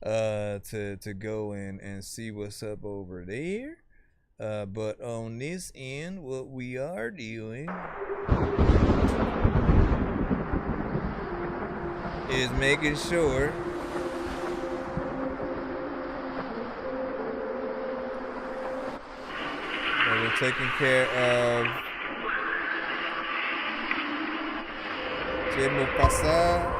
To go in and see what's up over there. But on this end, what we are doing is making sure that we're taking care of J Mufasa.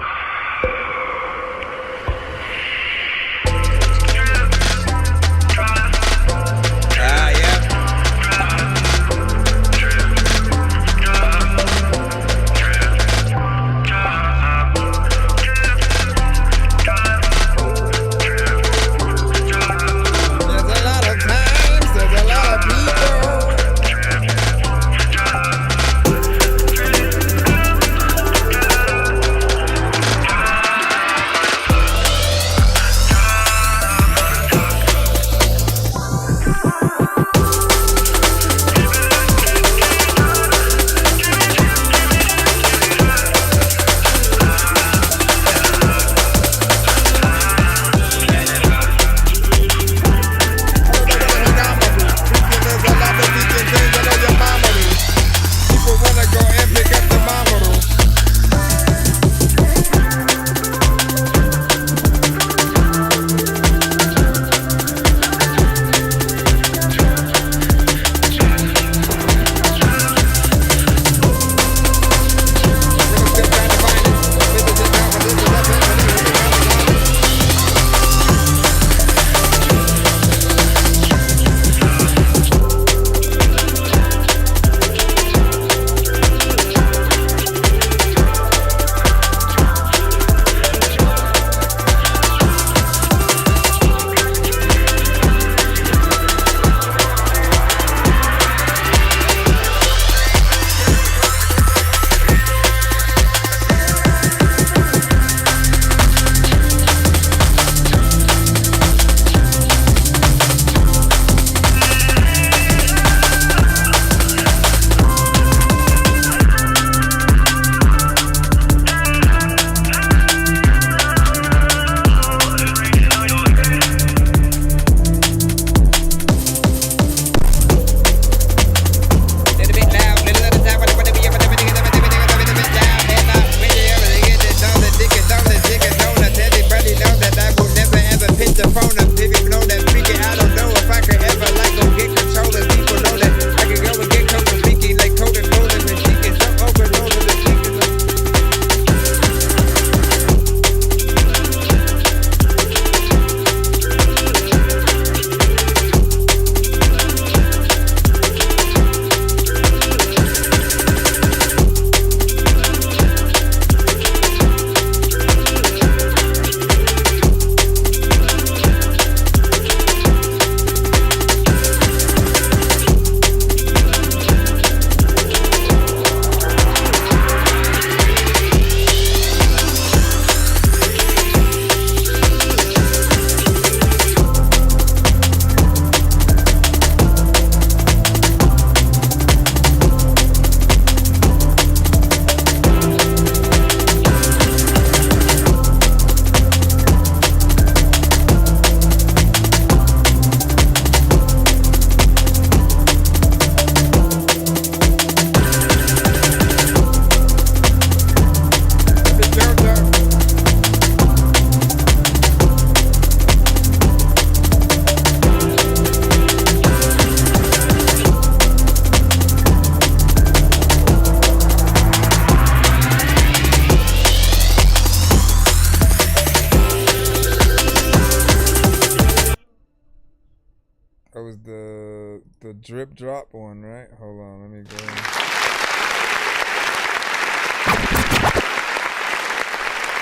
That was the drip drop one, right? Hold on, let me go.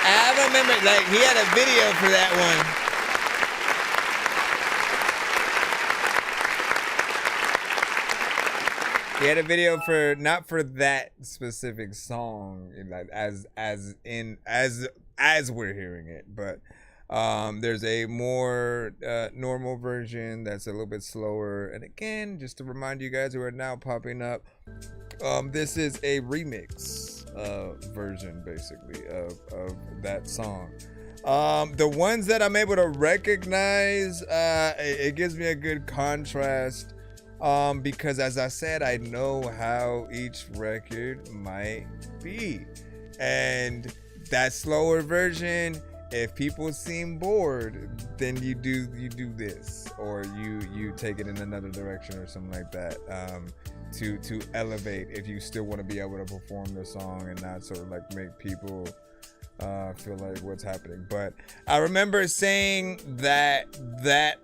I remember, like, he had a video for that one. He had a video for not for that specific song, like as we're hearing it, but there's a more normal version that's a little bit slower. And again, just to remind you guys who are now popping up, this is a remix version basically of that song. The ones that I'm able to recognize, it gives me a good contrast, because as I said, I know how each record might be, and that slower version, if people seem bored, then you do this, or you take it in another direction or something like that, to elevate, if you still want to be able to perform the song and not sort of like make people feel like what's happening. But I remember saying that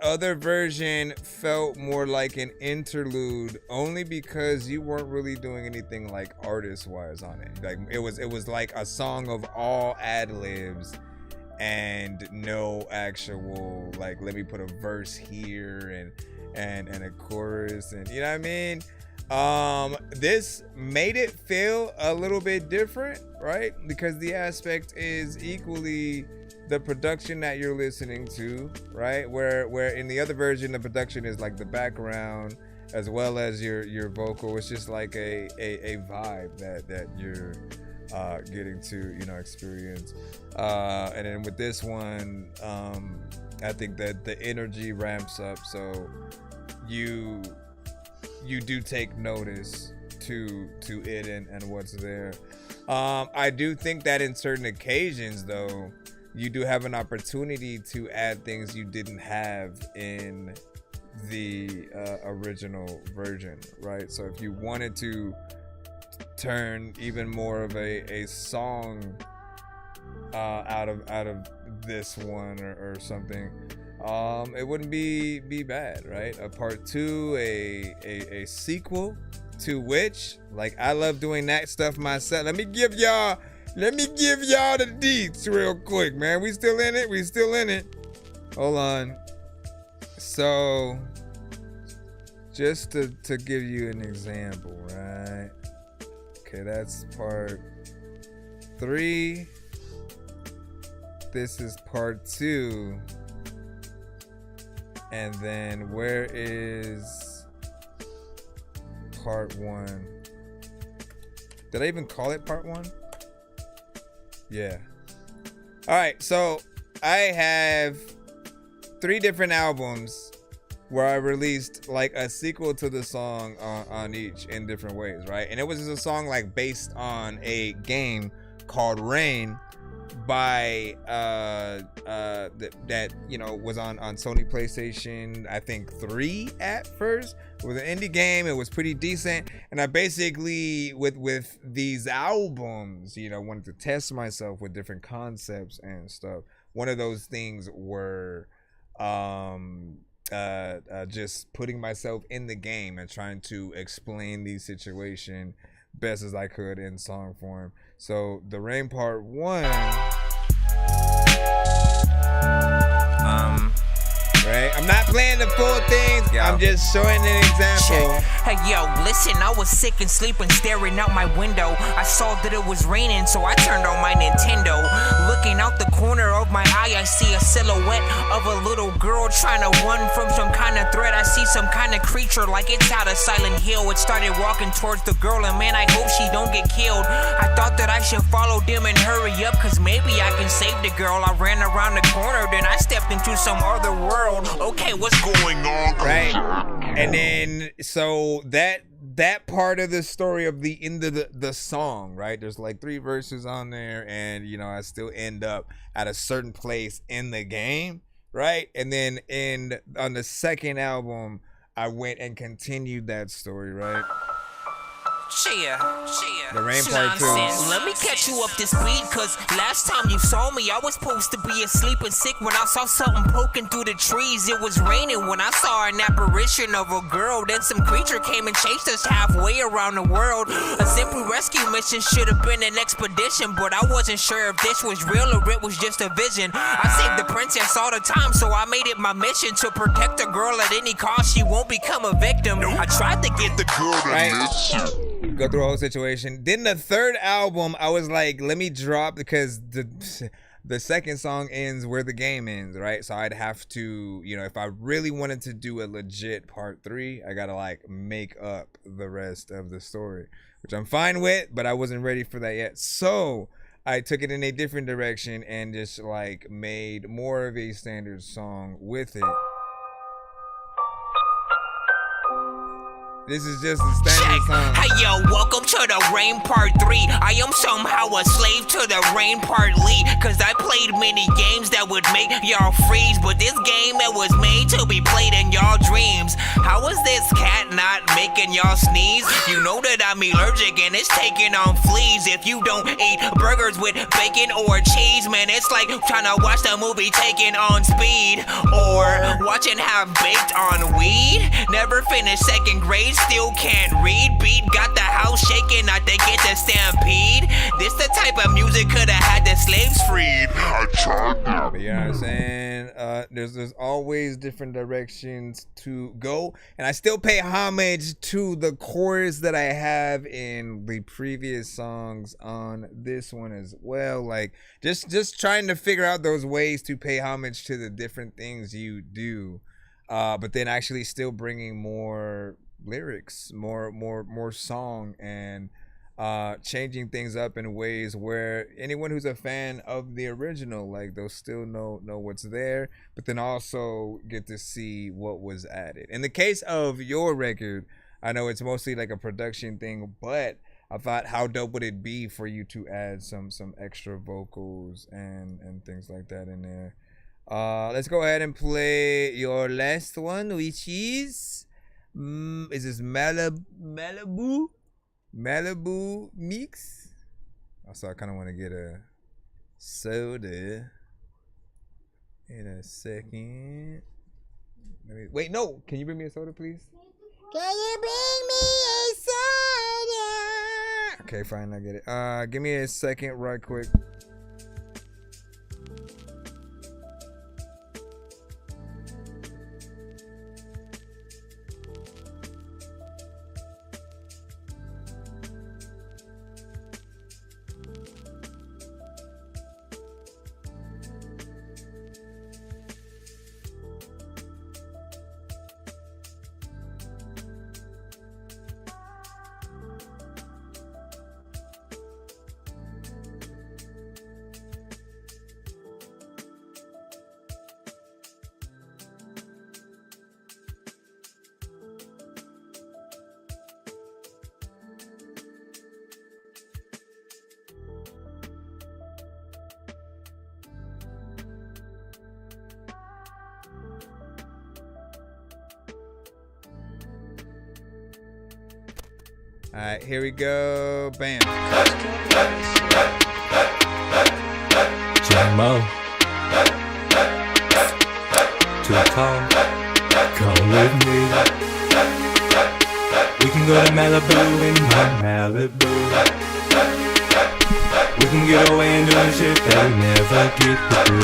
other version felt more like an interlude, only because you weren't really doing anything like artist wise on it. Like it was like a song of all ad-libs and no actual, like, let me put a verse here and a chorus, and you know what I mean. This made it feel a little bit different, right? Because the aspect is equally the production that you're listening to, right? Where in the other version, the production is like the background as well as your vocal. It's just like a vibe that you're getting to, you know, experience. And then with this one, I think that the energy ramps up, so you do take notice to it and what's there. I do think that in certain occasions, though, you do have an opportunity to add things you didn't have in the original version, right? So if you wanted to turn even more of a song out of this one or something, it wouldn't be bad, right? A part 2, a sequel to which, like, I love doing that stuff myself. Let me give y'all the deets real quick, man. We still in it. Hold on. So just to give you an example, right? Okay, that's part 3. This is part 2. And then where is part 1? Did I even call it part 1? Yeah. All right, so I have 3 different albums where I released like a sequel to the song on each in different ways, right? And it was just a song like based on a game called Rain by that you know was on Sony PlayStation, I think 3 at first. It was an indie game. It was pretty decent, and I basically with these albums, you know, wanted to test myself with different concepts and stuff. One of those things were just putting myself in the game and trying to explain the situation best as I could in song form. So the Rain part 1, right? I'm not playing the full things. Yo. I'm just showing an example. Hey yo, listen, I was sick and sleeping, staring out my window. I saw that it was raining, so I turned on my Nintendo. Looking out the corner of my eye, I see a silhouette of a little girl trying to run from some kind of threat. I see some kind of creature like it's out of Silent Hill. It started walking towards the girl, and man, I hope she don't get killed. I thought that I should follow them and hurry up, cause maybe I can save the girl. I ran around the corner, then I stepped into some other world. Okay, what's going on? Right? And then, so that part of the story of the end of the song, right? There's like 3 verses on there, and you know, I still end up at a certain place in the game, right? And then on the second album, I went and continued that story, right? The Rain Part 2. Let me catch you up to speed, cause last time you saw me, I was supposed to be asleep and sick when I saw something poking through the trees. It was raining when I saw an apparition of a girl. Then some creature came and chased us halfway around the world. A simple rescue mission should have been an expedition, but I wasn't sure if this was real or it was just a vision. I saved the princess all the time, so I made it my mission to protect a girl at any cost. She won't become a victim. I tried to get the girl to listen. Go through a whole situation. Then the third album, I was like, let me drop, because the second song ends where the game ends, right? So I'd have to, you know, if I really wanted to do a legit part 3, I gotta like make up the rest of the story, which I'm fine with, but I wasn't ready for that yet. So I took it in a different direction and just like made more of a standard song with it. This is just a standard song. Hey yo, welcome to the Rain Part 3. I am somehow a slave to the Rain Part lead, cause I played many games that would make y'all freeze, but this game that was made to be played in y'all dreams. How is this cat not making y'all sneeze? You know that I'm allergic and it's taking on fleas. If you don't eat burgers with bacon or cheese, man, it's like trying to watch the movie Taking on Speed, or watching Half Baked on weed. Never finished second grade, still can't read. Beat got the house shaking, I think it's a stampede. This the type of music coulda had the slaves freed. I tried to. But you know what I'm saying? There's always different directions to go, and I still pay homage to the chorus that I have in the previous songs on this one as well. Like just trying to figure out those ways to pay homage to the different things you do, but then actually still bringing more lyrics, more song, and changing things up in ways where anyone who's a fan of the original, like, they'll still know what's there, but then also get to see what was added. In the case of your record, I know it's mostly like a production thing, but I thought, how dope would it be for you to add some extra vocals and things like that in there. Let's go ahead and play your last one, which is this Malibu mix? Also, I kind of want to get a soda in a second. Wait, no. Can you bring me a soda, please? Can you bring me a soda? Okay, fine. I get it. Give me a second right quick. All right, here we go. Bam. Jamo. Too tall. Come with me. We can go to Malibu in my Malibu. We can get away and do shit that we never get to do.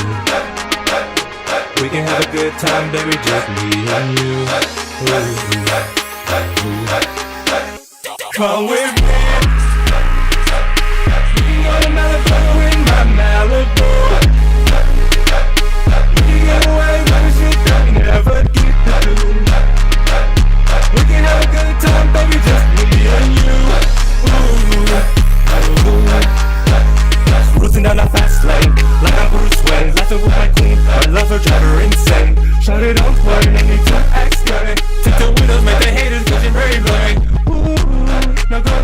We can have a good time, baby, just me and you. Come with me. We can go to Malibu in my Malibu. We can get away and do shit that we never get to do. We can have a good time, baby, just me and you. Cruising down a fast lane, like I'm Bruce Wayne, laughing with my queen, my lover drive her insane. Shut it on point, I need to act scary. Take the windows, make the haters vision very blind. Now go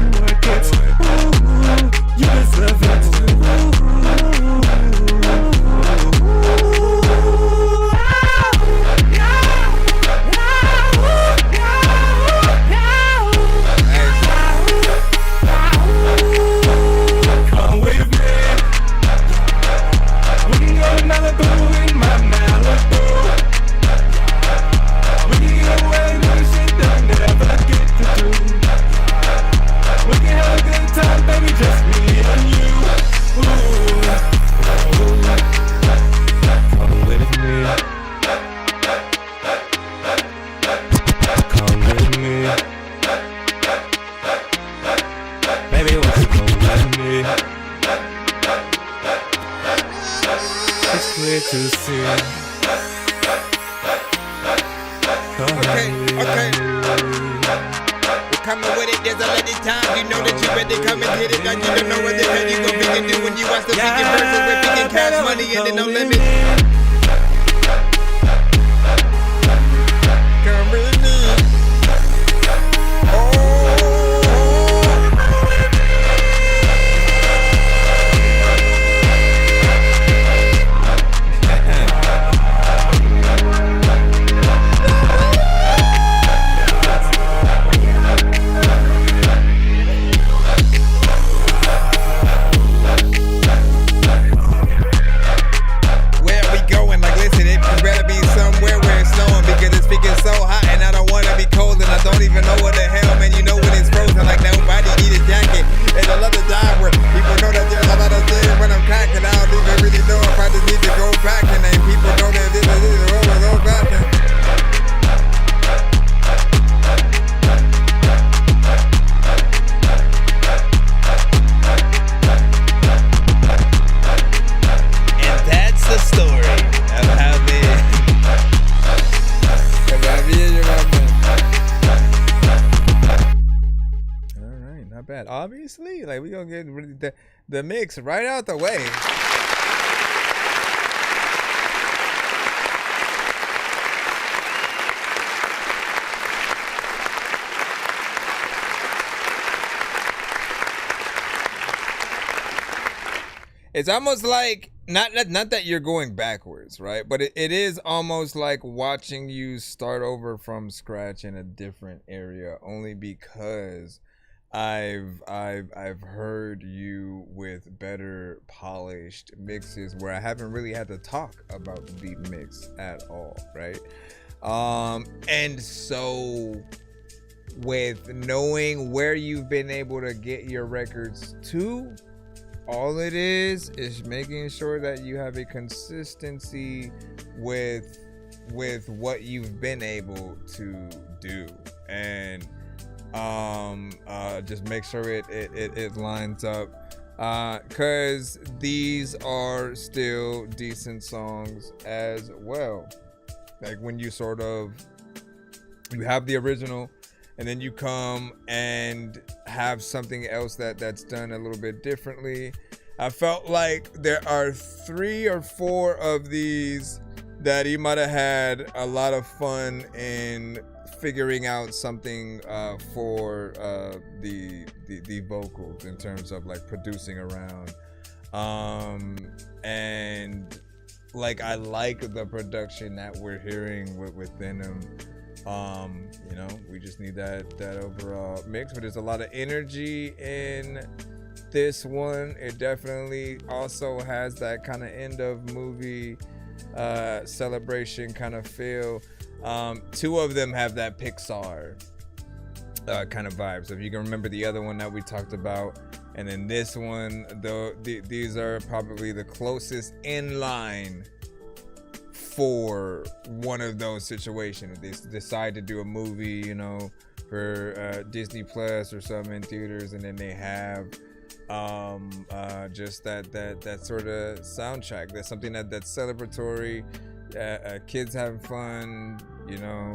too soon. Okay. We're coming with it, there's a limited time. You know that you better come and hit it. Like you don't know what the hell you gon' be and do when you watch the freaking verses with freaking cash money and then no limit. Come with me. Don't even know what the hell, man. You know when it's frozen, like nobody need a jacket. There's a lot of time where people know that there's a lot of things when I'm cracking. I don't even really know if I just need to go back and then people know that this is go back. And that's the story of how not bad. Obviously, like we gonna get the mix right out the way. It's almost like not that you're going backwards, right? But it is almost like watching you start over from scratch in a different area, only because I've heard you with better polished mixes where I haven't really had to talk about the mix at all, right? And so with knowing where you've been able to get your records to, all it is making sure that you have a consistency with what you've been able to do, and just make sure it lines up, cause these are still decent songs as well. Like when you you have the original and then you come and have something else that's done a little bit differently. I felt like there are 3 or 4 of these that he might have had a lot of fun in figuring out something for the vocals in terms of like producing around, and like I like the production that we're hearing within them. You know, we just need that overall mix, but there's a lot of energy in this one. It definitely also has that kind of end of movie celebration kind of feel. 2 of them have that Pixar kind of vibe. So if you can remember the other one that we talked about, and then this one, though, these are probably the closest in line for one of those situations. They decide to do a movie, you know, for Disney Plus or something in theaters, and then they have just that sort of soundtrack. That's something that's celebratory. Kids having fun, you know,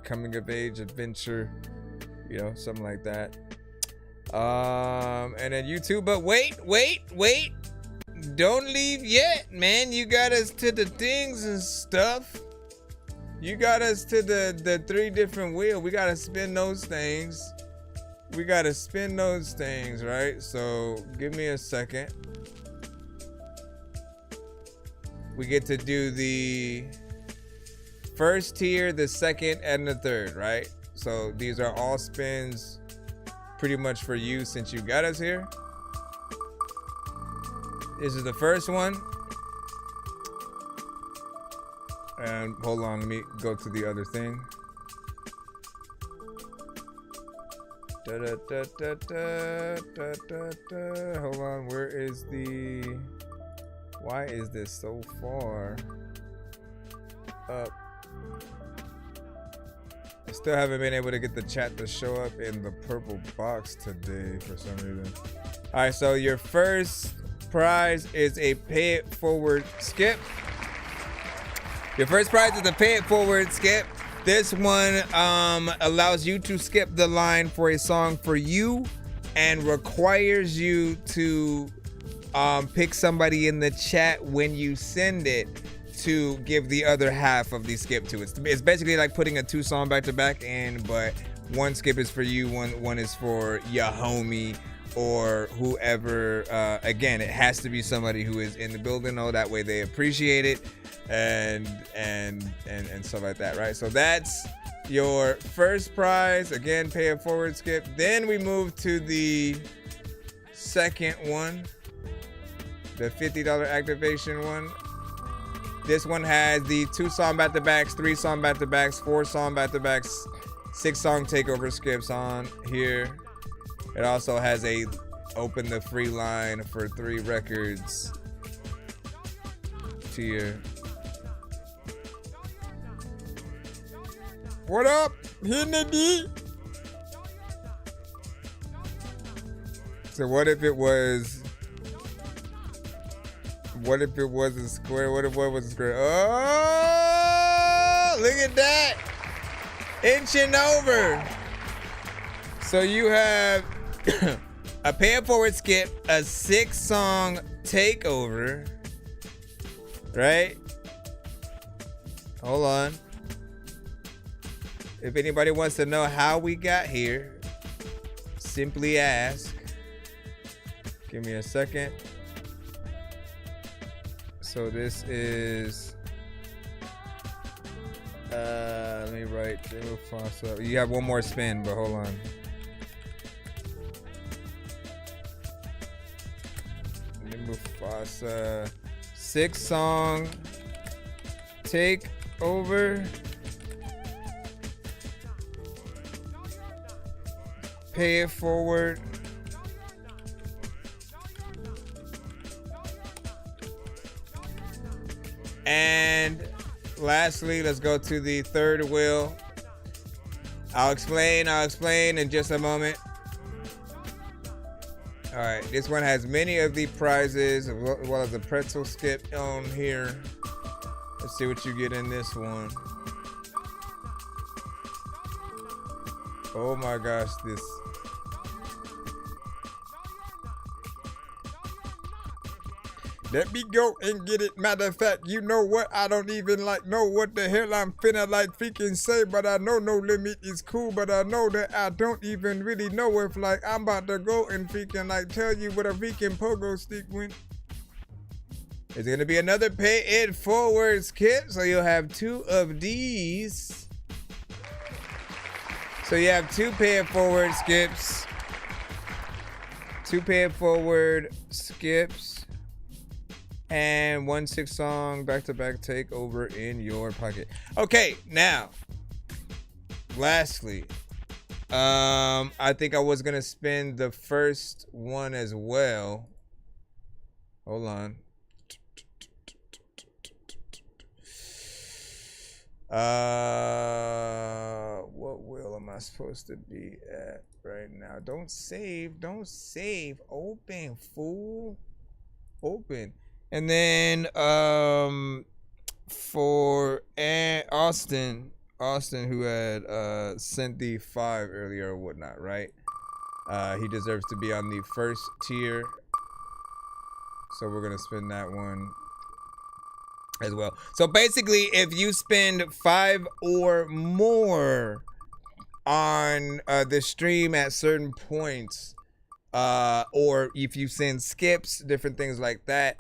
coming of age adventure, you know, something like that. And then YouTube, but wait, don't leave yet, man. You got us to the things and stuff. You got us to the 3 different wheels. We gotta spin those things. Right? So give me a second. We get to do the first tier, the second, and the third, right? So these are all spins pretty much for you since you got us here. This is the first one. And hold on, let me go to the other thing. Hold on, where is the... Why is this so far up? I still haven't been able to get the chat to show up in the purple box today for some reason. All right, so your first prize is a pay it forward skip. Your first prize is a pay it forward skip. This one allows you to skip the line for a song for you and requires you to pick somebody in the chat when you send it to give the other half of the skip to. It's basically like putting a 2 song back to back in, but one skip is for you, one is for your homie or whoever. Again, it has to be somebody who is in the building, though, that way they appreciate it and stuff like that, right? So that's your first prize. Again, pay it forward skip. Then we move to the second one, the $50 activation one. This one has the 2 song back-to-backs, 3 song back-to-backs, 4 song back-to-backs, 6 song takeover skips on here. It also has a open the free line for 3 records tier. What up, Hennedy? So what if it was a square? What if it was a square? Oh, look at that. Inching over. So you have a pay it forward skip, a 6 song takeover, right? Hold on. If anybody wants to know how we got here, simply ask. Give me a second. So this is, let me write, you have one more spin, but hold on. Mufasa, 6 song takeover, pay it forward, and lastly, let's go to the third wheel. I'll explain in just a moment. All right, this one has many of the prizes as well as a pretzel skip on here. Let's see what you get in this one. Oh my gosh, this. Let me go and get it. Matter of fact, you know what? I don't even know what the hell I'm finna freaking say, but I know No Limit is cool, but I know that I don't even really know if I'm about to go and freaking tell you what a freaking pogo stick went. It's gonna be another pay it forward skip, so you'll have 2 of these. So you have 2 pay it forward skips. 2 pay it forward skips. And 1 6 song back-to-back takeover in your pocket. Okay, now, lastly, I think I was gonna spin the first one as well. Hold on. What wheel am I supposed to be at right now? Don't save. Open, fool. Open. And then for Austin, who had sent the 5 earlier or whatnot, right? He deserves to be on the first tier. So we're gonna spin that one as well. So basically, if you spend 5 or more on the stream at certain points, or if you send skips, different things like that,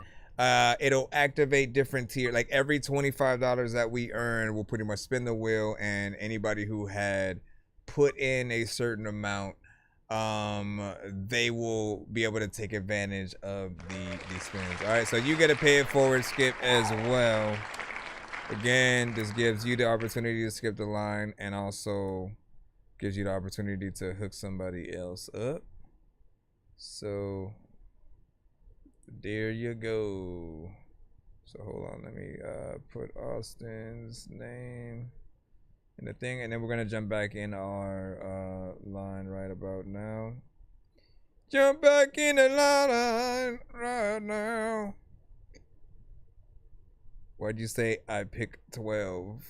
it'll activate different tier. Like every $25 that we earn, we'll pretty much spin the wheel, and anybody who had put in a certain amount, they will be able to take advantage of the spins. All right, so you get a pay it forward skip as well. Again, this gives you the opportunity to skip the line and also gives you the opportunity to hook somebody else up. So there you go. So hold on, let me put Austin's name in the thing, and then we're gonna jump back in our line right about now. Jump back in the line right now. Why'd you say I pick 12?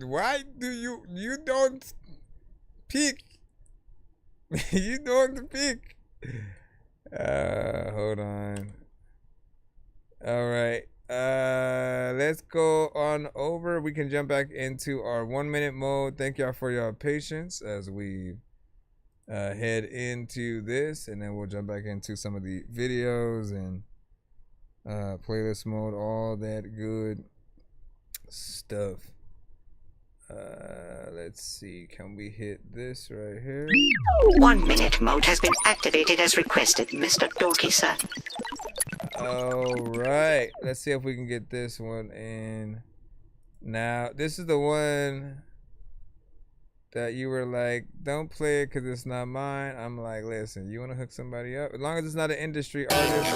Why do you don't pick? You don't pick. Hold on. All right. Let's go on over. We can jump back into our 1 minute mode. Thank y'all for your patience as we head into this, and then we'll jump back into some of the videos and playlist mode, all that good stuff. Let's see, can we hit this right here? 1 minute mode has been activated as requested, Mr. Dorky, sir. All right, let's see if we can get this one in. Now, this is the one that you were like, don't play it because it's not mine. I'm like, listen, you want to hook somebody up? As long as it's not an industry artist,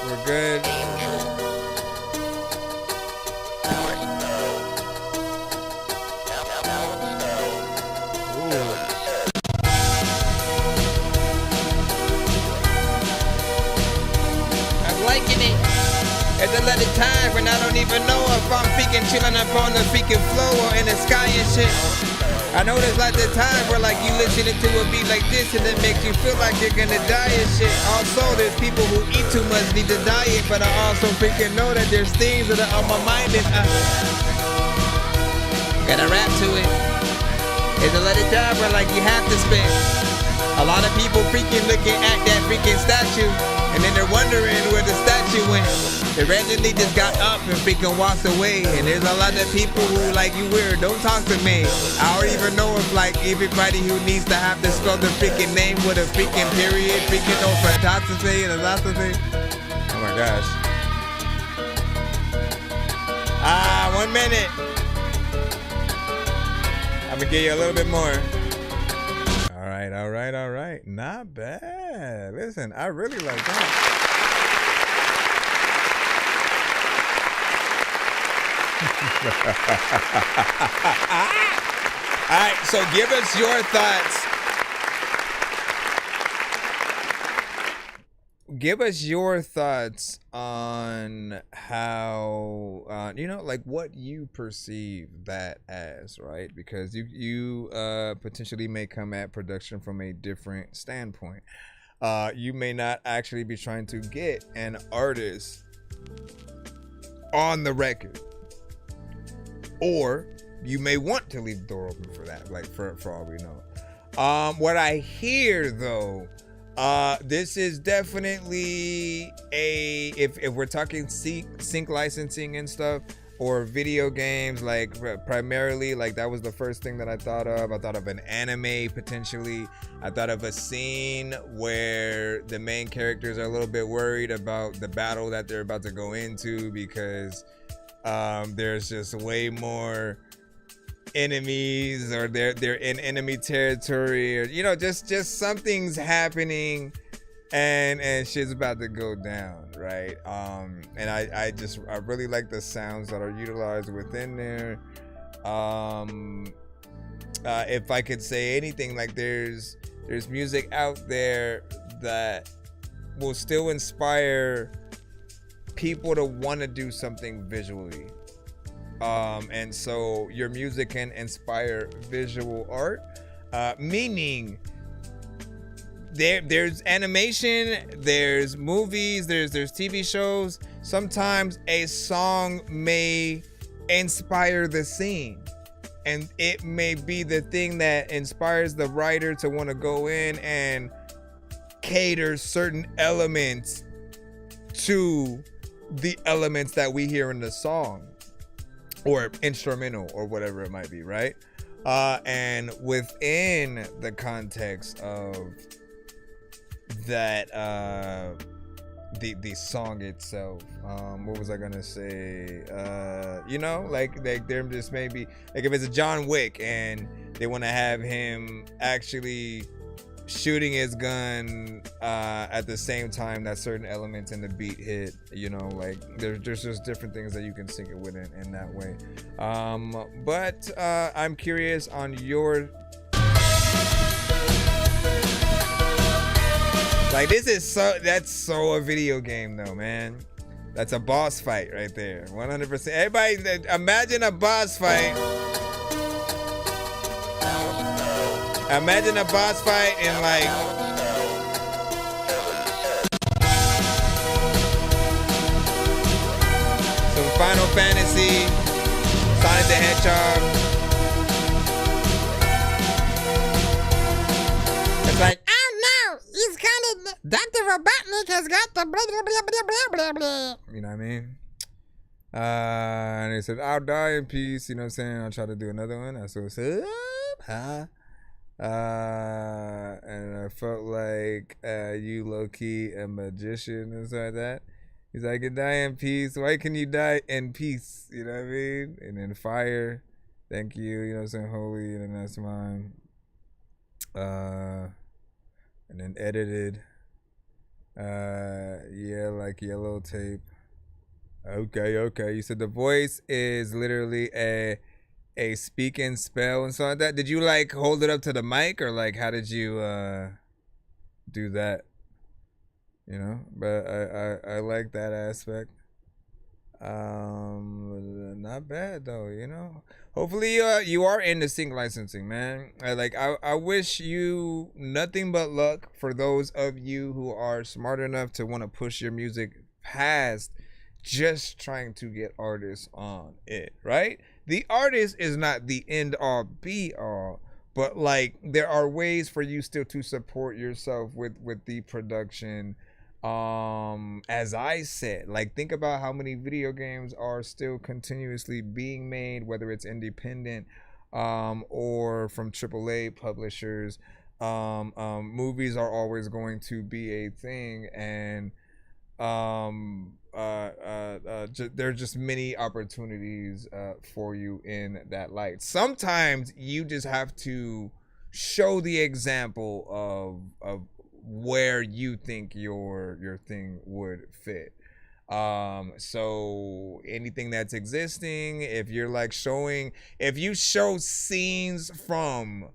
we're good. It's a lot of times when I don't even know if I'm freaking chilling up on the freaking floor or in the sky and shit. I know there's like the time where like you listening to a beat like this and it makes you feel like you're gonna die and shit. Also, there's people who eat too much, need to diet, but I also freaking know that there's things that are on my mind and gotta rap to it. There's a lot of time where like you have to spend. A lot of people freaking looking at that freaking statue and then they're wondering where the statue went. They randomly just got up and freaking walked away. And there's a lot of people who like, you weird, don't talk to me. I don't even know if like everybody who needs to have to spell the freaking name with a freaking period, freaking no phantosophy and a lot of things. Oh my gosh. 1 minute. I'm gonna give you a little bit more. All right. Not bad. Listen, I really like that. All right, so give us your thoughts. Give us your thoughts on how, like what you perceive that as, right? Because you potentially may come at production from a different standpoint. You may not actually be trying to get an artist on the record. Or you may want to leave the door open for that, like for all we know. What I hear though, this is definitely if we're talking sync licensing and stuff, or video games, like primarily, like that was the first thing that I thought of. I thought of an anime potentially. I thought of a scene where the main characters are a little bit worried about the battle that they're about to go into because there's just way more enemies, or they're in enemy territory, or just something's happening and shit's about to go down, right? And I really like the sounds that are utilized within there. If I could say anything, like there's music out there that will still inspire people to want to do something visually, and so your music can inspire visual art, meaning there's animation, there's movies, there's TV shows. Sometimes a song may inspire the scene, and it may be the thing that inspires the writer to want to go in and cater certain elements to the elements that we hear in the song, or instrumental, or whatever it might be, right? And within the context of that, the song itself, what was I gonna say? Like there just maybe, like if it's a John Wick and they want to have him actually shooting his gun at the same time that certain elements in the beat hit, like there's just different things that you can sync it with in that way. But I'm curious on your, like, that's so a video game though, man. That's a boss fight right there. 100%. Everybody, imagine a boss fight. Imagine a boss fight in like some Final Fantasy, Sonic the Hedgehog. It's like, oh no, he's kind of, Dr. Robotnik has got the blah, blah, blah, blah, blah, blah. You know what I mean? And he said, I'll die in peace. You know what I'm saying? I'll try to do another one. That's what it said. Huh? And I felt like you low-key a magician and stuff like that. He's like, you die in peace. Why can you die in peace? You know what I mean? And then fire. Thank you. You know what I'm saying? Holy. And then that's mine. And then edited. Yeah, like yellow tape. Okay. You said the voice is literally a speaking spell and so like that. Did you like hold it up to the mic or like how did you do that? You know, but I like that aspect. Not bad though, you know. Hopefully you are into sync licensing, man. I wish you nothing but luck for those of you who are smart enough to want to push your music past just trying to get artists on it, right? The artist is not the end all be all, but like there are ways for you still to support yourself with the production. As I said, like think about how many video games are still continuously being made, whether it's independent or from AAA publishers. Movies are always going to be a thing, and there are just many opportunities for you in that light. Sometimes you just have to show the example of where you think your thing would fit. So anything that's existing, if you show scenes from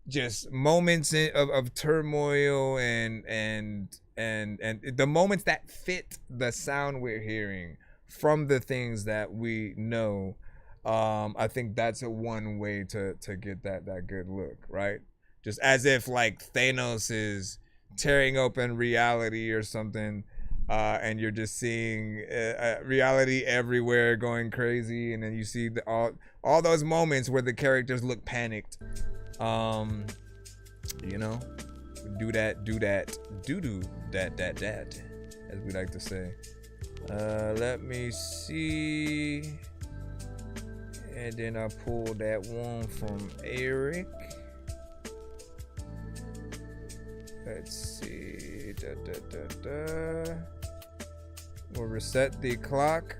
just moments of turmoil and the moments that fit the sound we're hearing from the things that we know, I think that's one way to get that good look, right? Just as if like Thanos is tearing open reality or something, and you're just seeing reality everywhere going crazy, and then you see all those moments where the characters look panicked. You know, do that, as we like to say. Let me see, and then I pull that one from Eric. Let's see. We'll reset the clock.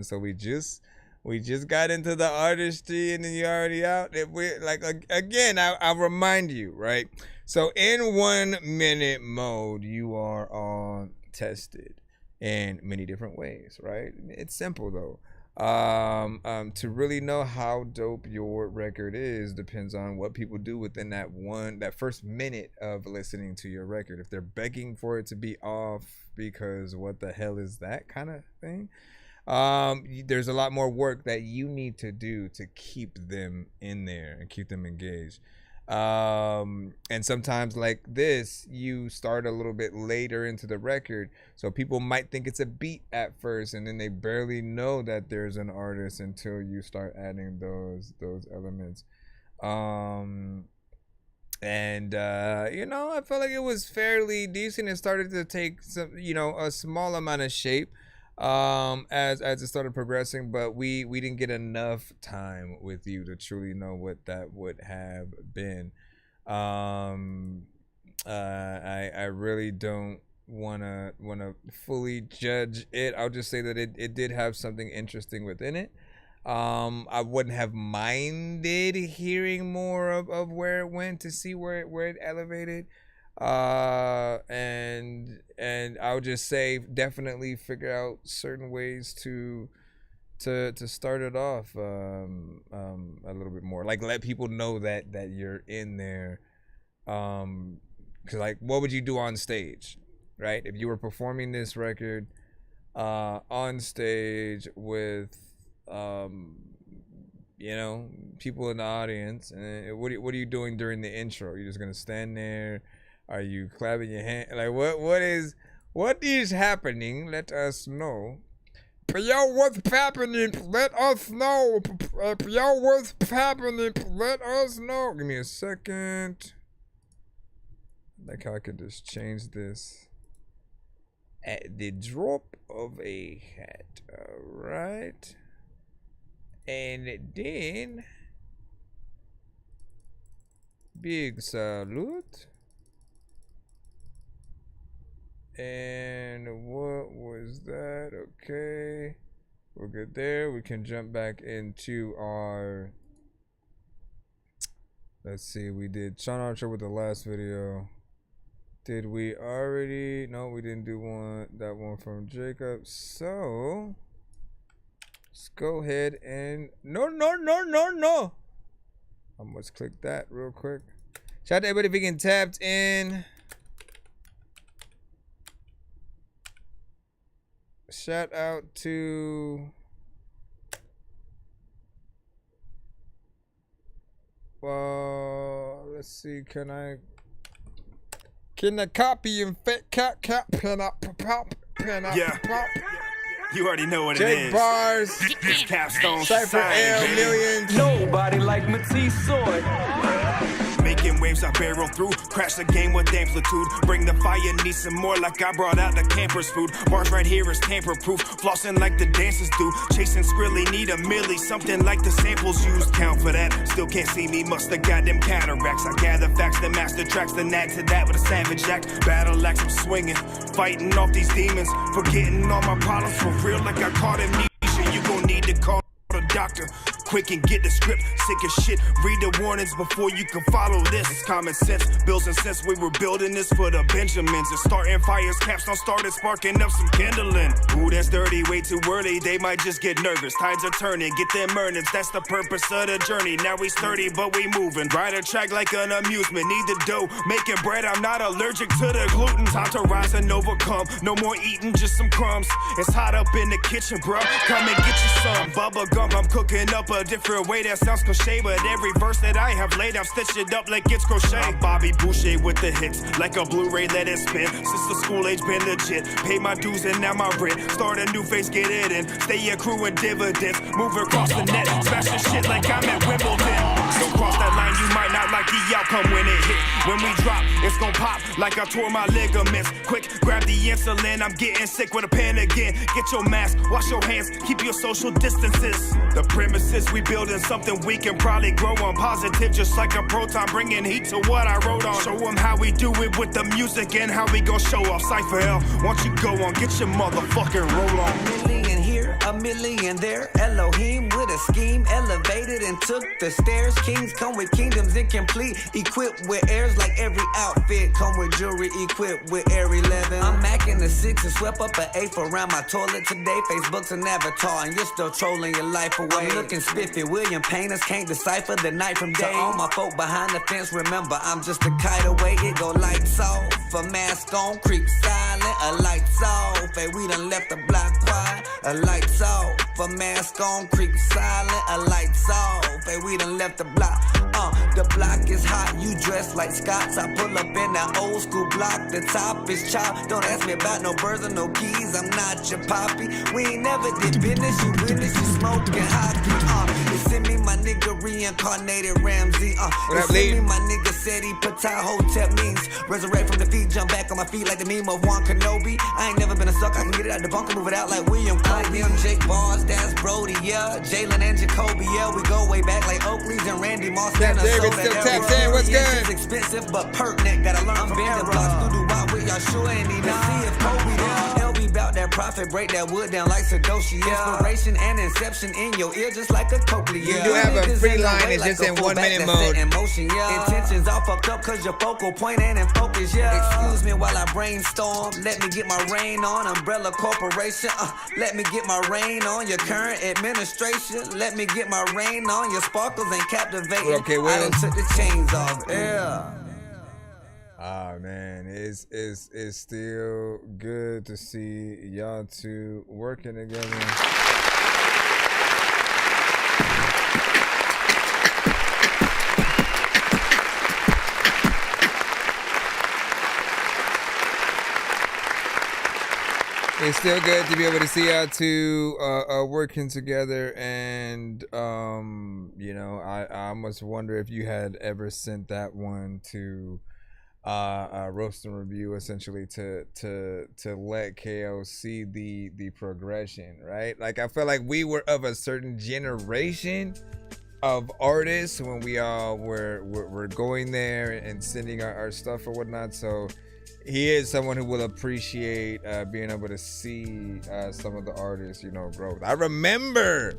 So we just got into the artistry, and then you're already out. Again, I'll remind you, right? So in 1 minute mode, you are all tested in many different ways, right? It's simple though. To really know how dope your record is depends on what people do within that first minute of listening to your record. If they're begging for it to be off because what the hell is that kind of thing, there's a lot more work that you need to do to keep them in there and keep them engaged. And sometimes like this, you start a little bit later into the record, so people might think it's a beat at first, and then they barely know that there's an artist until you start adding those elements. You know, I felt like it was fairly decent. It started to take some, you know, a small amount of shape as it started progressing, but we didn't get enough time with you to truly know what that would have been. I really don't wanna fully judge it. I'll just say that it did have something interesting within it. I wouldn't have minded hearing more of where it went to see where it elevated. And I would just say definitely figure out certain ways to start it off a little bit more. Like let people know that you're in there. 'Cause like what would you do on stage, right? If you were performing this record on stage with you know, people in the audience, and what are you doing during the intro? You're just gonna stand there? Are you clapping your hand? Like what is happening? Let us know. Yo, what's happening? Let us know. Yo, what's happening? Let us know. Give me a second. Like how I could just change this at the drop of a hat. All right. And then big salute. And what was that? Okay, we're good there. We can jump back into our, let's see, we did Sean Archer with the last video. Did we already? No, we didn't do that one from Jacob. So let's go ahead and no. I must click that real quick. Shout out to everybody if you can tapped in. Shout out to let's see, can I copy and pen up pop. You already know what Jake it is. Bars, This capstone Cypher L, Millions. Nobody like Matisse Sword. Making waves I barrel through. Crash the game with amplitude. Bring the fire, need some more like I brought out the camper's food. Bars right here is tamper-proof. Flossing like the dancers do. Chasing Skrilly, need a milli. Something like the samples used. Count for that. Still can't see me, must have got them cataracts. I gather facts, then master tracks. Then add to that with a savage act. Battle axe, I'm swinging. Fighting off these demons. Forgetting all my problems for real like I caught amnesia. You gon' need to call a doctor. Quick and get the script, sick as shit. Read the warnings before you can follow this. It's common sense, bills and cents. We were building this for the Benjamins. And starting fires, capstone started sparking up some kindling. Ooh, that's dirty, way too early. They might just get nervous. Tides are turning, get them earnings. That's the purpose of the journey. Now we sturdy, but we moving. Ride a track like an amusement. Need the dough, making bread. I'm not allergic to the gluten. Time to rise and overcome. No more eating, just some crumbs. It's hot up in the kitchen, bro. Come and get you some bubble gum. I'm cooking up a different way that sounds cliche, but every verse that I have laid, I've stitched it up like it's crochet. I'm Bobby Boucher with the hits, like a Blu-ray, let it spin. Since the school age, been legit. Pay my dues and now my rent. Start a new phase, get it in. Stay accruing dividends. Move across the net, smash the shit like I'm at Wimbledon. Don't cross that line, you might not like the outcome when it hit. When we drop, it's gon' pop like I tore my ligaments. Quick, grab the insulin, I'm getting sick with a pen again. Get your mask, wash your hands, keep your social distances. The premises we building something we can probably grow on. Positive just like a proton, bringing heat to what I wrote on. Show them how we do it with the music and how we gon' show off. Cypher L, once you go on, get your motherfucking roll on. A million here, a million there. Elohim with a scheme, elevated and took the stairs. Kings come with kingdoms incomplete, equipped with airs like every outfit. Come with jewelry equipped with Air 11. I'm macking the 6 and swept up an 8 around my toilet today. Facebook's an avatar and you're still trolling your life away. I'm looking spiffy, William Painters can't decipher the night from day. To all my folk behind the fence, remember I'm just a kite away. It go lights off, a mask on, creep silent, a lights off. Hey, we done left the block quiet, a lights lights off. A mask on, creep silent, a lights off. Hey, we done left the block. The block is hot, you dressed like Scots. I pull up in that old school block, the top is chopped. Don't ask me about no birds or no keys, I'm not your poppy. We ain't never did business, you witness, you smoking hockey. They send me my nigga reincarnated Ramsey. They send me my nigga said he Patai Hotep means resurrect from defeat, jump back on my feet like the meme of Juan Kenobi. I ain't never been a suck, I can get it out the bunker, move it out like William Kobe. I'm Jake Bars, that's Brody, yeah. Jalen and Jacoby, yeah. We go way back like Oakley's and Randy Moss. David still taps in, what's good? It's expensive but pertinent, gotta learn from bending blocks. Do what with y'all sure ain't even see if Kobe there. LB bout that profit, break that wood down like Sadoshi. Inspiration and inception in your ear just like a Coakley. You do have a free line, it's just in 1 minute mode. Intentions all fucked up cause your focal point ain't in focus, yeah. Excuse me while I brainstorm, let me get my rain on. Umbrella Corporation, let me get my rain on. Your current administration, let me get my rain on. Your sparkles ain't captivating, okay, well, I done took the chains off, yeah. Man, it's still good to see y'all two working together. It's still good to be able to see y'all two working together, and you know, I almost wonder if you had ever sent that one to Roast and Review, essentially to let KO see the progression, right? Like, I feel like we were of a certain generation of artists when we all were going there and sending our stuff or whatnot. So he is someone who will appreciate being able to see some of the artists, you know, growth. I remember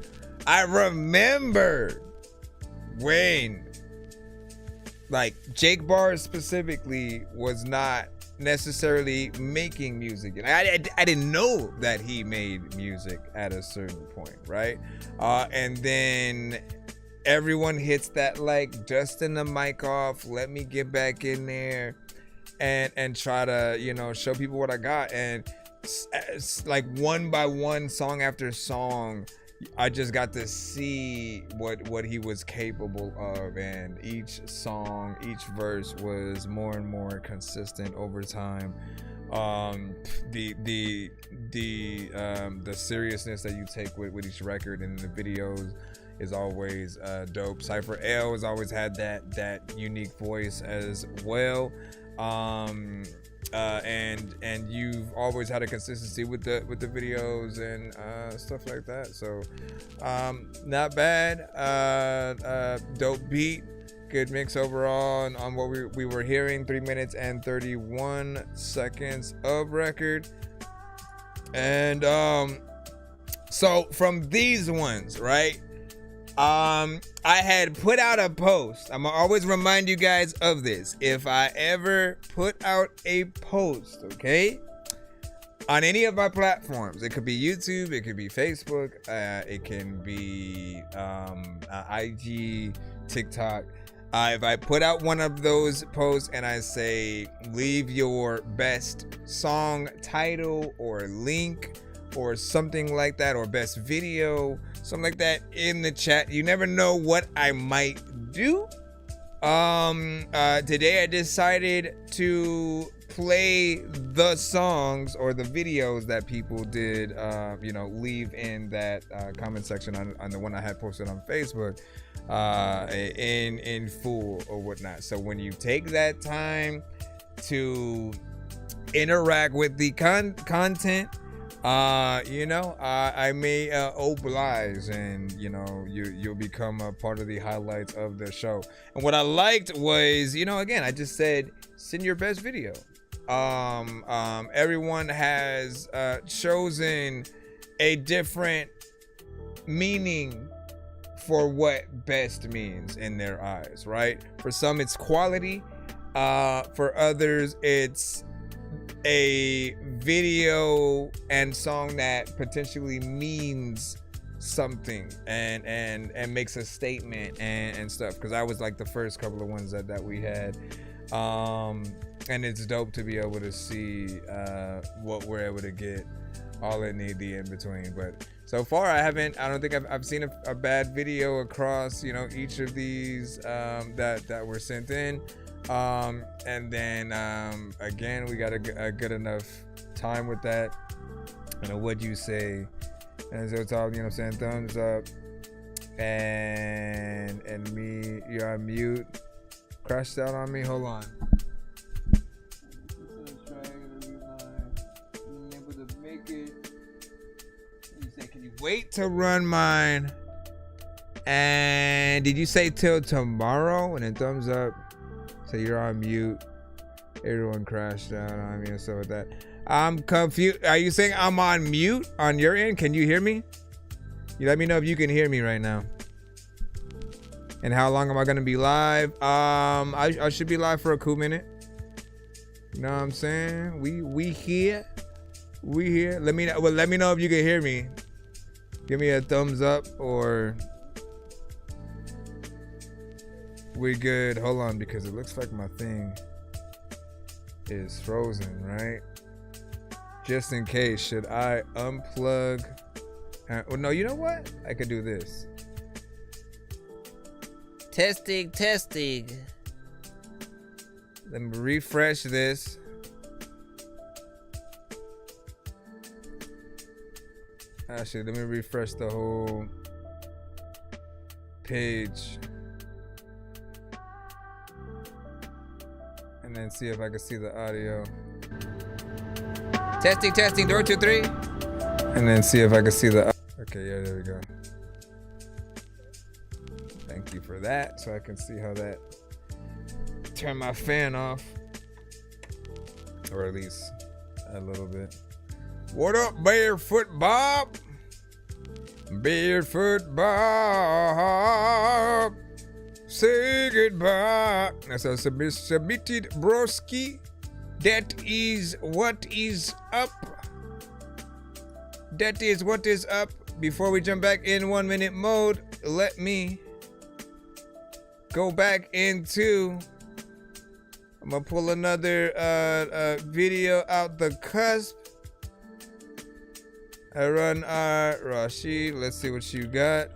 when, like, Jake Bars specifically was not necessarily making music, and I didn't know that he made music at a certain point, right? And then everyone hits that, like, dusting the mic off, let me get back in there and try to, you know, show people what I got. And it's like one by one, song after song, I just got to see what he was capable of, and each song, each verse was more and more consistent over time. The seriousness that you take with each record and the videos is always dope. Cypher L has always had that unique voice as well. And you've always had a consistency with the videos and stuff like that. So not bad. Dope beat, good mix overall on what we were hearing. 3 minutes and 31 seconds of record. And so from these ones, right, I had put out a post. I'm gonna always remind you guys of this. If I ever put out a post, okay, on any of my platforms, it could be YouTube, it could be Facebook, it can be IG, TikTok. If I put out one of those posts and I say, leave your best song title or link or something like that, or best video, something like that in the chat, you never know what I might do. Today I decided to play the songs or the videos that people did, you know, leave in that comment section on the one I had posted on Facebook in full or whatnot. So when you take that time to interact with the content, you know, I may oblige, and you know, you'll become a part of the highlights of the show. And what I liked was, you know, again, I just said send your best video. Everyone has chosen a different meaning for what best means in their eyes, right? For some it's quality, for others it's a video and song that potentially means something and makes a statement and stuff, because I was like the first couple of ones that we had, And it's dope to be able to see what we're able to get all in the in between. But so far I don't think I've seen a bad video across, you know, each of these that were sent in. And then again, we got a good enough time with that. And what you say, and so it's all, you know what I'm saying, thumbs up. And me, you're on mute. Crashed out on me. Hold on. Can you wait to run mine? And did you say till tomorrow? And then thumbs up. So you're on mute. Everyone crashed out on me and stuff like that. I'm confused. Are you saying I'm on mute on your end? Can you hear me? You let me know if you can hear me right now. And how long am I gonna be live? I should be live for a cool minute. You know what I'm saying? We here. We here. Let me know. Well, let me know if you can hear me. Give me a thumbs up or we good. Hold on, because it looks like my thing is frozen, right? Just in case, should I unplug? Well, no, you know what? I could do this. Testing. Let me refresh this. Actually, let me refresh the whole page. And then see if I can see the audio. Testing, door 2, 3. And then see if I can see the. Okay, yeah, there we go. Thank you for that, so I can see how that. Turn my fan off, or at least a little bit. What up, Barefoot Bob? Barefoot Bob, say goodbye. That's a submitted broski. That is what is up. That is what is up. Before we jump back in 1 minute mode, let me go back into. I'm gonna pull another video out the cusp. I run Rashid. Let's see what you got.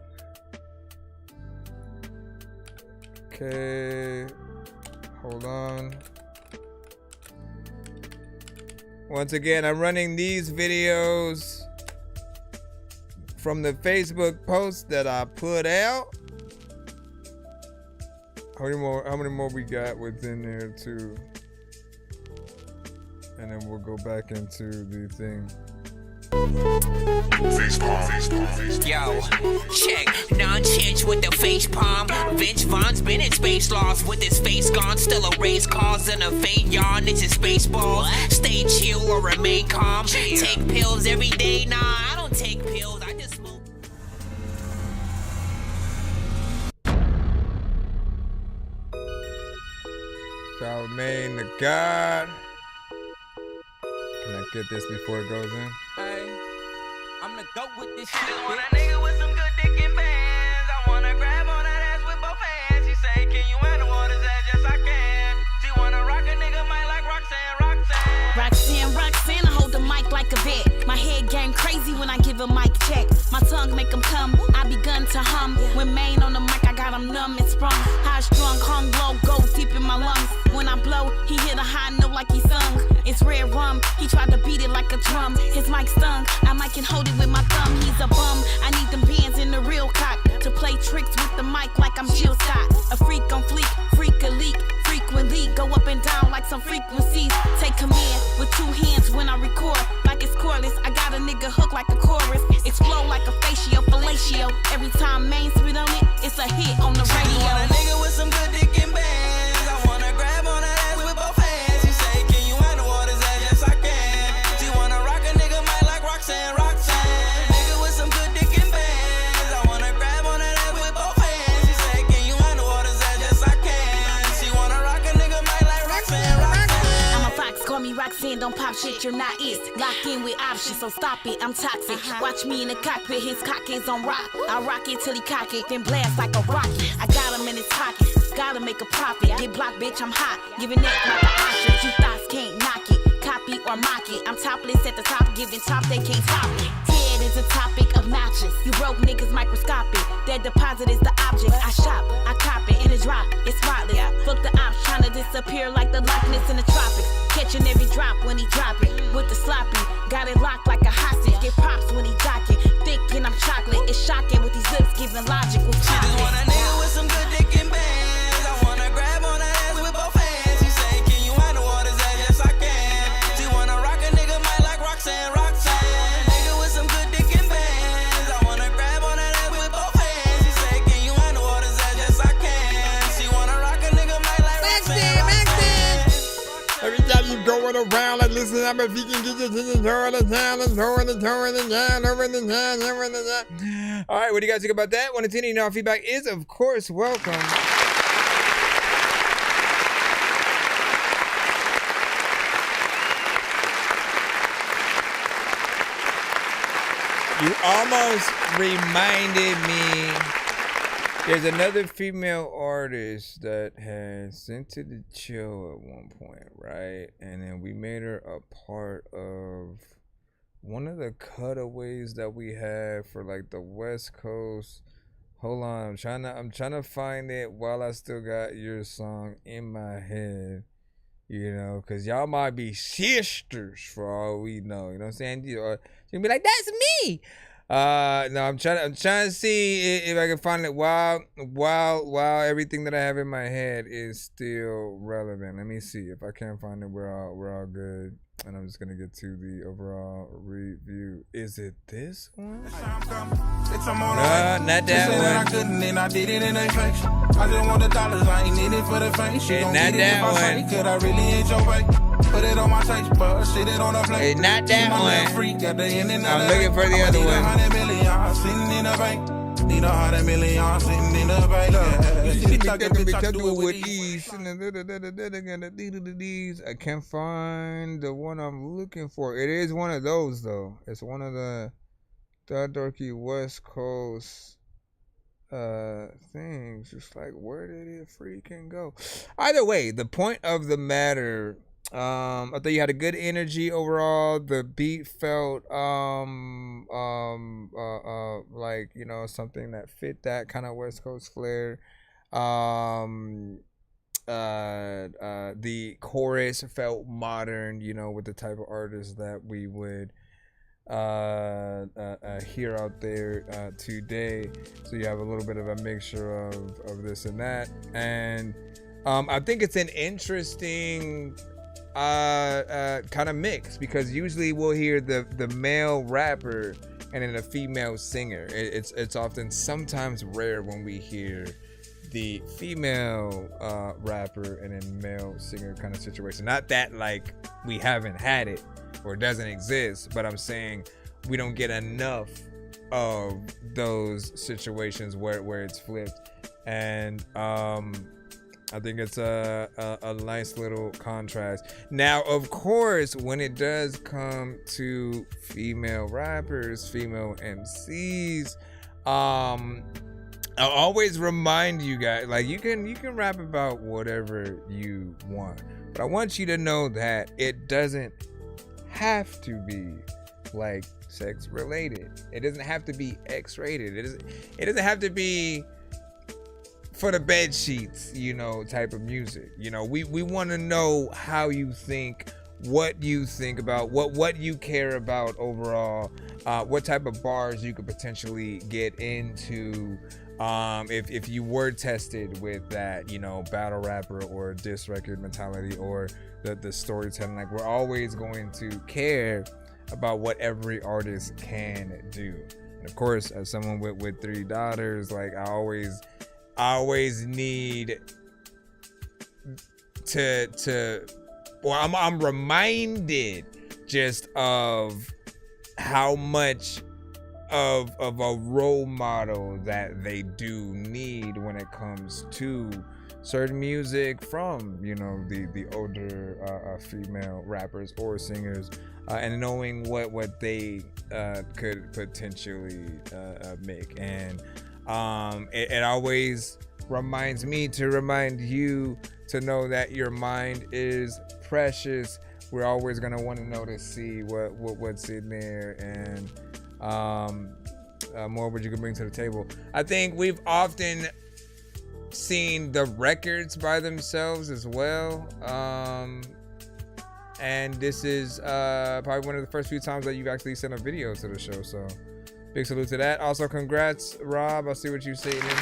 Okay, hold on. Once again, I'm running these videos from the Facebook post that I put out. How many more we got within there too? And then we'll go back into the thing. Yo, check, non-change with the face palm. Vince Vaughn's been in space lost with his face gone. Still a race cause and a faint yawn. It's a space ball. Stay chill or remain calm. Take pills every day. Nah, I don't take pills. I just smoke. Charlemagne the God. Can I get this before it goes in? I'm the goat with this shit. Just want a nigga with some good dick and bands. I wanna grab on that ass with both hands. She say, can you handle all this ass? Yes, I can. She wanna rock a nigga mic like Roxanne, I hold the mic like a vet. My head gang crazy when I give a mic check. My tongue make them come, I begun to hum. When Maine on the mic, I got them numb and sprung. High strung, hung low, go deep in my lungs. When I blow, he hit a high note like he sung. It's red rum, he tried to beat it like a drum. His mic stung, I mic can hold it with my thumb. He's a bum, I need them bands in the real cock to play tricks with the mic like I'm Jill Scott. A freak on fleek, freak a leak. Frequently go up and down like some frequencies. Take command with 2 hands when I record. Like it's cordless, I got a nigga hook like a chorus. Explode like a fellatio. Every time Main spit on it, it's a hit on the radio. I want a nigga with some good dick and bands. I wanna grab on that ass with both hands. She say, can you handle all this ass? Yes, I can. She wanna rock a nigga mic like Roxanne. Nigga with some good dick and bands. I wanna grab on that ass with both hands. She say, can you handle all this ass? Yes, I can. She wanna rock a nigga mic like Roxanne. I'm a fox, call me Roxanne, don't pop shit, you're not it. Locked in with options, so stop it, I'm toxic. Watch me in the cockpit, his cock is on rock. I rock it till he cock it, then blast like a rocket. I got him in his pocket, gotta make a profit. Get blocked, bitch, I'm hot, giving neck like an ostrich. You thought Niggas can't knock it, copy or mock it. I'm topless at the top, giving top, they can't stop it. Ted is a topic obnoxious. You broke niggas microscopic. That deposit is the object. I shop, I cop it, and it's drop. It's spotless. Fuck the ops trying to disappear like the Loch Ness in the tropics. Catching every drop when he drop it. With the sloppy, got it locked like a hostage. Get props when he dock it. Thick and I'm chocolate. It's shocking with these lips giving logic with She just want a nigga with some good dick and bands. I wanna grab on that ass with both hands. She say, can you handle all this ass? Yes, I can. She wanna rock a nigga might like Roxanne. Nigga with some good dick and bands. I wanna grab on that ass with both hands. She say, can you handle all this ass? Yes, I can. She wanna rock a nigga might like Roxanne. Every time you going around, like, listen up, if you can get your attention, throw it down, throw it down, over the down, over the down. All right, what do you guys think about that? 1 to 10, you know, feedback is, of course, welcome. You almost reminded me. There's another female artist that has sent to the show at one point, right? And then we made her a part of one of the cutaways that we had for like the West Coast. Hold on, I'm trying to find it while I still got your song in my head. You know, because y'all might be sisters for all we know. You know what I'm saying? You're gonna be like, that's me. No, I'm trying to see if I can find it while everything that I have in my head is still relevant. Let me see. If I can't find it, we're all good. And I'm just gonna get to the overall review. Is it this one? No, not that one. I couldn't and I did it in their face. I just want the dollars, I ain't in it for the fame. She gon' get it if I say, could I really ain't your babe? Put it on my taste bud, sit it on a plate. It's not that one. Freak at the end of I'm looking for the other one. $100 million sitting in a bank. Need $100 million sitting in a bank. I can't find the one I'm looking for. It is one of those though. It's one of the Dorky West Coast things. Just like, where did it freaking go? Either way, the point of the matter. I thought you had a good energy overall. The beat felt like, you know, something that fit that kind of West Coast flair. The chorus felt modern, you know, with the type of artists that we would hear out there today. So you have a little bit of a mixture of this and that, and I think it's an interesting kind of mix, because usually we'll hear the male rapper and then a female singer. It's often sometimes rare when we hear the female rapper and then male singer kind of situation. Not that like we haven't had it or it doesn't exist, but I'm saying we don't get enough of those situations where it's flipped. And I think it's a nice little contrast. Now, of course, when it does come to female rappers, female MCs, I'll always remind you guys, like, you can rap about whatever you want, but I want you to know that it doesn't have to be like sex related. It doesn't have to be X rated. It doesn't have to be for the bed sheets, you know, type of music. You know, we want to know how you think, what you think about, what you care about overall, what type of bars you could potentially get into, if you were tested with that, you know, battle rapper or diss record mentality or the storytelling. Like, we're always going to care about what every artist can do. And of course, as someone with 3 daughters, like, I always need to well, I'm reminded just of how much of a role model that they do need when it comes to certain music from, you know, the older female rappers or singers, and knowing what they could potentially make. And it always reminds me to remind you to know that your mind is precious. We're always gonna want to know to see what's in there, and more what you can bring to the table. I think we've often seen the records by themselves as well, and this is probably one of the first few times that you've actually sent a video to the show, so big salute to that. Also, congrats, Rob. I see what you're saying in there.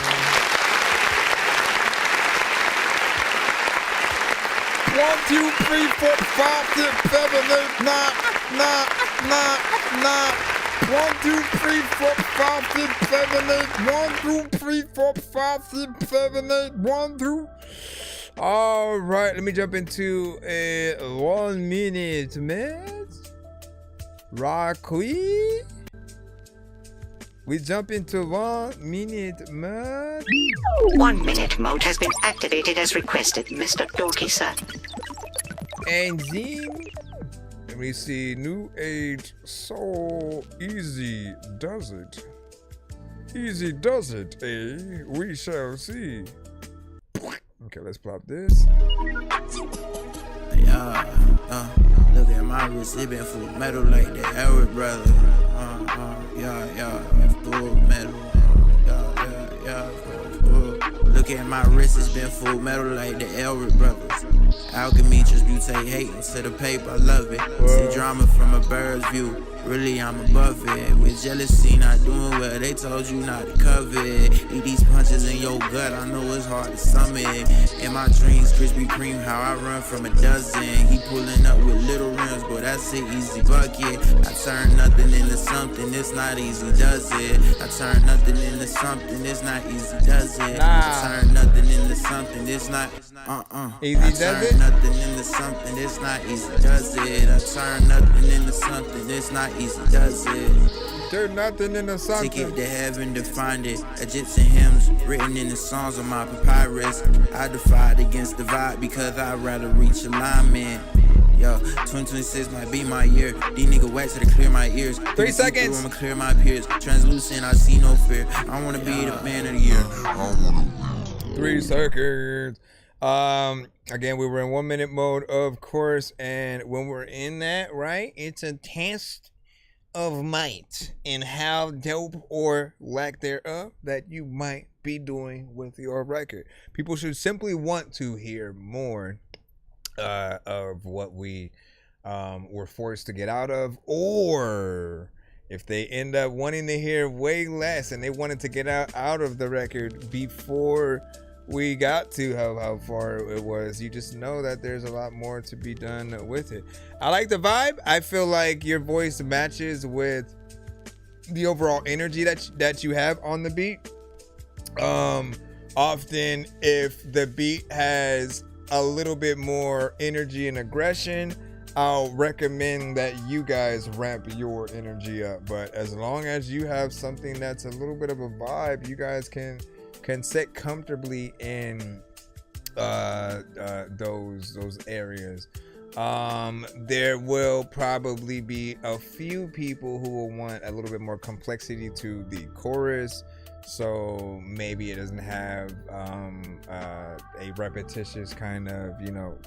1, 2, 3, 4, 5, 6, 7, 8, 9, 1, 2, 3, 4, 5, 6, 7, 8. 1, 2, 3, 4, 5, 6, 7, 8. 1, 2. All right, let me jump into a 1 minute match. Rocky. We jump into 1 minute mode. 1 minute mode has been activated as requested, Mr. Dorky, sir. And then, let me see, New Age, so easy does it. Easy does it, eh? We shall see. Okay, let's plop this. Look at my wrist, it been full metal like the Elwood brother. Full metal. Look at my wrist, it's been full metal like the Elwood brothers. Alchemy just mutate hating to the paper, I love it. See drama from a bird's view. Really, I'm above it. With jealousy not doing well, they told you not to cover it. Eat these punches in your gut, I know it's hard to summon. In my dreams, Krispy Kreme, how I run from a dozen. He pulling up with little rims, boy, that's an easy bucket. I turn nothing into something, it's not easy, does it? I turn nothing into something, it's not easy, does it? I turn nothing into something, it's not easy, does it? I turn nothing into something, it's not easy, does it? I turn nothing into something, it's not easy, does it? Turn nothing into something. Ticket to heaven to find it. Egyptian hymns written in the songs on my papyrus. I defied against the vibe because I'd rather reach alignment. Yo, 2026 might be my year. These niggas wax to clear my ears. 3 seconds. I'ma clear my peers. Translucent, I see no fear. I wanna be the man of the year. 3 seconds. Again, we were in 1 minute mode, of course, and when we're in that, right, it's a test of might and how dope or lack thereof that you might be doing with your record. People should simply want to hear more of what we were forced to get out of, or if they end up wanting to hear way less and they wanted to get out of the record before we got to how far it was, you just know that there's a lot more to be done with it. I like the vibe. I feel like your voice matches with the overall energy that you have on the beat. Often if the beat has a little bit more energy and aggression, I'll recommend that you guys ramp your energy up. But as long as you have something that's a little bit of a vibe, you guys can sit comfortably in those areas. There will probably be a few people who will want a little bit more complexity to the chorus, so maybe it doesn't have a repetitious kind of,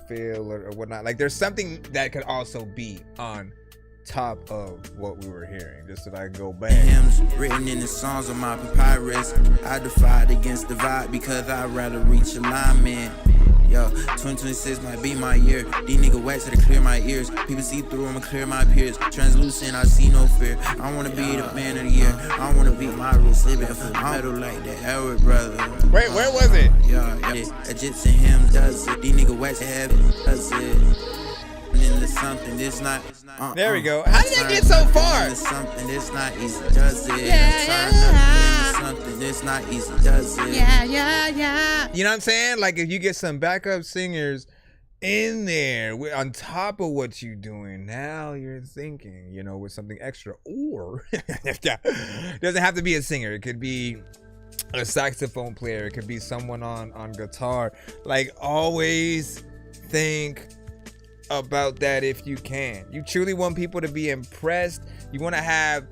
feel or whatnot. Like, there's something that could also be on top of what we were hearing, just so that I go back. Hymns written in the songs on my papyrus. I defied against the vibe because I'd rather reach alignment. Yo, 2026 might be my year. These niggas wax to clear my ears. People see through, I'ma clear my peers. Translucent, I see no fear. I wanna be the man of the year. I wanna be my wrist, living for metal like the Elwood brother. Wait, where was it? Yeah. Egyptian hymns does it. These niggas wax to heaven does it. Into something, it's not. There we go. How did I get so far? Something, it's not easy, does it? Something, it's not easy, does it? Yeah. You know what I'm saying? Like, if you get some backup singers in there on top of what you're doing, now you're thinking, with something extra. Or it doesn't have to be a singer. It could be a saxophone player. It could be someone on guitar. Like, always think about that if you can. You truly want people to be impressed. You want to have,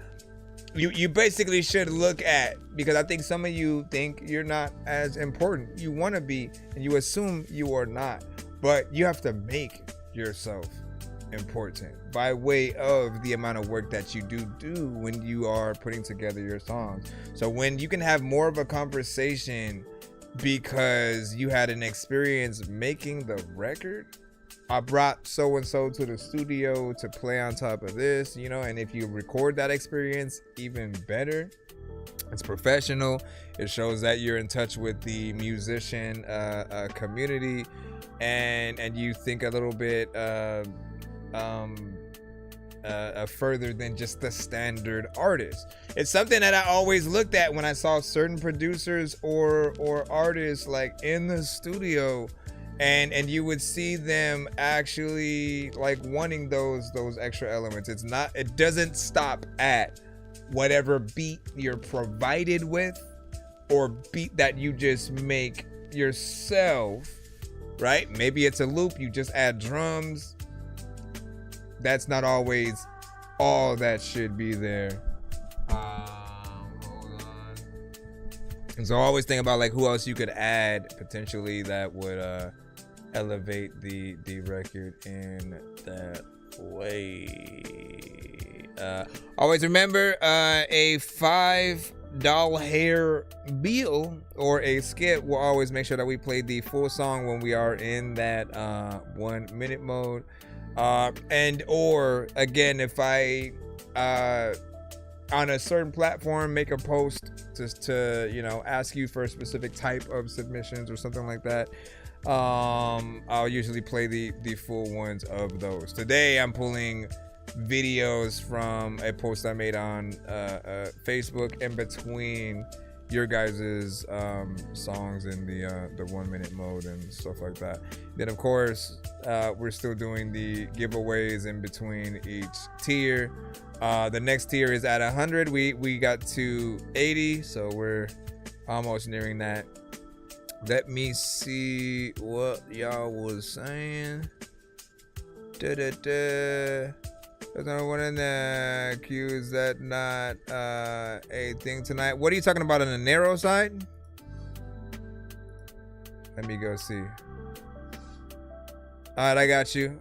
you basically should look at, because I think some of you think you're not as important. You want to be, and you assume you are not, but you have to make yourself important by way of the amount of work that you do when you are putting together your songs. So when you can have more of a conversation because you had an experience making the record, I brought so and so to the studio to play on top of this, you know, and if you record that experience, even better. It's professional. It shows that you're in touch with the musician community, and you think a little bit further than just the standard artist. It's something that I always looked at when I saw certain producers or artists like in the studio, and you would see them actually like wanting those extra elements. It doesn't stop at whatever beat you're provided with or beat that you just make yourself, right? Maybe it's a loop, you just add drums. That's not always all that should be there. Hold on. And so I always think about like who else you could add potentially that would elevate the record in that way. Always remember a $5 hair bill or a skip will always make sure that we play the full song when we are in that 1 minute mode. And or again, if I on a certain platform make a post just to, you know, ask you for a specific type of submissions or something like that, I'll usually play the full ones of those. Today I'm pulling videos from a post I made on Facebook in between your guys's songs in the 1 minute mode and stuff like that. Then of course we're still doing the giveaways in between each tier. The next tier is at 100. We got to 80, so we're almost nearing that. Let me see what y'all was saying. There's another one in the queue. Is that not a thing tonight? What are you talking about on the narrow side? Let me go see. All right, I got you.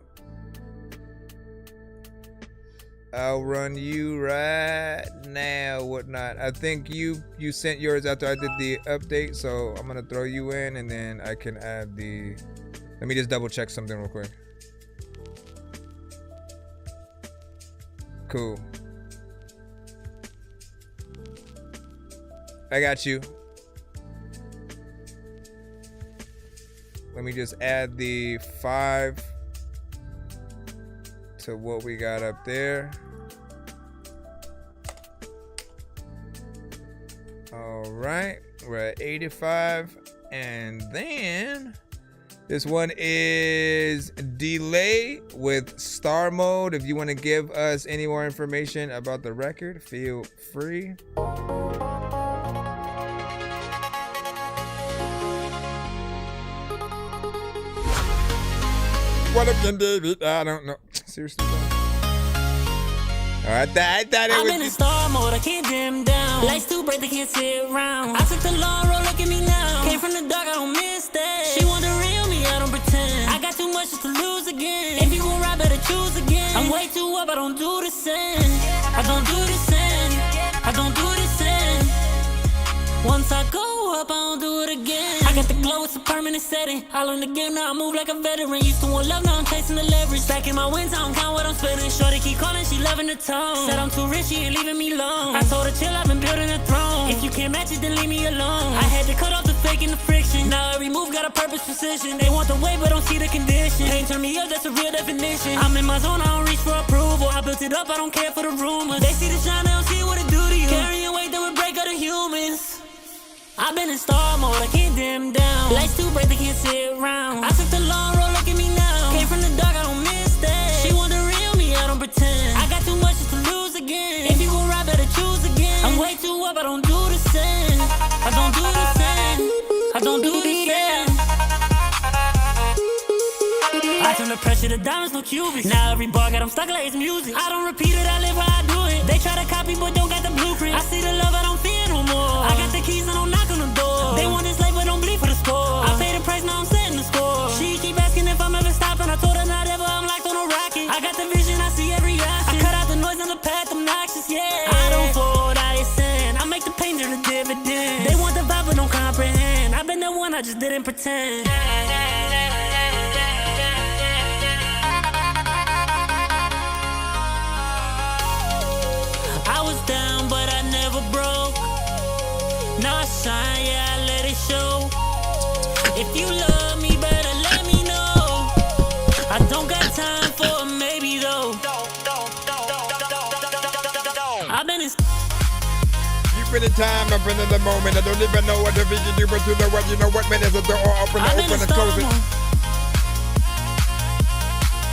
I'll run you right now. Whatnot. I think you sent yours after I did the update, so I'm gonna throw you in, and then I can add the. Let me just double check something real quick. Cool. I got you. Let me just add the 5 to what we got up there. All right, we're at 85, and then this one is Delay with Star Mode. If you want to give us any more information about the record, feel free. What up, Ken David? I don't know. Seriously, though. I thought it was. I'm in a star mode, I can't dim down. Lights too bright, they can't sit around. I took the long road, look at me now. Came from the dark, I don't miss that. She want the real me, I don't pretend. I got too much just to lose again. If you gon' ride, better choose again. I'm way too up, I don't do the same. I don't do the same. I don't do the same. Once I go up, I don't do it again. I got the glow, it's a permanent setting. I learned the game, now I move like a veteran. Used to want love, now I'm chasing the leverage. Back in my wins, I don't count what I'm spending. Shorty keep calling, she loving the tone. Said I'm too rich, she ain't leaving me alone. I told her chill, I've been building a throne. If you can't match it, then leave me alone. I had to cut off the fake and the friction. Now every move got a purpose, precision. They want the way, but don't see the condition. Can't turn me up, that's a real definition. I'm in my zone, I don't reach for approval. I built it up, I don't care for the rumors. They see the shine, they don't see what it do to you. Carrying weight that would break other humans. I've been in star mode, I can't dim down. Lights too bright, they can't sit around. I took the long road, look at me now. Came from the dark, I don't miss that. She want the real me, I don't pretend. I got too much just to lose again. If you gon' ride, better choose again. I'm way too up, I don't do the same. I don't do the same. I don't do the same. I turn the pressure to diamonds, no cubics. Now every bar got them stuck like it's music. I don't repeat it, I live how I do it. They try to copy, but don't got the blueprint. I see the love, I don't fear no more. I got the keys, I don't knock on the door. They want this life, but don't bleed for the score. I pay the price, now I'm setting the score. She keep asking if I'm ever stopping. I told her not ever, I'm like I just didn't pretend. I was down, but I never broke. Now I shine, yeah, I let it show. If you love me, better let me know. I don't got time for a maybe though. I've been in. You've been in time, I've been in the moment. I don't even know what to be do, but you know what, man, is the door open and close it.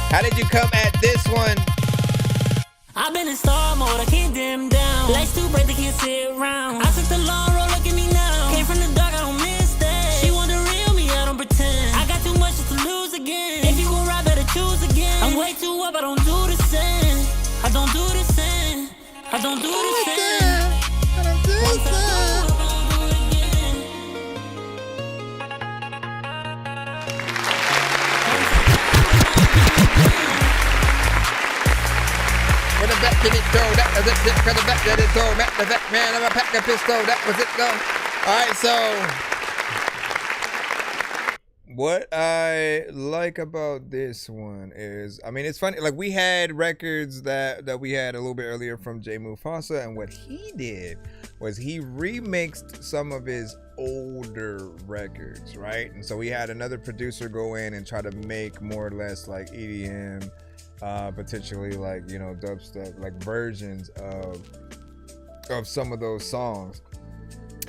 How did you come at this one? I've been in star mode, I can't dim down. Lights too bright, they can't sit around. I took the long road, look at me now. Came from the dark, I don't miss that. She want the real me, I don't pretend. I got too much just to lose again. If you gon' ride, better choose again. I'm way too up, I don't do the sin. I don't do the sin. I don't do the sin. I don't do the sin. With a back in it, though, that was it. Cut the back that it, though. Matt the back man, I'm a pack of pistol. That was it, though. All right, so what I like about this one is, I mean, it's funny. Like, we had records that we had a little bit earlier from Jay Mufasa, and what he did was he remixed some of his older records, right? And so we had another producer go in and try to make more or less like EDM, potentially like, you know, dubstep, like versions of some of those songs.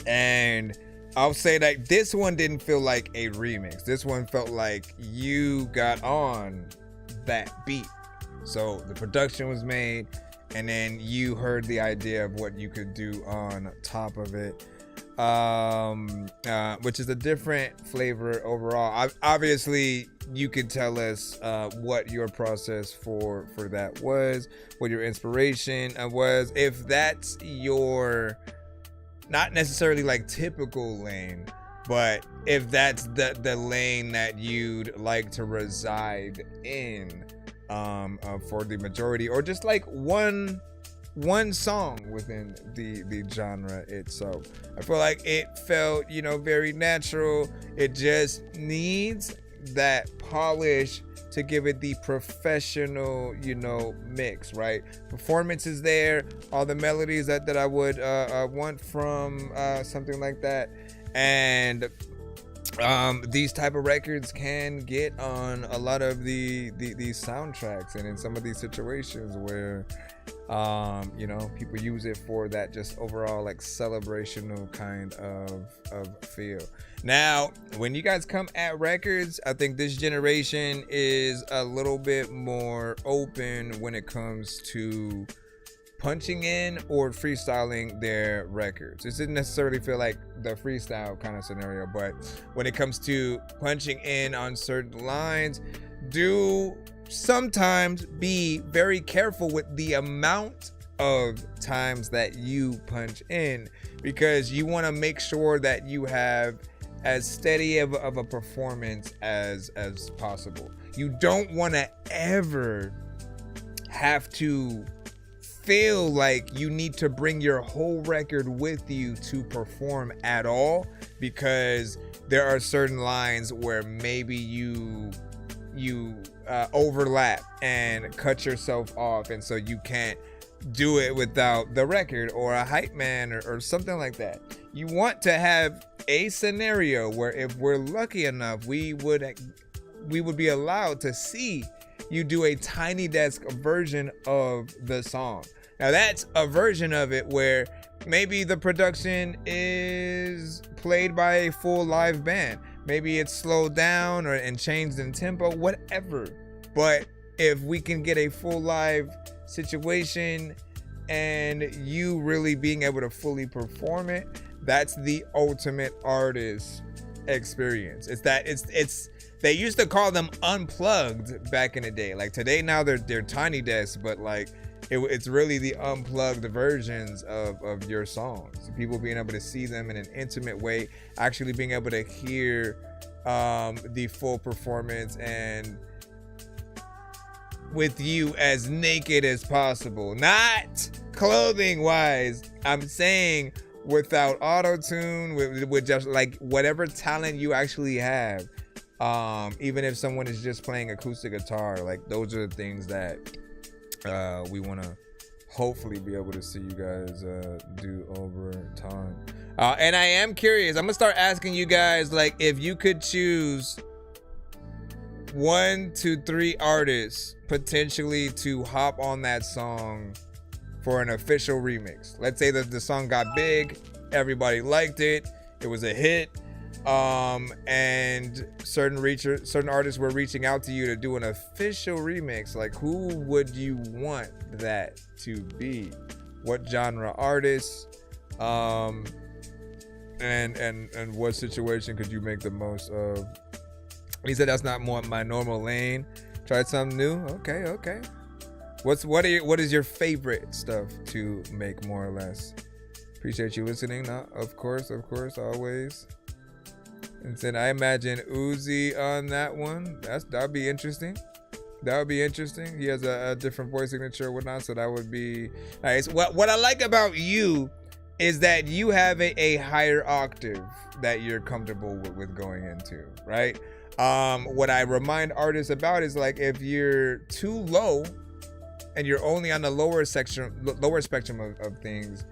And I'll say that this one didn't feel like a remix. This one felt like you got on that beat. So the production was made, and then you heard the idea of what you could do on top of it, which is a different flavor overall. Obviously, you could tell us what your process for that was, what your inspiration was. If that's your, not necessarily like typical lane, but if that's the lane that you'd like to reside in for the majority, or just like one song within the genre itself. I feel like it felt, you know, very natural. It just needs that polish to give it the professional, you know, mix, right? Performance is there, all the melodies that I would want from something like that. And these type of records can get on a lot of these soundtracks, and in some of these situations where you know, people use it for that just overall like celebrational kind of feel. Now, when you guys come at records, I think this generation is a little bit more open when it comes to punching in or freestyling their records. This didn't necessarily feel like the freestyle kind of scenario, but when it comes to punching in on certain lines, do sometimes be very careful with the amount of times that you punch in, because you want to make sure that you have as steady of a performance as possible. You don't want to ever have to feel like you need to bring your whole record with you to perform at all, because there are certain lines where maybe you overlap and cut yourself off, and so you can't do it without the record or a hype man or something like that. You want to have a scenario where, if we're lucky enough, we would be allowed to see you do a tiny desk version of the song. Now, that's a version of it where maybe the production is played by a full live band. Maybe it's slowed down and changed in tempo, whatever. But if we can get a full live situation and you really being able to fully perform it, that's the ultimate artist experience. It's they used to call them unplugged back in the day. Like today, now they're tiny desks, but like it's really the unplugged versions of your songs. People being able to see them in an intimate way, actually being able to hear the full performance, and with you as naked as possible. Not clothing wise, I'm saying without auto-tune, with just like whatever talent you actually have. Even if someone is just playing acoustic guitar, like those are the things that we want to hopefully be able to see you guys do over time. And I am curious, I'm gonna start asking you guys, like, if you could choose 1 to 3 artists potentially to hop on that song for an official remix. Let's say that the song got big, everybody liked it, it was a hit, and certain artists were reaching out to you to do an official remix. Like, who would you want that to be? What genre artists? And what situation could you make the most of? He said that's not my normal lane. Tried something new. Okay. What is your favorite stuff to make, more or less? Appreciate you listening. No, of course, always. And said, I imagine Uzi on that one. That'd be interesting. He has a different voice signature or whatnot, so that would be nice. What I like about you is that you have a higher octave that you're comfortable with going into, right? What I remind artists about is, like, if you're too low and you're only on the lower spectrum of things,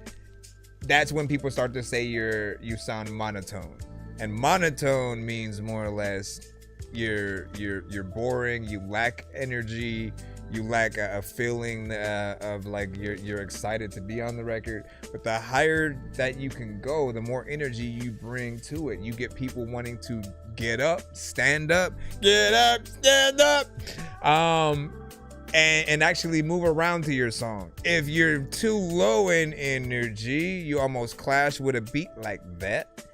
that's when people start to say you sound monotone. And monotone means more or less you're boring, you lack energy, you lack a feeling of like you're excited to be on the record. But the higher that you can go, the more energy you bring to it. You get people wanting to get up, stand up, and actually move around to your song. If you're too low in energy, you almost clash with a beat like that,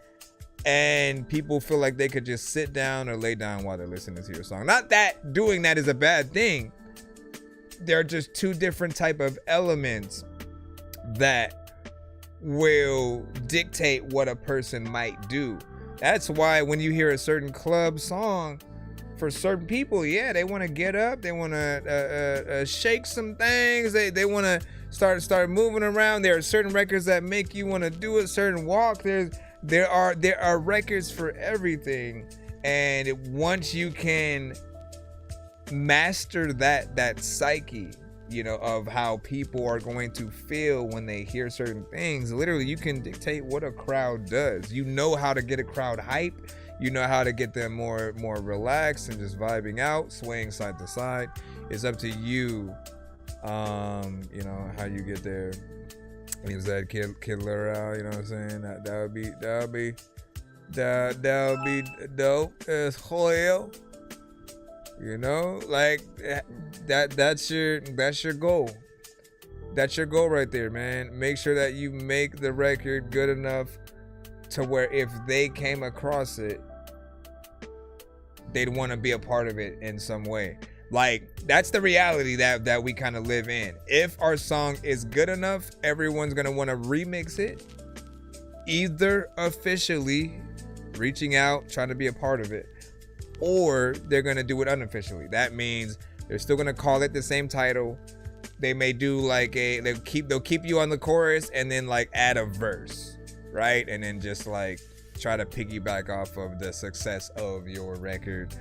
and people feel like they could just sit down or lay down while they're listening to your song. Not that doing that is a bad thing. There are just two different type of elements that will dictate what a person might do. That's why when you hear a certain club song, for certain people, they want to get up, they want to shake some things, they want to start moving around. There are certain records that make you want to do a certain walk. There are records for everything, and once you can master that psyche, of how people are going to feel when they hear certain things, literally you can dictate what a crowd does. You know how to get a crowd hype. You know how to get them more relaxed and just vibing out, swaying side to side. It's up to you, how you get there. He said Killer out, you know what I'm saying? That would be dope as hell. Like that's your goal. That's your goal right there, man. Make sure that you make the record good enough to where if they came across it, they'd want to be a part of it in some way. Like, that's the reality that we kind of live in. If our song is good enough, everyone's going to want to remix it, either officially reaching out, trying to be a part of it, or they're going to do it unofficially. That means they're still going to call it the same title. They may do like they'll keep you on the chorus and then like add a verse, right? And then just like try to piggyback off of the success of your record,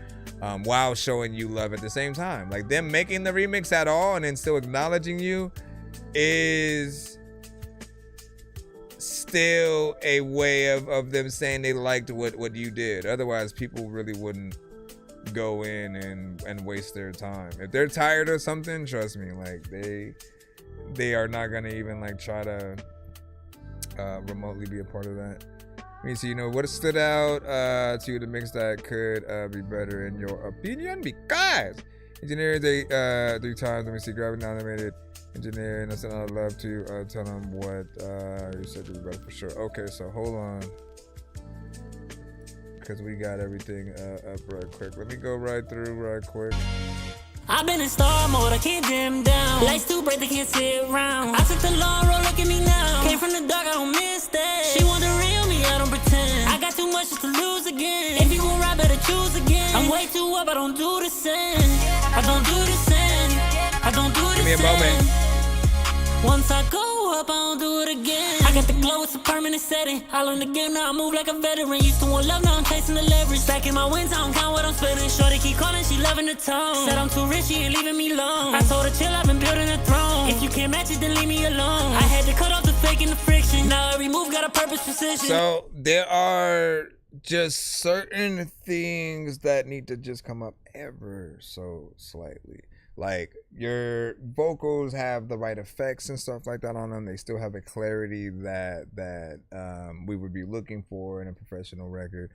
while showing you love at the same time. Like, them making the remix at all and then still acknowledging you is still a way of them saying they liked what you did. Otherwise, people really wouldn't go in and waste their time. If they're tired of something, trust me, like they are not gonna even like try to remotely be a part of that. Let me see, what stood out to you, the mix that could be better in your opinion? Because engineer 3 times. Let me see, Gravity Animated Engineer, and I said I'd love to tell them what you said to be better for sure. Okay, so hold on, because we got everything up right quick. Let me go right through right quick. I've been in star mode, I can't dim down. Lights too bright, they can't sit around. I took the long road, look at me now. Came from the dark, I don't miss that. She want the real me, I don't pretend. I got too much just to lose again. If you gon' ride, better choose again. I'm way too up, I don't do the same. I don't do the same. I don't do the same. Give me a moment. Once I go up, I don't do it again. I got the glow, it's a permanent setting. I learned the game, now I move like a veteran. Used to want love, now I'm chasing the leverage. Stacking my wins, I don't count what I'm spending. Shorty keep calling, she loving the tone. Said I'm too rich, she ain't leaving me alone. I told her chill, I've been building a throne. If you can't match it, then leave me alone. I had to cut off the fake and the friction. Now every move got a purpose, precision. So there are just certain things that need to just come up ever so slightly. Like, your vocals have the right effects and stuff like that on them. They still have a clarity that we would be looking for in a professional record.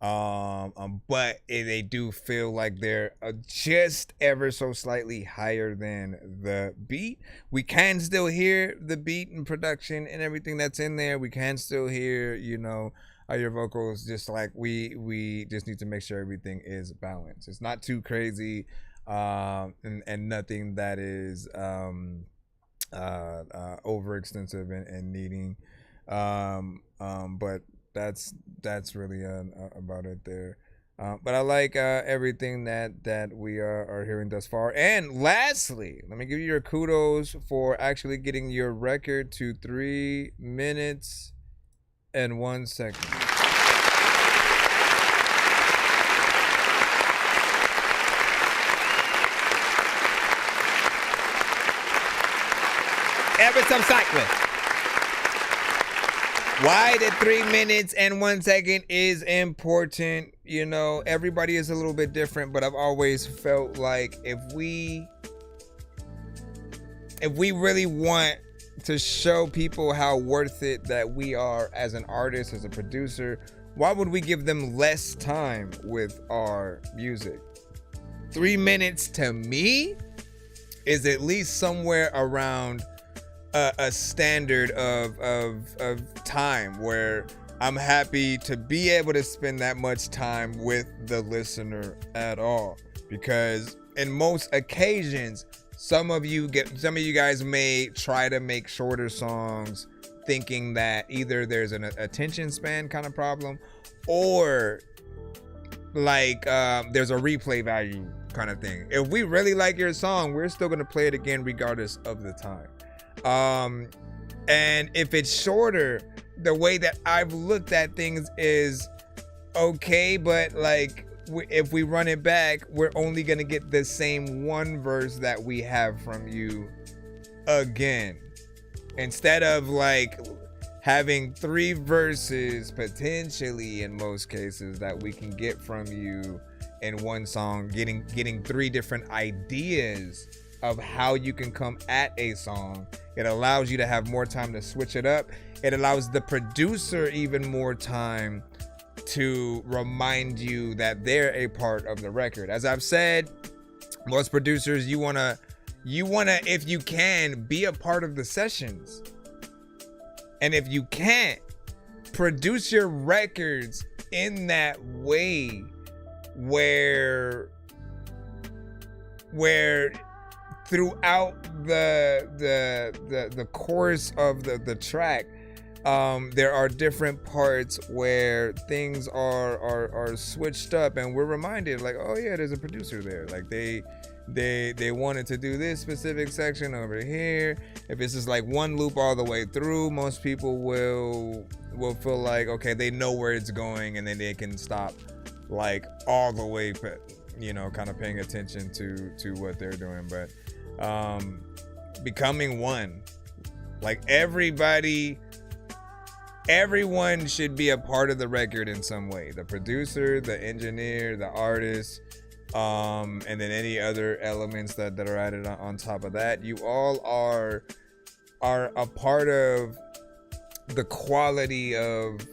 But they do feel like they're just ever so slightly higher than the beat. We can still hear the beat and production and everything that's in there. We can still hear, your vocals, just like we just need to make sure everything is balanced. It's not too crazy, and nothing that is overextensive and needing. But that's really about it there. But I like everything that we are hearing thus far. And lastly, let me give you your kudos for actually getting your record to 3 minutes and 1 second. Every subcyclist. Why the 3 minutes and 1 second is important. Everybody is a little bit different, but I've always felt like if we really want to show people how worth it that we are as an artist, as a producer, why would we give them less time with our music? 3 minutes to me is at least somewhere around a standard of time where I'm happy to be able to spend that much time with the listener at all. Because in most occasions, some of you guys may try to make shorter songs thinking that either there's an attention span kind of problem, or like there's a replay value kind of thing. If we really like your song, we're still gonna play it again regardless of the time. And if it's shorter, the way that I've looked at things is okay, but like if we run it back, we're only gonna get the same one verse that we have from you again, instead of like having 3 verses potentially in most cases that we can get from you in one song, getting 3 different ideas of how you can come at a song. It allows you to have more time to switch it up. It allows the producer even more time to remind you that they're a part of the record. As I've said, most producers, you wanna, if you can, be a part of the sessions. And if you can't, produce your records in that way where throughout the course of the track, there are different parts where things are switched up, and we're reminded like, oh yeah, there's a producer there. Like they wanted to do this specific section over here. If it's just like one loop all the way through, most people will feel like, okay, they know where it's going, and then they can stop like all the way, kind of paying attention to what they're doing. But becoming one, like everyone should be a part of the record in some way. The producer, the engineer, the artist, and then any other elements that are added on top of that. You all are a part of the quality of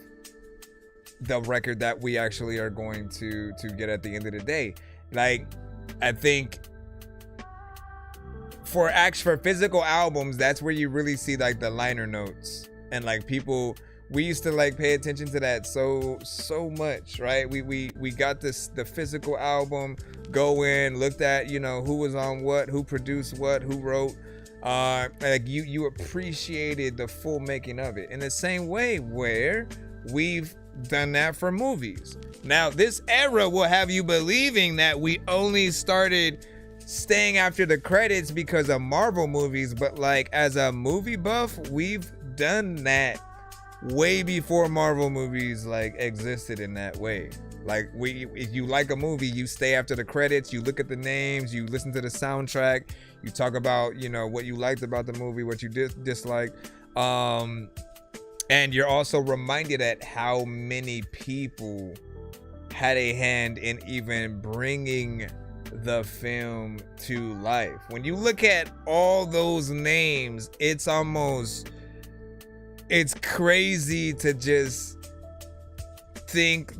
the record that we actually are going to get at the end of the day. Like, I think for physical albums, that's where you really see like the liner notes, and like people, we used to like pay attention to that so much, right? We got the physical album, go in, looked at who was on what, who produced what, who wrote, like you appreciated the full making of it. In the same way where we've done that for movies. Now this era will have you believing that we only started staying after the credits because of Marvel movies, but like as a movie buff, we've done that way before Marvel movies like existed in that way. Like if you like a movie, you stay after the credits, you look at the names, you listen to the soundtrack, you talk about, you know, what you liked about the movie, what you disliked. And you're also reminded at how many people had a hand in even bringing the film to life. When you look at all those names, it's crazy to just think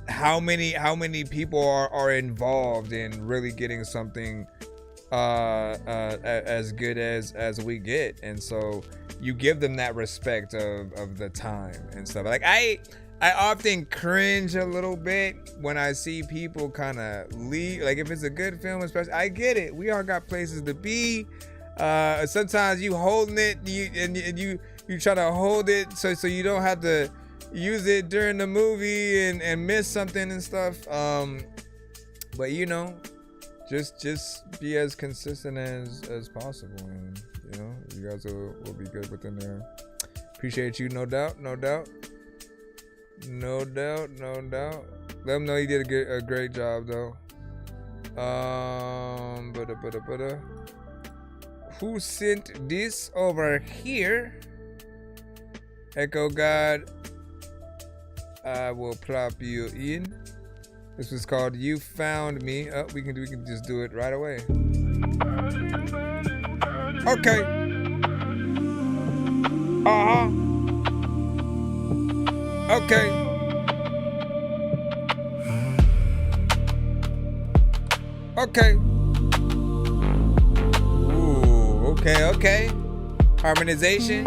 how many people are involved in really getting something as good as we get. And so you give them that respect of the time and stuff. Like I often cringe a little bit when I see people kind of leave. Like if it's a good film, especially, I get it. We all got places to be. Sometimes you holding it, you try to hold it so you don't have to use it during the movie and miss something and stuff. But you know, just be as consistent as possible, and you know, you guys will be good within there. Appreciate you, no doubt. Let them know you did a great job though. Who sent this over here? Echo God, I will plop you in. This was called You Found Me. Oh, we can just do it right away. Okay. Okay. Okay. Ooh, okay. Harmonization.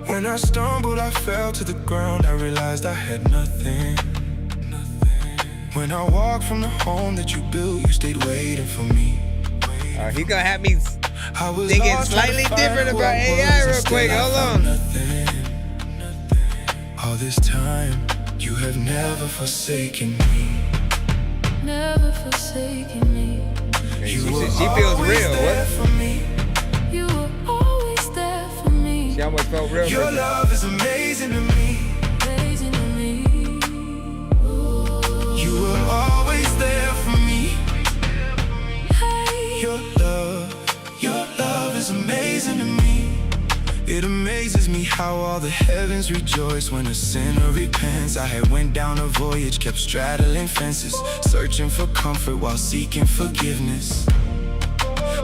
When I stumbled, I fell to the ground. I realized I had nothing. When I walked from the home that you built, you stayed waiting for me. He gonna have me thinking slightly different about AI real quick. Hold on. All this time, you have never forsaken me. Never forsaken me. She feels real. What? For me. You were always there for me. She almost felt real. Your love is amazing to me. Amazing to me. You were always there for me. Hey. Your love is amazing to me. It amazes me how all the heavens rejoice when a sinner repents. I had went down a voyage, kept straddling fences, searching for comfort while seeking forgiveness.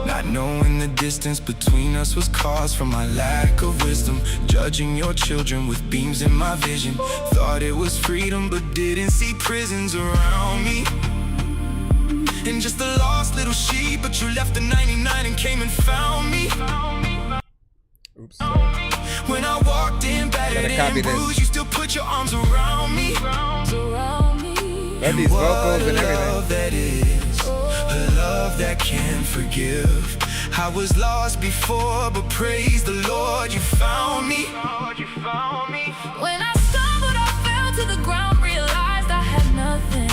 Not knowing the distance between us was caused from my lack of wisdom. Judging your children with beams in my vision. Thought it was freedom, but didn't see prisons around me. And just a lost little sheep, but you left the 99 and came and found me. Oops. When I walked in battered and bruised, you still put your arms around me. Love these vocals and everything. That is a love that can forgive. I was lost before, but praise the Lord, you found me. When I stumbled, I fell to the ground, realized I had nothing.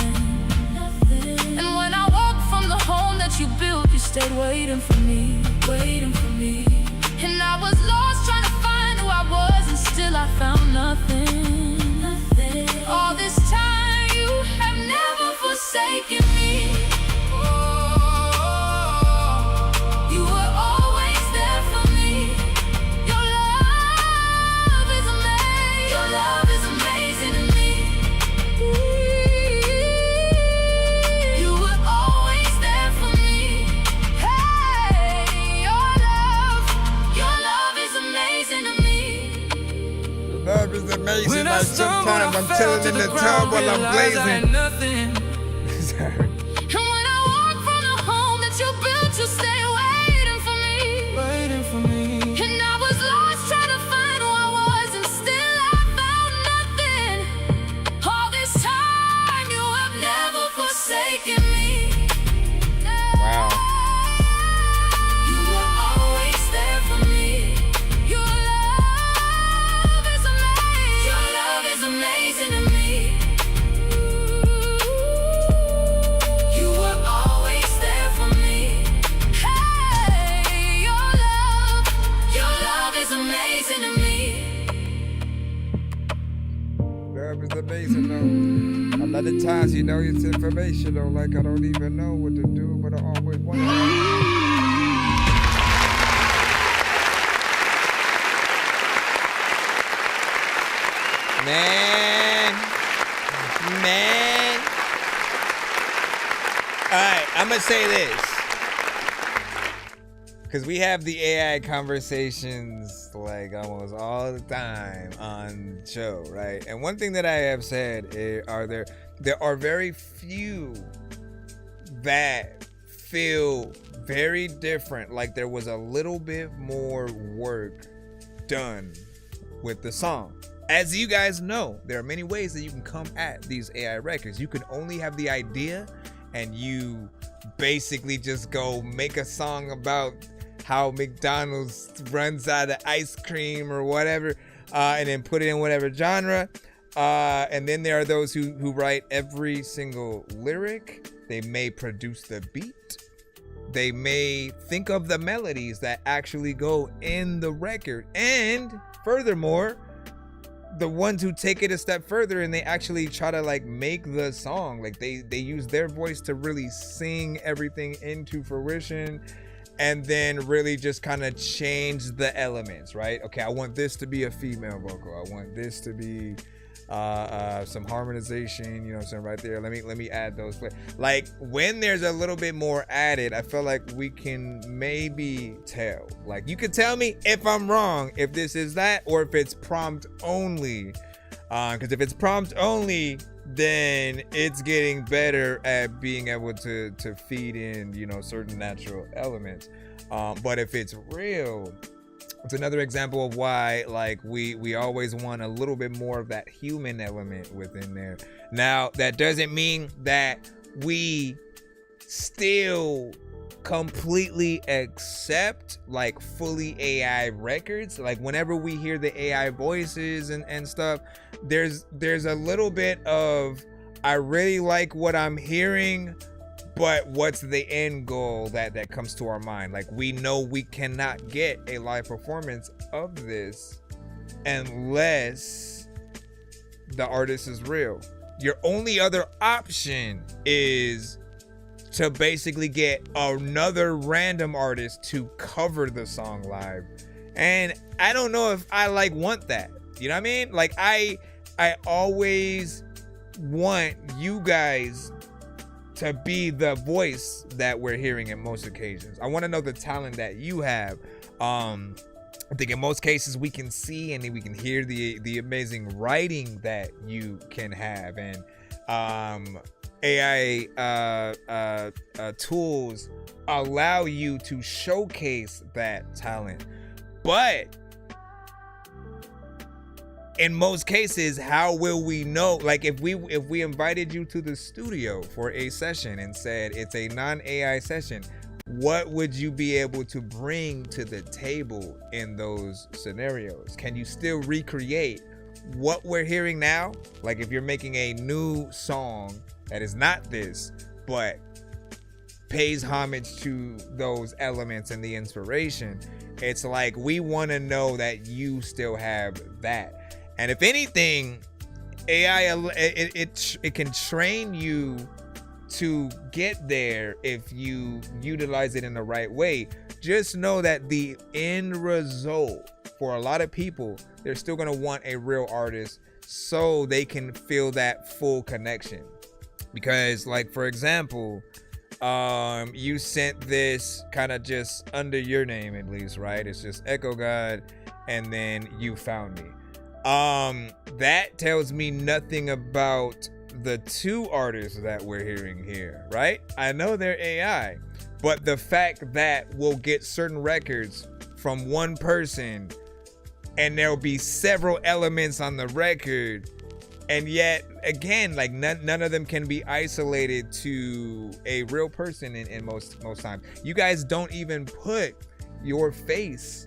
And when I walked from the home that you built, you stayed waiting for me. And I was lost trying to find who I was, and still I found nothing. All this time you have never forsaken me. You were always there for me. Your love is amazing. Your love is amazing to me. You were always there for me. Hey, your love is amazing to me. Love is amazing. Like sometimes I'm chilling in the tub while I'm blazing. Sorry. And when I walk from the home that you built, you stay waiting for me. And I was lost trying to find who I was, and still I found nothing. All this time you have never forsaken me. Wow. You were always there for me. Your love is amazing. Your love is amazing to me. sometimes, you know, it's informational. Like, I don't even know what to do, but I always want to. Man. All right, I'm going to say this. Because we have the AI conversations like almost all the time on the show, right? And one thing that I have said there are very few that feel very different, like there was a little bit more work done with the song. As you guys know, there are many ways that you can come at these AI records. You can only have the idea and you basically just go make a song about how McDonald's runs out of ice cream or whatever, and then put it in whatever genre. And then there are those who write every single lyric. They may produce the beat. They may think of the melodies that actually go in the record. And furthermore, the ones who take it a step further and they actually try to like make the song, like they use their voice to really sing everything into fruition. And then really just kind of change the elements, right? Okay, I want this to be a female vocal. I want this to be some harmonization, you know what I'm saying, right there. Let me add those. Like when there's a little bit more added, I feel like we can maybe tell. Like you could tell me if I'm wrong, if this is that, or if it's prompt only. Because if it's prompt only, then it's getting better at being able to feed in, you know, certain natural elements. But if it's real, it's another example of why like we always want a little bit more of that human element within there. Now, that doesn't mean that we still completely accept like fully AI records. Like whenever we hear the AI voices and stuff, there's a little bit of I really like what I'm hearing, but what's the end goal that comes to our mind? Like we know we cannot get a live performance of this unless the artist is real. Your only other option is to basically get another random artist to cover the song live. And I don't know if I like want that. You know what I mean? Like I always want you guys to be the voice that we're hearing in most occasions. I want to know the talent that you have. I think in most cases we can see and we can hear the amazing writing that you can have. And AI tools allow you to showcase that talent. But in most cases, how will we know? Like if we invited you to the studio for a session and said it's a non-AI session, what would you be able to bring to the table in those scenarios? Can you still recreate what we're hearing now? Like if you're making a new song that is not this, but pays homage to those elements and the inspiration, it's like we want to know that you still have that. And if anything, AI it can train you to get there if you utilize it in the right way. Just know that the end result for a lot of people, they're still going to want a real artist so they can feel that full connection. Because like, for example, you sent this kind of just under your name at least, right? It's just Echo God and then You Found Me. That tells me nothing about the two artists that we're hearing here, right? I know they're AI, but the fact that we'll get certain records from one person and there'll be several elements on the record, and yet again, like none of them can be isolated to a real person in most times. You guys don't even put your face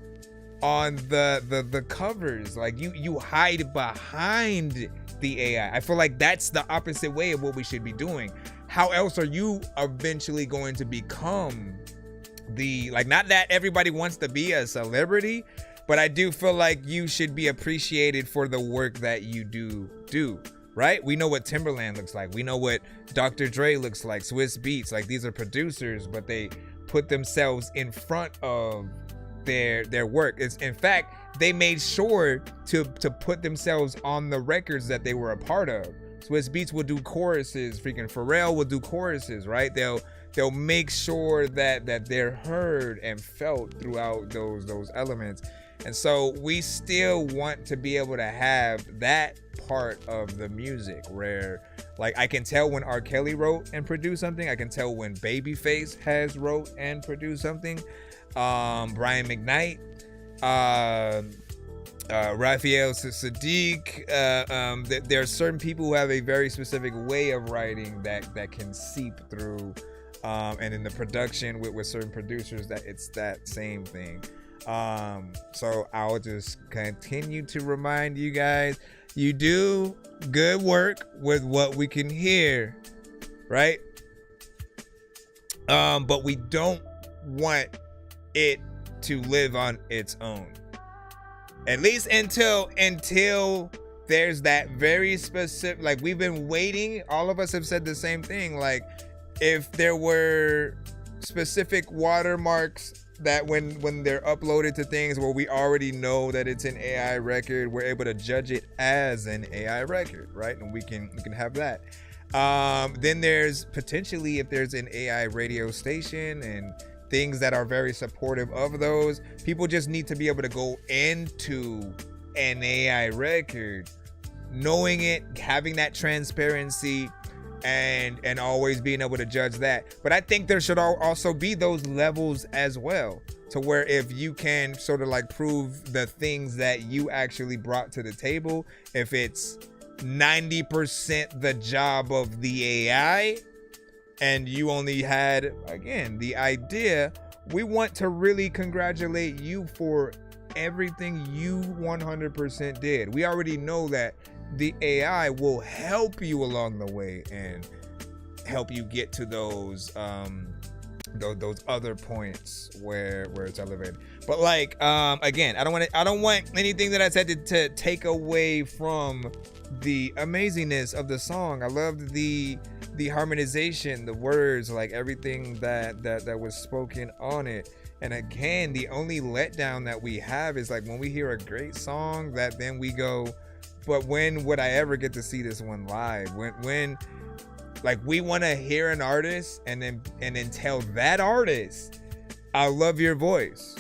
on the covers. Like you hide behind the AI. I feel like that's the opposite way of what we should be doing. How else are you eventually going to become the, like, not that everybody wants to be a celebrity, but I do feel like you should be appreciated for the work that you do. right? We know what Timberland looks like. We know what Dr. Dre looks like, Swiss Beats. Like, these are producers, but they put themselves in front of their work. It's, in fact, they made sure to put themselves on the records that they were a part of. Swiss Beats will do choruses. Freaking Pharrell will do choruses, right? They'll make sure that they're heard and felt throughout those elements. And so we still want to be able to have that part of the music where, like, I can tell when R. Kelly wrote and produced something. I can tell when Babyface has wrote and produced something. Brian McKnight, Raphael Sadiq. There are certain people who have a very specific way of writing that can seep through. And in the production with certain producers, that it's that same thing. So I'll just continue to remind you guys, you do good work with what we can hear, right? But we don't want it to live on its own. At least until there's that very specific, like, we've been waiting. All of us have said the same thing. Like, if there were specific watermarks that when they're uploaded to things where we already know that it's an AI record, we're able to judge it as an AI record, right? And we can have that. Then there's potentially, if there's an AI radio station and things that are very supportive of those, people just need to be able to go into an AI record, knowing it, having that transparency, and always being able to judge that. But I think there should also be those levels as well, to where if you can sort of like prove the things that you actually brought to the table, if it's 90% the job of the AI and you only had, again, the idea, we want to really congratulate you for everything you 100% did. We already know that the AI will help you along the way and help you get to those other points where it's elevated. But like, again, I don't want anything that I said to take away from the amazingness of the song. I loved the harmonization, the words, like everything that was spoken on it. And again, the only letdown that we have is like when we hear a great song that then we go, but when would I ever get to see this one live? When like, we want to hear an artist and then tell that artist, I love your voice.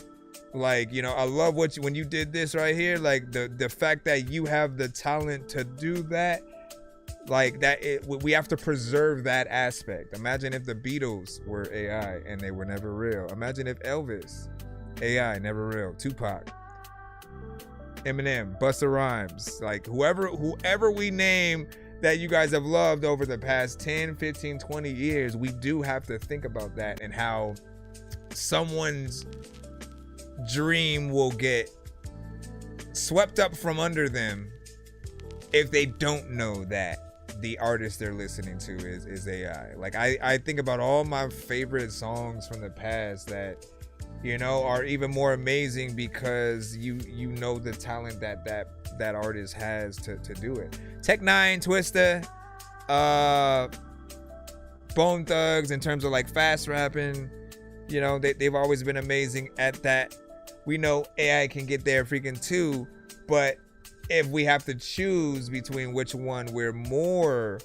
Like, you know, I love when you did this right here. Like the fact that you have the talent to do that, like that, we have to preserve that aspect. Imagine if the Beatles were AI and they were never real. Imagine if Elvis, AI, never real. Tupac, Eminem, Busta Rhymes, like whoever we name that you guys have loved over the past 10, 15, 20 years, we do have to think about that and how someone's dream will get swept up from under them if they don't know that the artist they're listening to is AI. Like, I think about all my favorite songs from the past that, you know, are even more amazing because you know the talent that artist has to do it. Tech Nine, Twista, Bone Thugs, in terms of like fast rapping, you know, they've always been amazing at that. We know AI can get there freaking too, but if we have to choose between which one we're more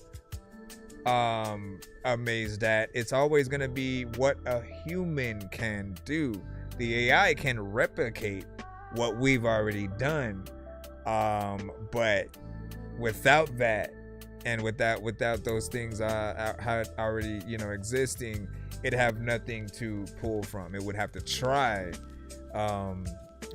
amazed at, it's always going to be what a human can do. The AI can replicate what we've already done, but without that, and without those things already, you know, existing, it'd have nothing to pull from. It would have to try,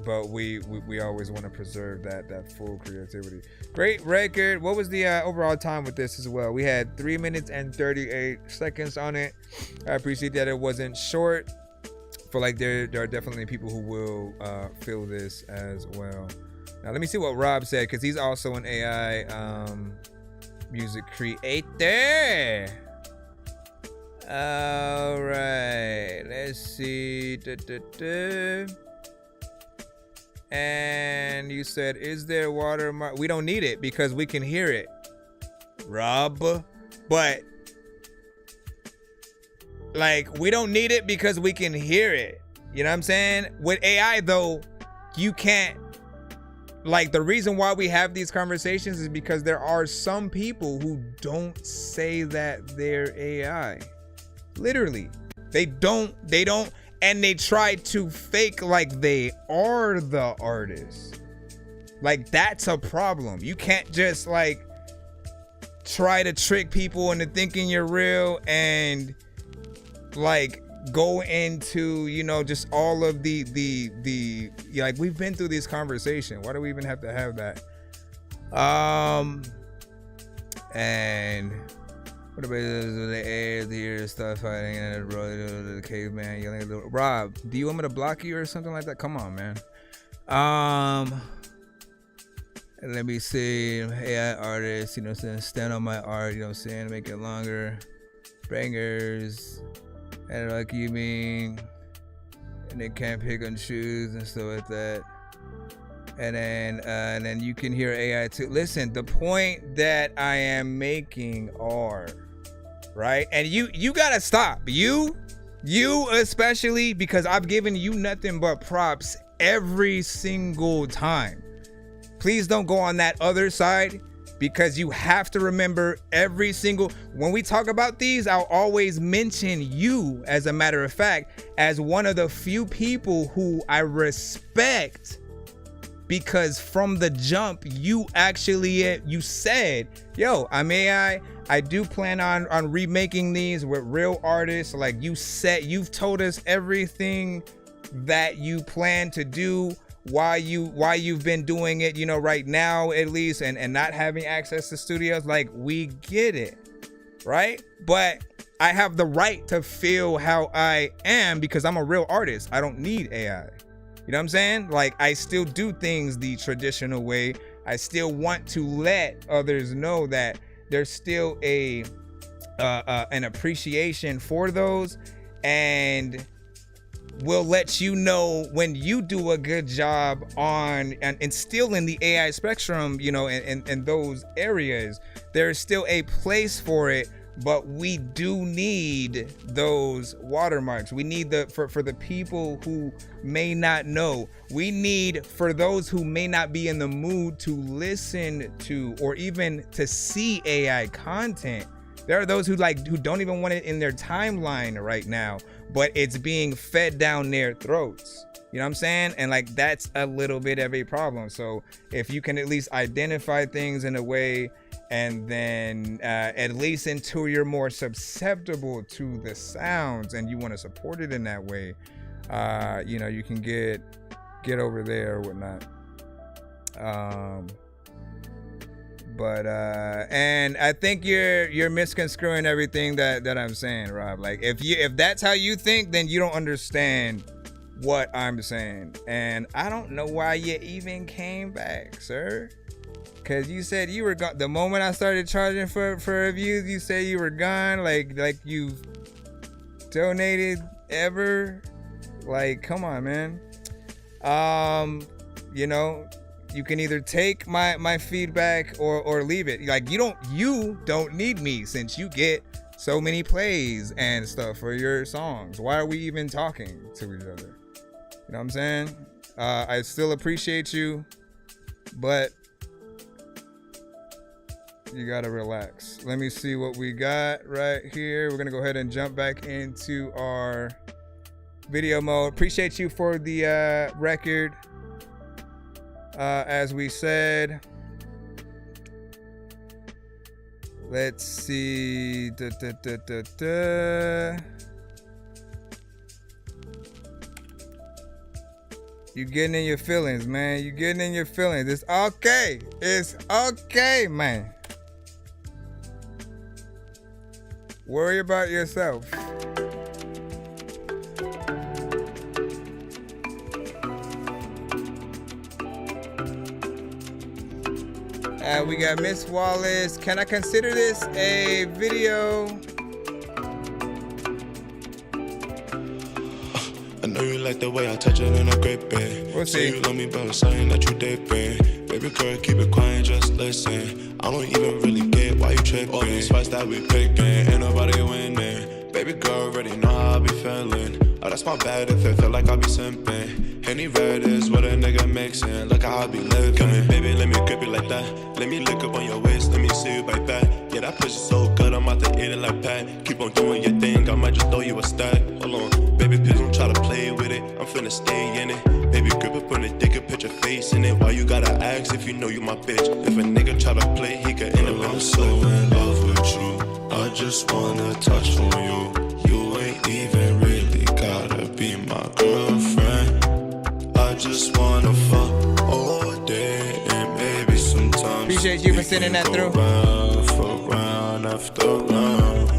but we always want to preserve that full creativity. Great record. What was the overall time with this as well? We had 3 minutes and 38 seconds on it. I appreciate that it wasn't short. For like, there are definitely people who will feel this as well. Now let me see what Rob said, because he's also an AI music creator. All right, let's see. And you said, is there watermark? We don't need it because we can hear it. Rob. But like, we don't need it because we can hear it. You know what I'm saying? With AI though, you can't. Like, the reason why we have these conversations is because there are some people who don't say that they're AI. Literally. They don't, and they try to fake like they are the artist. Like, that's a problem. You can't just like try to trick people into thinking you're real and like go into, you know, just all of the like, we've been through this conversation. Why do we even have to have that? And what about the air here stuff fighting and the caveman yelling? Rob, do you want me to block you or something like that? Come on, man. Let me see. AI artists, you know what I'm saying? Stand on my art, you know what I'm saying? Make it longer. Bangers. And like, you mean, and they can't pick and choose and stuff like that. And then you can hear AI too. Listen, the point that I am making are, right? And you gotta stop. You especially, because I've given you nothing but props every single time. Please don't go on that other side, because you have to remember every single, when we talk about these, I'll always mention you, as a matter of fact, as one of the few people who I respect, because from the jump, you actually, you said, yo, I'm AI. I do plan on remaking these with real artists. Like, you said, you've told us everything that you plan to do, why you've been doing it, you know, right now at least, and not having access to studios. Like, we get it, right? But I have the right to feel how I am because I'm a real artist. I don't need AI. You know what I'm saying? Like, I still do things the traditional way. I still want to let others know that there's still an appreciation for those, and we'll let you know when you do a good job on and still in the AI spectrum, you know, in those areas. There's still a place for it, but we do need those watermarks. We need for the people who may not know. We need for those who may not be in the mood to listen to or even to see AI content. There are those who don't even want it in their timeline right now, but it's being fed down their throats. You know what I'm saying? And like, that's a little bit of a problem. So if you can at least identify things in a way, and then at least until you're more susceptible to the sounds and you want to support it in that way, you know, you can get over there or whatnot. But and I think you're misconstruing everything that I'm saying, Rob. Like, if that's how you think, then you don't understand what I'm saying. And I don't know why you even came back, sir. Cause you said you were gone the moment I started charging for reviews. You said you were gone, like you've donated ever. Like, come on, man. You know, you can either take my feedback or leave it. Like, you don't need me, since you get so many plays and stuff for your songs. Why are we even talking to each other? You know what I'm saying? I still appreciate you, but you gotta relax. Let me see what we got right here. We're gonna go ahead and jump back into our video mode. Appreciate you for the record. As we said, let's see. You getting in your feelings, man. You getting in your feelings. It's okay. It's okay, man. Worry about yourself. We got Miss Wallace. Can I consider this a video? I know you like the way I touch it in a great bed. We'll see. Say you love me, but it's something that you did, babe. Baby girl, keep it quiet, just listen. I don't even really get shit, why you tripping? All these fights that we picking, ain't nobody winning. Baby girl already know how I be feeling. Oh, that's my bad if it feel like I be simping. Any red is what a nigga mixing. Look how I be living. Come here, baby, let me grip it like that. Let me lick up on your waist, let me see you bite back. Yeah, that pussy so good, I'm about to eat it like Pat. Keep on doing your thing, I might just throw you a stack. Hold on, baby, please don't try to play with it. I'm finna stay in it. Baby, grip up on the dick and put your face in it. Why you gotta ask if you know you my bitch? If a nigga try to play, he could end up in I'm the so in love with you. I just wanna touch on you. You ain't even really gotta be my girlfriend. I just wanna fuck all day and maybe sometimes. Appreciate you for sending that through. Round for round after round.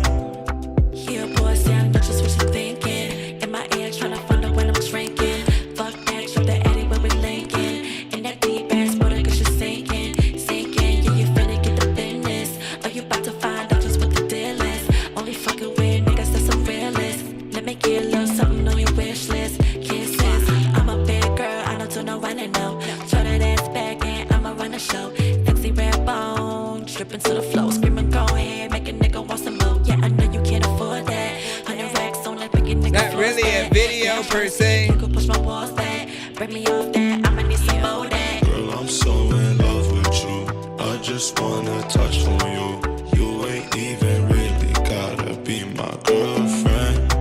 Yeah, boy, say I know just what you're thinking. In my ear, tryna find out when I'm drinking. Fuck that, show the addy when we linking. In that deep ass water, cause you're sinking. Yeah, you finna get the business. Are you about to find out just what the deal is? Only fucking with niggas that's a realist. Let me get a little something on your wish list. Kisses, I'm a big girl, I don't do no running, no. Throw that ass back and I'ma run a show. Sexy red bone, dripping to the flow. Screaming, go ahead, make a nigga want some more. Yeah, I know you can't afford that. 100 racks on that, making niggas Not really a video per se. You can push my walls back, break me off that. I'ma need some more that. Girl, I'm so in love with you. I just wanna touch on you. You ain't even really gotta be my girlfriend.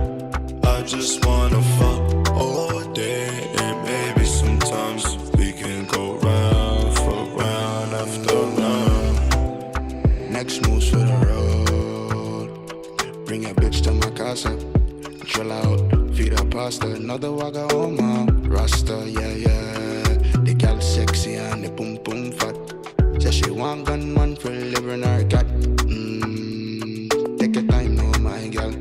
I just wanna fuck all day and maybe sometimes we can go round for round after round. Next moves for the road. Bring your bitch to my casa. Chill out, feed her pasta. Another wagga home, Rasta, yeah, yeah. The gal sexy and the boom boom fat. Say she want gunman for living her cat. Take your time now, my gal.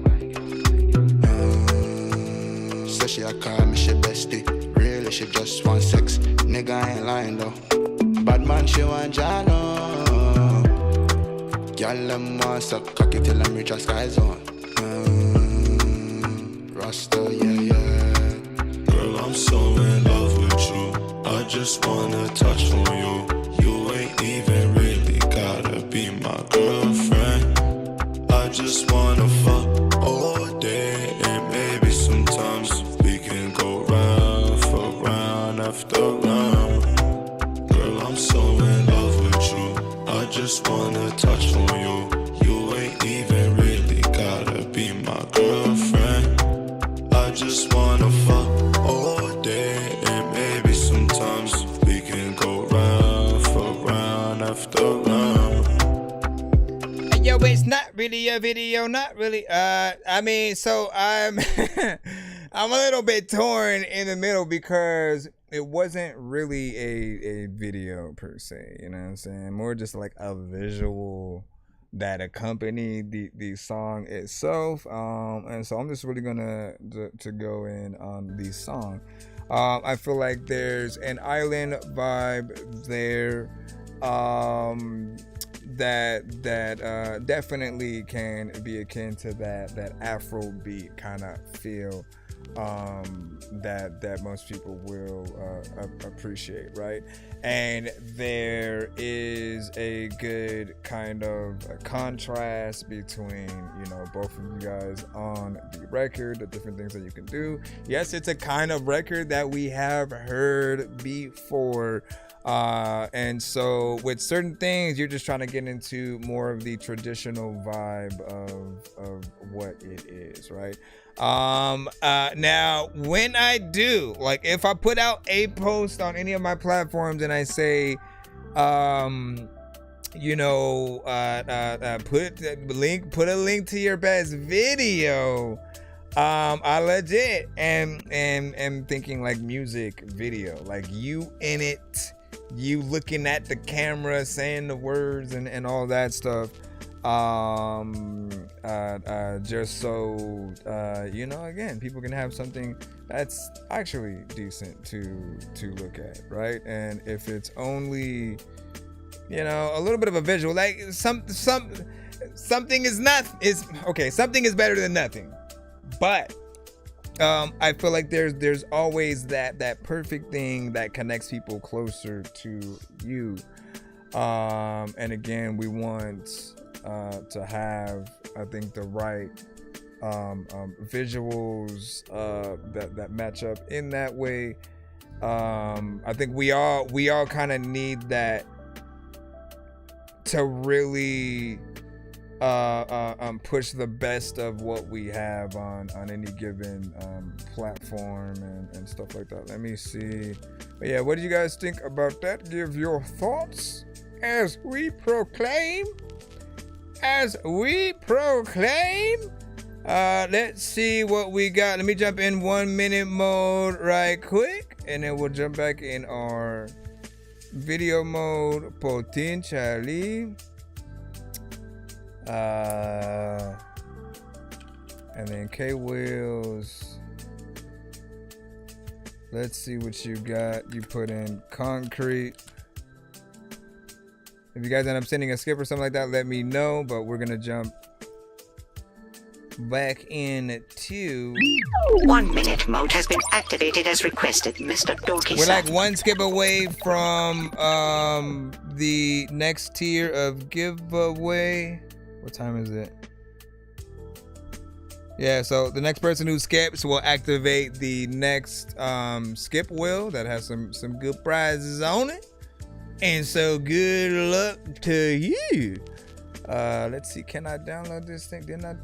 Say she a call me she bestie. Really, she just want sex. Nigga ain't lying though. Bad man, she want Jano. Girl, I'm want suck cocky till I'm reach a sky zone. Rasta, yeah, yeah. Girl, I'm so in love with you. I just wanna touch on you. You ain't even really gotta be my girlfriend. I just wanna fuck all day and maybe sometimes we can go round for round after round. Girl, I'm so in love with you. I just wanna touch on you. You ain't even really gotta be my girlfriend. I just wanna fuck all day and maybe sometimes we can go round for round after round. And yo, it's not really a video, not really. I mean, so I'm I'm a little bit torn in the middle because it wasn't really a video per se, you know what I'm saying? More just like a visual that accompanied the song itself. And so I'm just really gonna to go in on the song. I feel like there's an island vibe there that definitely can be akin to that Afrobeat kind of feel that most people will appreciate, right? And there is a good kind of a contrast between, you know, both of you guys on the record, the different things that you can do. Yes, it's a kind of record that we have heard before. And so with certain things, you're just trying to get into more of the traditional vibe of what it is, right? Now when I do, like, if I put out a post on any of my platforms and I say, you know, put a link to your best video, I legit am thinking like music video, like you in it, you looking at the camera, saying the words and all that stuff. Just so you know, again, people can have something that's actually decent to look at, right? And if it's only, you know, a little bit of a visual, like something is better than nothing. But I feel like there's always that perfect thing that connects people closer to you. And again, we want to have, I think, the right visuals that match up in that way. I think we all kind of need that to really push the best of what we have on any given platform and stuff like that. Let me see. But yeah, what do you guys think about that? Give your thoughts as we proclaim. Let's see what we got. Let me jump in 1 minute mode right quick, and then we'll jump back in our video mode potentially. And then K-Wheels. Let's see what you got. You put in concrete. If you guys end up sending a skip or something like that, let me know. But we're gonna jump back into 1 minute mode has been activated as requested, Mr. Dorky. We're like one skip away from the next tier of giveaway. What time is it? Yeah, so the next person who skips will activate the next skip wheel that has some good prizes on it. And so good luck to you. Let's see, can I download this thing? Didn't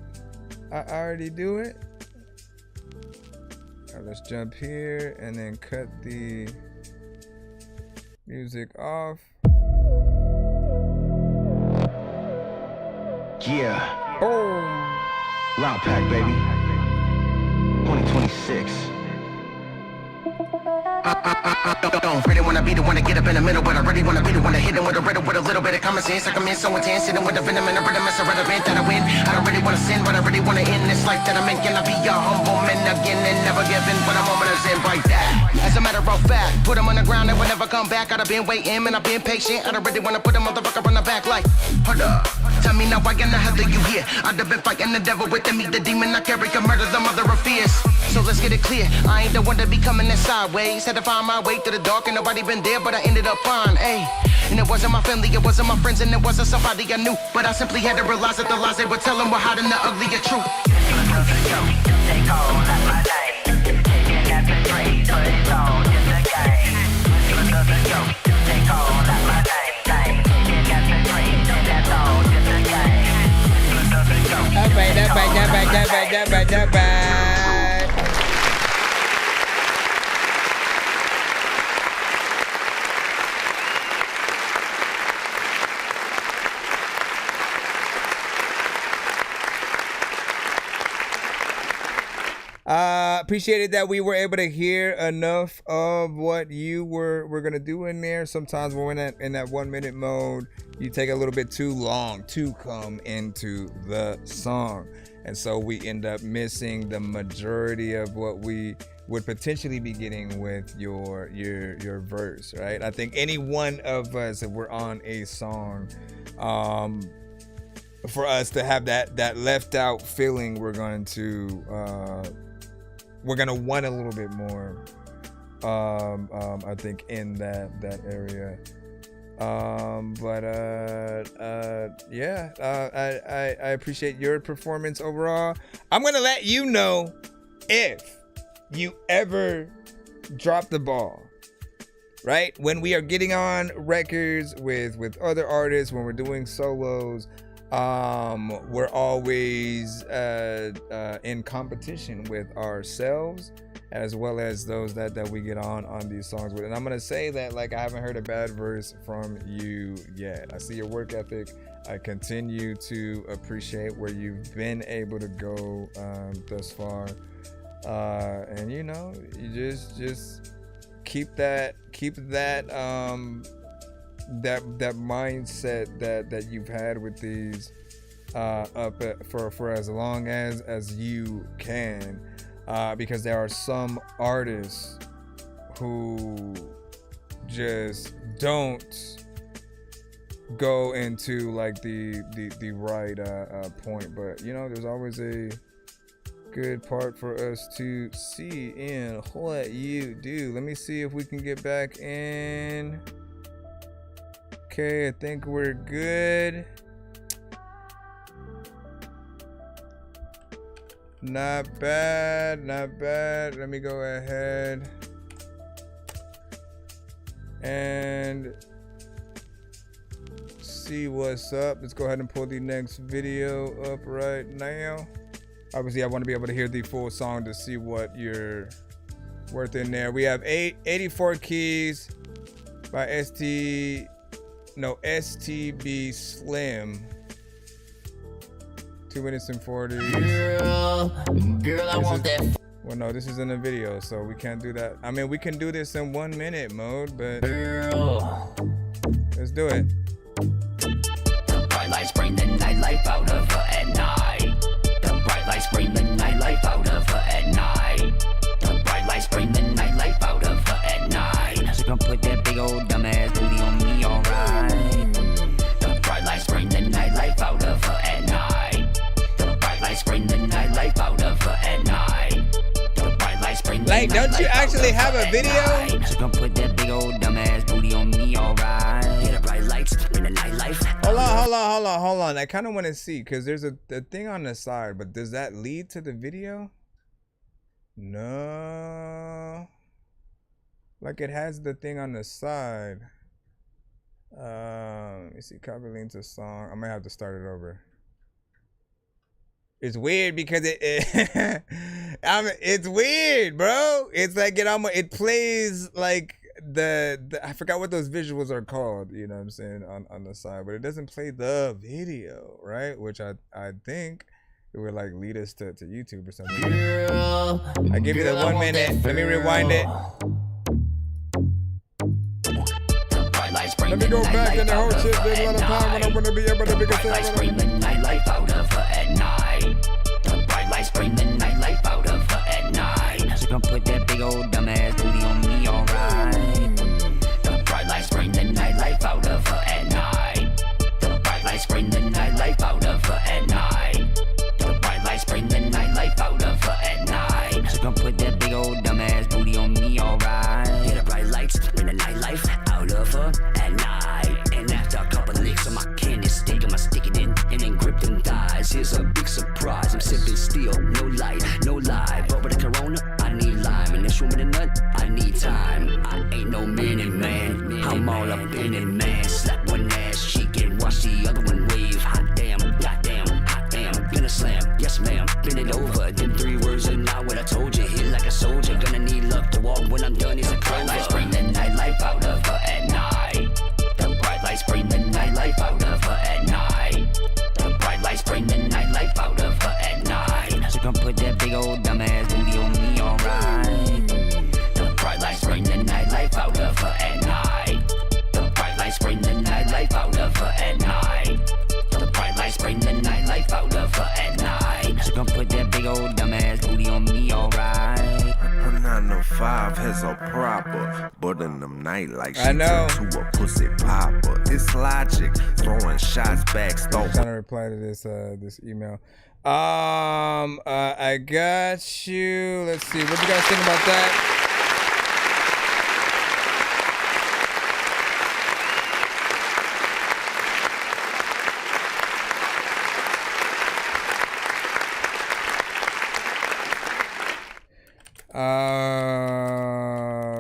I already do it? All right, let's jump here and then cut the music off. Yeah. Boom. Loud pack, baby. 2026. I don't really wanna be the one to get up in the middle, but I really wanna be the one to hit him with a riddle with a little bit of common sense. Like I'm in so intense, sitting with the venom and the rhythm, it's irrelevant that I win. I don't really wanna sin, but I really wanna end this life that I'm in. Can I be a humble man again and never give in when I'm on a zen like that? As a matter of fact, put him on the ground and will never come back. I've been waiting and I've been patient. I don't really wanna put a motherfucker on the back like, hold up. Tell me now why in the hell are you here? I've been fighting the devil within me, the demon I carry can murder the mother of fears. So let's get it clear, I ain't the one to be coming in sideways. Had to find my way through the dark and nobody been there, but I ended up fine, ayy. And it wasn't my family, it wasn't my friends, and it wasn't somebody I knew. But I simply had to realize that the lies they were telling were hiding the uglier truth. Take hold of my day. You got the trade, but it's all just a game. Take hold of my day. You got the trade, that's all just a game. Appreciated that we were able to hear enough of what you were gonna do in there. Sometimes when we're in that 1 minute mode, you take a little bit too long to come into the song, and so we end up missing the majority of what we would potentially be getting with your verse, right? I think any one of us, if we're on a song, for us to have that left out feeling, we're going to want a little bit more, I think, in that area. I appreciate your performance overall. I'm gonna let you know if you ever drop the ball, right? When we are getting on records with other artists, when we're doing solos, we're always in competition with ourselves, as well as those that we get on these songs with. And I'm gonna say that, like, I haven't heard a bad verse from you yet. I see your work ethic. I continue to appreciate where you've been able to go thus far, and you know, you just keep that that mindset that you've had with these up for as long as you can, because there are some artists who just don't go into like the right point, but you know, there's always a good part for us to see in what you do. Let me see if we can get back in. Okay, I think we're good. Not bad, not bad. Let me go ahead and see what's up. Let's go ahead and pull the next video up right now. Obviously, I want to be able to hear the full song to see what you're worth in there. We have 84 keys by STB Slim. 2 minutes and 40. Girl, I want that. Well, no, this isn't a video, so we can't do that. I mean, we can do this in 1 minute mode, but girl, let's do it. The bright lights bring the nightlife out of her at night. The bright lights bring the nightlife out of her at night. The bright lights bring the nightlife out of her at night. She gon' put that big old dumbass booty on me, alright. The bright lights bring the nightlife out of her at night. The bright lights bring the nightlife out of her at night. The bright lights bring the like, don't you actually have a video? She gon' put that big old dumbass booty on me, alright. Yeah, the bright lights bring the nightlife. Hold on. I kind of want to see, because there's a thing on the side, but does that lead to the video? No. Like, it has the thing on the side. Let me see. Copy link to song. I might have to start it over. It's weird because it's weird, bro. It's like it plays like the I forgot what those visuals are called, you know what I'm saying, on the side, but it doesn't play the video, right? Which I think it would like lead us to YouTube or something. Girl, I give you the 1 minute. Let me rewind it. Let me go back in the whole shit. There's a lot of time when I'm gonna be able to be considered. Bring the nightlife out of her at night. The bright lights bring the nightlife out of her at night. She gon' put that big old dumbass booty on me, alright. The bright lights bring the nightlife out of her at night. The bright lights bring the nightlife out of her at night. The bright lights bring the nightlife out of her at night. She gon' put that big old dumbass booty on me, alright. Yeah, the bright lights bring the nightlife out of her at night. And after a couple licks of my candy stick, I'ma stick it in and then grip them thighs. Here's a big surprise. I'm sipping still, no light, no lie. But with a Corona, I need lime. And this woman a nut, I need time. I ain't no minute man, I'm all up in it, man. Slap one ass cheek and watch the other one wave. Hot damn, goddamn, hot damn, gonna slam. Yes ma'am, bend it over. Them 3 words are not what I told you. Hit like a soldier, gonna need love to walk. When I'm done, it's a clover. Lights bring the nightlife out of her at night. The bright lights bring the nightlife out of her at night. The bright lights bring the nightlife out of her at night. She gon' put that big old dumbass booty on me, alright. The bright lights bring the nightlife out of her at night. The bright lights bring the nightlife out of her at night. The bright lights bring the nightlife out of her at night. She gon' put that big old dumbass booty on me, alright. Her 9 to 5 has a proper, but in them night like she I know. turned to a pussy popper. It's logic, throwing shots back, I'm trying to reply to this email. I got you. Let's see. What do you guys think about that?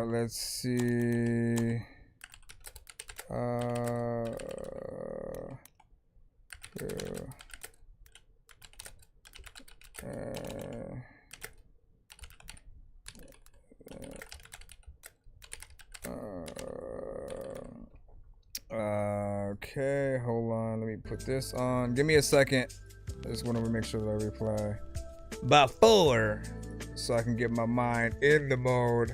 Let's see. Okay, hold on. Let me put this on. Give me a second. I just want to make sure that I reply before, so I can get my mind in the mode.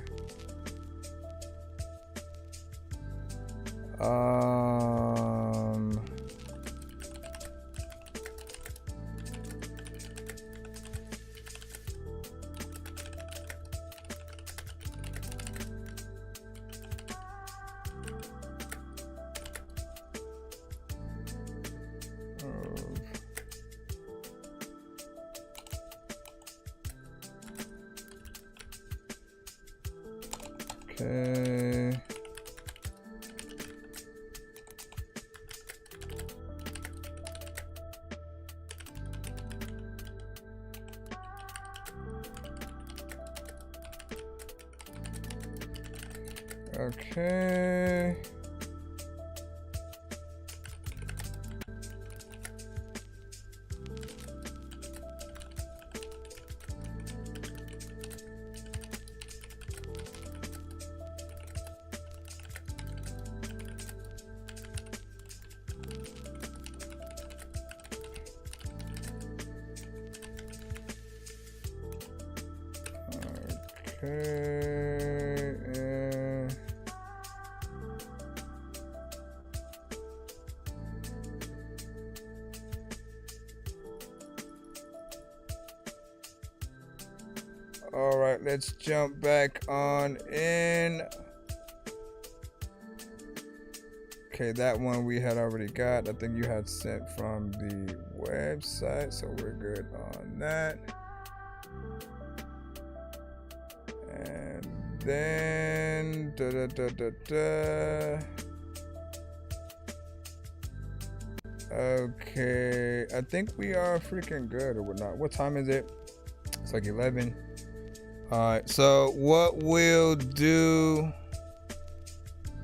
Okay. Okay. All right, let's jump back on in. Okay, that one we had already got. I think you had sent from the website, so we're good on that. And then okay, I think we are freaking good or whatnot. What time is it? It's like 11. All right, so what we'll do,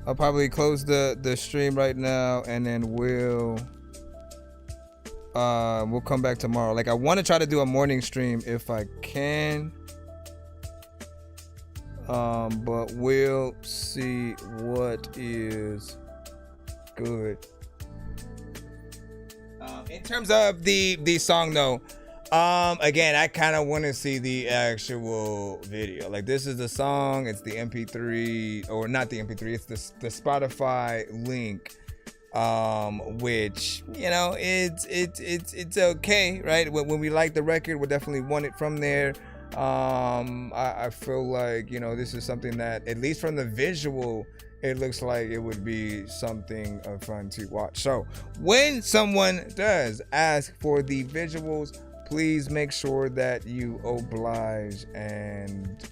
I'll probably close the stream right now, and then we'll come back tomorrow. Like, I want to try to do a morning stream if I can, but we'll see what is good. In terms of the song though, again, I kind of want to see the actual video. Like, this is the song, it's the MP3, or not the MP3, it's the Spotify link, which, you know, it's okay, right? When we like the record, we definitely want it from there. I feel like, you know, this is something that, at least from the visual, it looks like it would be something fun to watch. So when someone does ask for the visuals, please make sure that you oblige and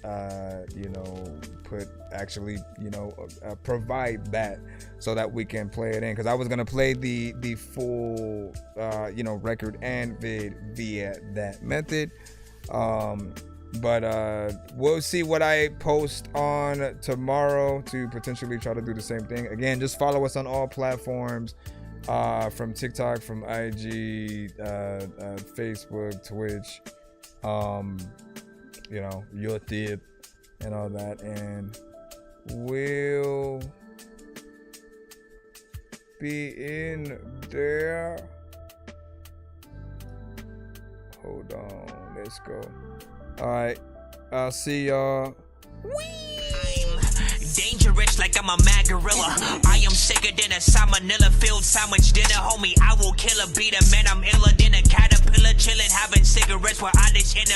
you know, provide that so that we can play it in, because I was gonna play the full you know, record and vid via that method, but we'll see what I post on tomorrow to potentially try to do the same thing. Again, just follow us on all platforms, from TikTok, from IG, Facebook, Twitch, you know, YouTube and all that, and we'll be in there. Hold on, let's go. All right, I'll see y'all. Dangerous like I'm a mad gorilla. I am sicker than a salmonella filled sandwich dinner, homie. I will kill a beat a man. I'm iller than a caterpillar, chilling, having cigarettes while I dish in a